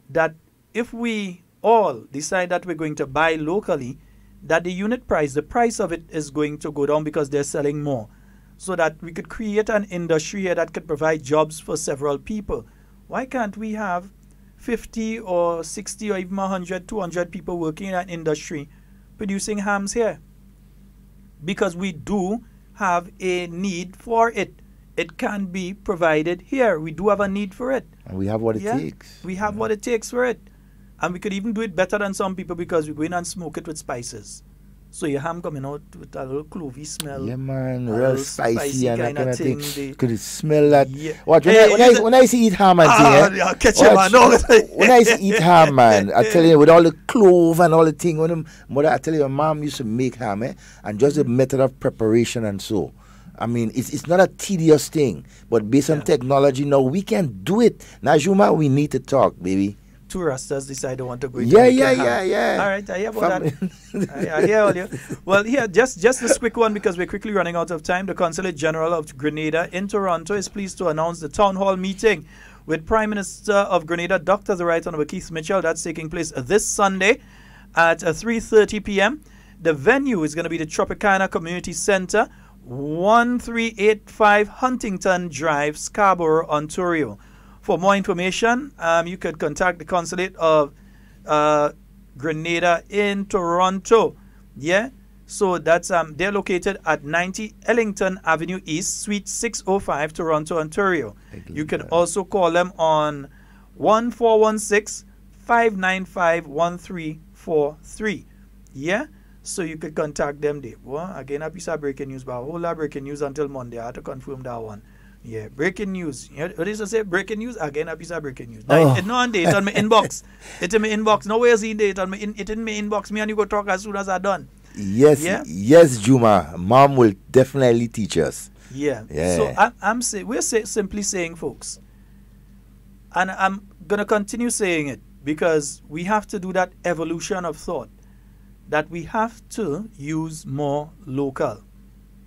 S3: that if we all decide that we're going to buy locally, that the unit price, the price of it is going to go down because they're selling more, so that we could create an industry here that could provide jobs for several people. Why can't we have 50 or 60 or even 100, 200 people working in an industry producing hams here? Because we do have a need for it. It can be provided here. We do have a need for it.
S4: And we have what it takes.
S3: We have what it takes for it. And we could even do it better than some people because we go in and smoke it with spices. So your ham coming out with a little clovey smell.
S4: Yeah, man, real spicy and that kind of thing. Could you smell that?
S3: Yeah.
S4: What, when I see eat ham and when I see eat ham, man, I tell you, with all the clove and all the thing, I tell you, my mom used to make ham, and just the method of preparation and so. I mean, it's not a tedious thing, but based on technology now, we can do it. Now, Juma, we need to talk, baby.
S3: Two Rastas decide they want to go into
S4: Yeah.
S3: All right, I hear about that. I hear all you. Well, here, just this quick one because we're quickly running out of time. The Consulate General of Grenada in Toronto is pleased to announce the town hall meeting with Prime Minister of Grenada, Dr. the Right Honourable Keith Mitchell. That's taking place this Sunday at 3:30 p.m. The venue is going to be the Tropicana Community Centre, 1385 Huntington Drive, Scarborough, Ontario. For more information, you could contact the Consulate of Grenada in Toronto. Yeah, so that's they're located at 90 Ellington Avenue East, Suite 605, Toronto, Ontario. You can also call them on 1416-595-1343. Yeah, so you could contact them there. Well, again, a piece of breaking news, but a whole lot of breaking news until Monday. I have to confirm that one. Yeah, breaking news. What is it say? Breaking news? Again, a piece of breaking news. Now, it's not on date on my inbox. It's in my inbox. Nowhere is in date on my it in my inbox. Me and you go talk as soon as I'm done.
S4: Yes, Juma. Mom will definitely teach us.
S3: Yeah. So we're simply saying, folks, and I'm gonna continue saying it because we have to do that evolution of thought, that we have to use more local.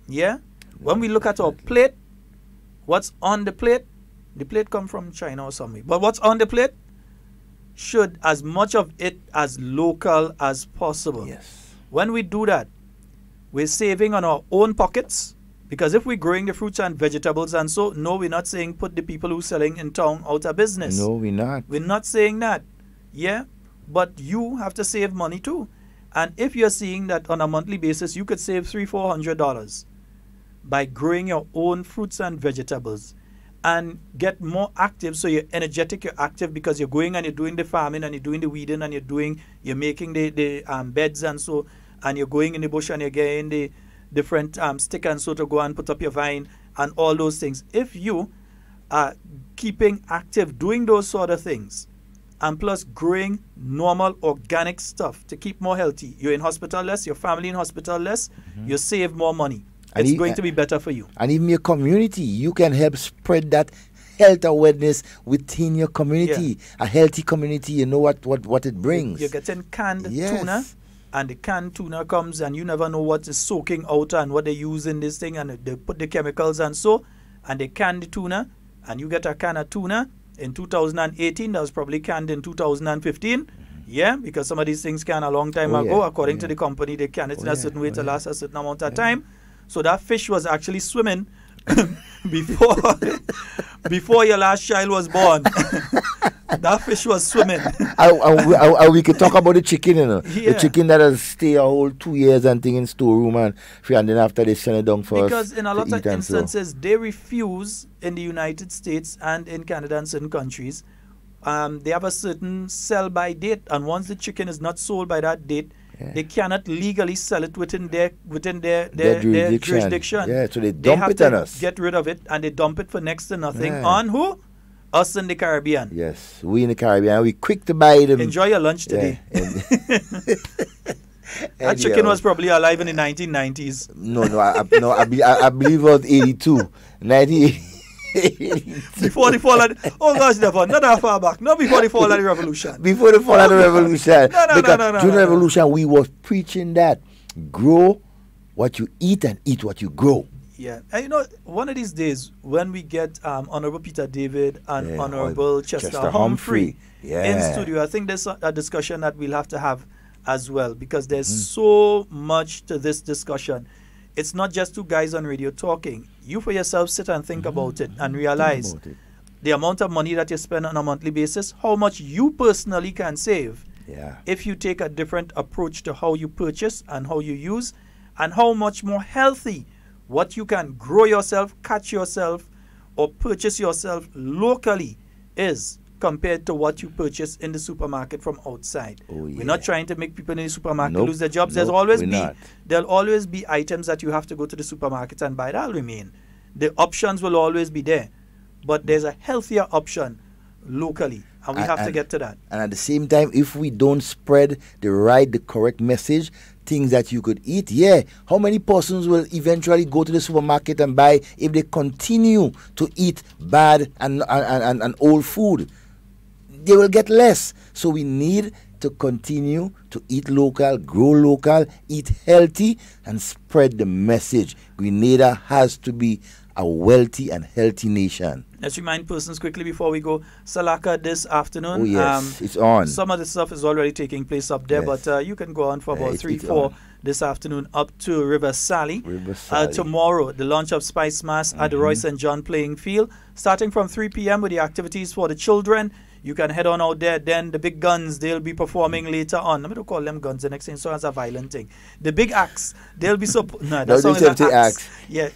S3: Yeah. When we look at our plate. What's on the plate come from China or somewhere. But what's on the plate should as much of it as local as possible.
S4: Yes.
S3: When we do that, we're saving on our own pockets, because if we're growing the fruits and vegetables and so, no, we're not saying put the people who are selling in town out of business.
S4: No, we're not.
S3: We're not saying that. Yeah, but you have to save money too. And if you're seeing that on a monthly basis, you could save $300-400 by growing your own fruits and vegetables and get more active. So you're energetic, you're active because you're going and you're doing the farming and you're doing the weeding and you're making the beds and so, and you're going in the bush and you're getting the different stick and so to go and put up your vine and all those things. If you are keeping active, doing those sort of things, and plus growing normal organic stuff to keep more healthy, you're in hospital less, your family in hospital less, you save more money. It's going to be better for you.
S4: And even your community, you can help spread that health awareness within your community. A healthy community, you know what it brings.
S3: You're getting canned tuna, and the canned tuna comes and you never know what is soaking out and what they use in this thing, and they put the chemicals and so, and they can the tuna, and you get a can of tuna in 2018 that was probably canned in 2015. Yeah, because some of these things can a long time ago. According to the company, they can it in a certain way to last a certain amount of time. So that fish was actually swimming before your last child was born. That fish was swimming.
S4: We could talk about the chicken, you know.
S3: Yeah.
S4: The chicken that has stay a whole 2 years and thing in storeroom and then after they send it down for us.
S3: Because in a lot of instances, they refuse in the United States and in Canada and certain countries. They have a certain sell-by date, and once the chicken is not sold by that date, they cannot legally sell it within their jurisdiction.
S4: Yeah, so they dump it on us.
S3: Get rid of it, and they dump it for next to nothing on who? Us in the Caribbean.
S4: Yes, we in the Caribbean. We quick to buy them.
S3: Enjoy your lunch today. That chicken was probably alive in the 1990s.
S4: No, I believe it was 82, 98.
S3: Before the fall of Devon, not that far back. Not before the fall of the revolution.
S4: Before the fall of the revolution.
S3: No.
S4: During the revolution, we was preaching that grow what you eat and eat what you grow.
S3: Yeah, and you know, one of these days when we get Honorable Peter David and Honorable Chester Humphrey in studio, I think there's a discussion that we'll have to have as well, because there's so much to this discussion. It's not just two guys on radio talking. You for yourself sit and think about it and realize the amount of money that you spend on a monthly basis, how much you personally can save if you take a different approach to how you purchase and how you use, and how much more healthy what you can grow yourself, catch yourself, or purchase yourself locally is compared to what you purchase in the supermarket from outside. We're not trying to make people in the supermarket lose their jobs. There'll always be items that you have to go to the supermarket and buy. That'll remain. The options will always be there, but there's a healthier option locally, and we have to get to that.
S4: And at the same time, if we don't spread the correct message, things that you could eat, how many persons will eventually go to the supermarket and buy if they continue to eat bad and old food? They will get less. So we need to continue to eat local, grow local, eat healthy, and spread the message. Grenada has to be a wealthy and healthy nation.
S3: Let's remind persons quickly before we go. Salaka this afternoon.
S4: Oh yes, it's on.
S3: Some of the stuff is already taking place up there, but you can go on for about 3-4 this afternoon up to River Sally. Tomorrow, the launch of Spice Mass at the Roy St. John playing field, starting from 3 p.m. with the activities for the children. You can head on out there. Then the big guns, they'll be performing later on. I'm going to call them guns. The next thing, so as a violent thing. The big acts, they'll be that song is an act. Yeah,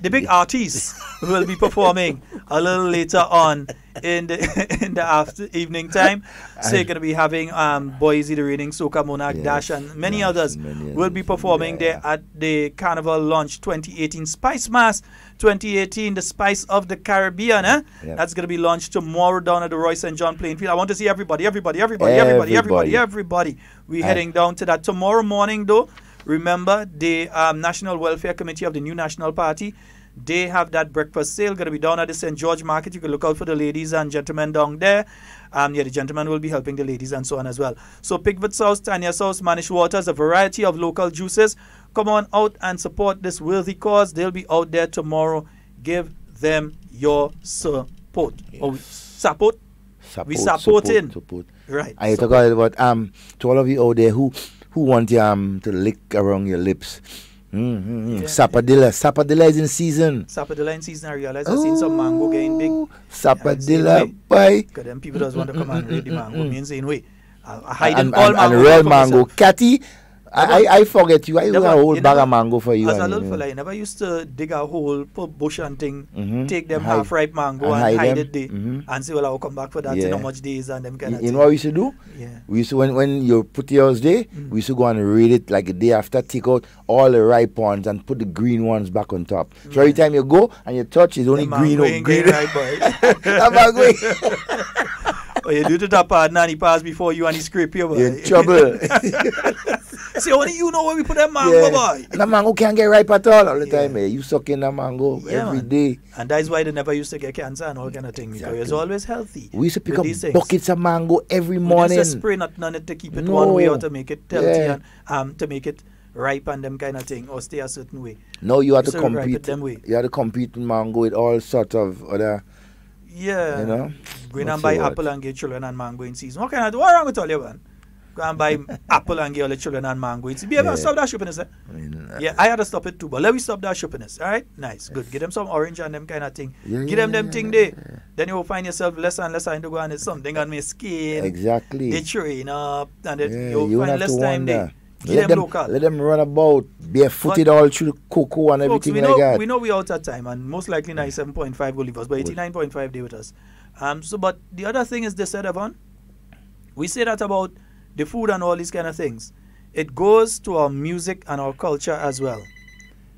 S3: the big artists will be performing a little later on in the evening time. So you're going to be having Boise, the reigning Soca Monarch, Dash, and many others will be performing there at the Carnival Launch 2018 Spice Mass 2018, the Spice of the Caribbean. That's going to be launched tomorrow down at the Roy St. John playing field. I want to see everybody. We're heading down to that tomorrow morning, though. Remember, the National Welfare Committee of the New National Party, they have that breakfast sale going to be down at the St. George Market. You can look out for the ladies and gentlemen down there. The gentlemen will be helping the ladies and so on as well. So Pigwood Sauce, Tanya Sauce, Manish Waters, a variety of local juices. Come on out and support this worthy cause. They'll be out there tomorrow. Give them your support. Support. We support. Right.
S4: I talk about to all of you out there who want to lick around your lips. Sapadilla is in season.
S3: Sapadilla in season. I realize I've seen some mango getting big.
S4: Sapadilla, boy.
S3: Because them people just want to come and raid the mango. Means in way. Hiding all mango.
S4: And real mango. Catty. I forget you. I use a whole bag of mango for you.
S3: As a little fella, I never used to dig a hole, put bush and thing, take them half-ripe mango and hide it there, and say, well, I'll come back for that in how much days and them kind of thing.
S4: You know what we used to do? We used to, when you put yours there, we used to go and read it like a day after, take out all the ripe ones and put the green ones back on top. So every time you go and you touch, it's only green.
S3: Right, boy. You do the top part and he pass before you and he scrape you, boy.
S4: You're in trouble.
S3: See, only you know where we put that mango, boy.
S4: And the mango can't get ripe at all the time. You suck in the mango every day.
S3: And that's why they never used to get cancer and all kind of things. Because it's always healthy.
S4: We used to pick up buckets of mango every morning.
S3: We used to spray nothing on it to keep it one way or to make it healthy and to make it ripe and them kind of thing, or stay a certain way.
S4: No, you have to compete. You have to compete with mango with all sorts of other.
S3: Yeah.
S4: You know?
S3: Going and buy apple and get children and mango in season. What kind of what's wrong with all you, man? Go and buy apple and give all the children and mango. It's be able to stop that shoppiness, eh? Yeah, I had to stop it too, but let me stop that shoppiness. All right, nice, good. Give them some orange and them kind of thing. Give them thing there. Then you will find yourself less and less time to go and eat something on my skin.
S4: Exactly.
S3: They train up, and then you'll find less time there. Let
S4: them run about barefooted all through the cocoa and
S3: folks,
S4: everything like that.
S3: We know we're out of time, and most likely 97.5 will leave us, but 89.5 they with us. But the other thing is this, Devon. We say that about the food and all these kind of things. It goes to our music and our culture as well.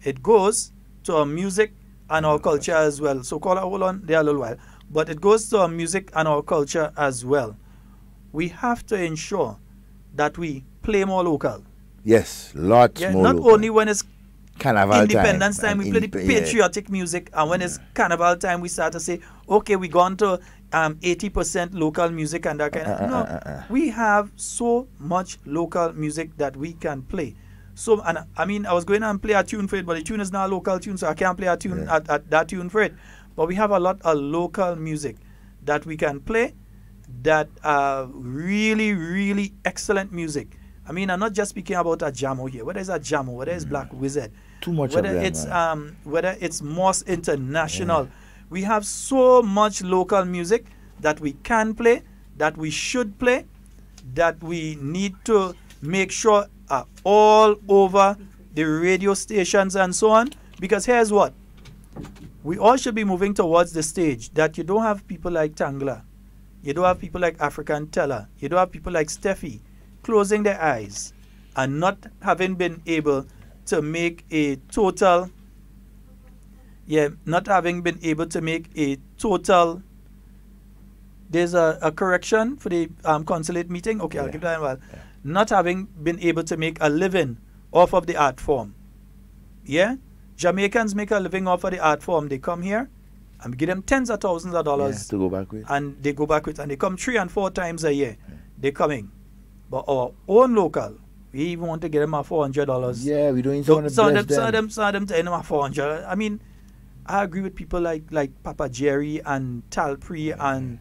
S3: It goes to our music and our culture as well. So hold on there a little while. But it goes to our music and our culture as well. We have to ensure that we play more local.
S4: Yes, lots more
S3: not
S4: local.
S3: only when it's
S4: Carnival
S3: Independence time, we play the patriotic music, and when it's Carnival time, we start to say, okay, we gone to 80% local music and that kind of. No, we have so much local music that we can play. So, and I mean, I was going to play a tune for it, but the tune is not a local tune, so I can't play a tune at that tune for it. But we have a lot of local music that we can play that are really, really excellent music. I mean, I'm not just speaking about a Jamo here. Whether it's a Jamo, whether it's Black Wizard,
S4: too much
S3: whether
S4: of
S3: them, whether it's Moss International, we have so much local music that we can play, that we should play, that we need to make sure are all over the radio stations and so on. Because here's what, we all should be moving towards the stage that you don't have people like Tangla, you don't have people like African Teller, you don't have people like Steffi closing their eyes and not having been able to make a total, not having been able to make a total, there's a correction for the consulate meeting. Okay, I'll give that one. Not having been able to make a living off of the art form. Yeah? Jamaicans make a living off of the art form. They come here and give them tens of thousands of dollars
S4: to go back with.
S3: And they go back with, and they come 3 and 4 times a year. They're coming. But our own local, we even want to get them a $400.
S4: Yeah, we don't even want to bless them.
S3: Some of them tell them a $400. I mean, I agree with people like Papa Jerry and Talpree and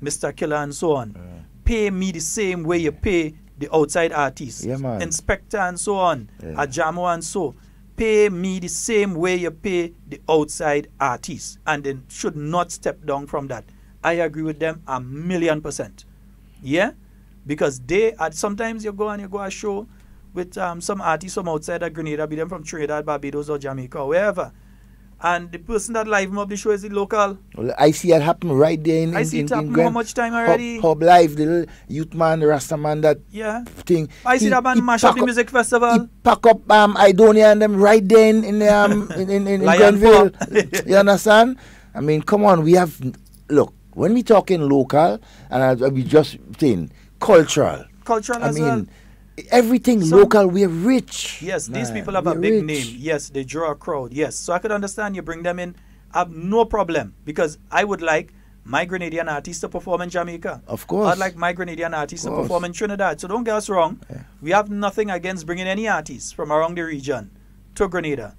S3: Mr. Killer and so on. Pay me the same way you pay the outside artists.
S4: Yeah, man.
S3: Inspector and so on. A Jamo and so. Pay me the same way you pay the outside artists. And then should not step down from that. I agree with them 1,000,000%. Yeah? Because sometimes you go a show with some artists from outside of Grenada, be them from Trinidad, Barbados, or Jamaica, or wherever. And the person that live them up the show is the local.
S4: Well, I see it happen right there in
S3: I see it happen how much time already?
S4: Hub Live, the little youth man, the Rasta man, that thing.
S3: I see that man mash up the music festival.
S4: He pack up Idonia and them right there in Grenville. You understand? I mean, come on, we have, look, when we talking local, and we just saying cultural.
S3: Cultural as well.
S4: Everything local, we're rich.
S3: Yes, these people have a big name. Yes, they draw a crowd. Yes, so I could understand you bring them in. I have no problem, because I would like my Grenadian artists to perform in Jamaica.
S4: Of course.
S3: I'd like my Grenadian artists to perform in Trinidad. So don't get us wrong. We have nothing against bringing any artists from around the region to Grenada.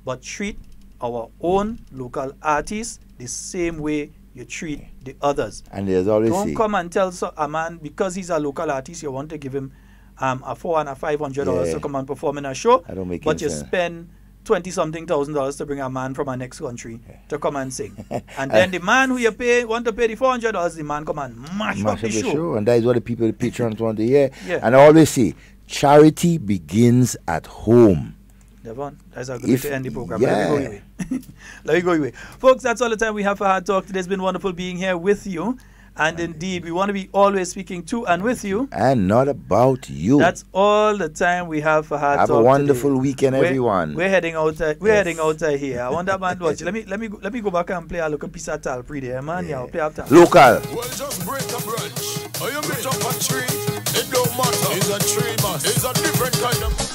S3: But treat our own local artists the same way you treat the others.
S4: And there's always
S3: don't come and tell a man because he's a local artist you want to give him a $400 and a $500 to come and perform in a show.
S4: I don't make
S3: but you spend $20-something thousand to bring a man from our next country to come and sing. And then the man who you want to pay the $400, the man come and mash up the show.
S4: And that is what the people, the patrons want to hear. And I always say, charity begins at home.
S3: Devon, that's a good way to end the program. Let me go away. Let me go away. Folks, that's all the time we have for Hard Talk today. It's been wonderful being here with you. And indeed, we want to be always speaking to and with you.
S4: And not about you.
S3: That's all the time we have for Hard Talk.
S4: Have a wonderful weekend, everyone.
S3: We're heading out. Heading out here. I want that man to watch. Let me go back and play a local piece of Talpree there, man. Yeah, I'll play after.
S4: Local.
S2: Well, just break a branch. Are you meet up a tree? It don't matter. It's a tree, man. It's a different kind of.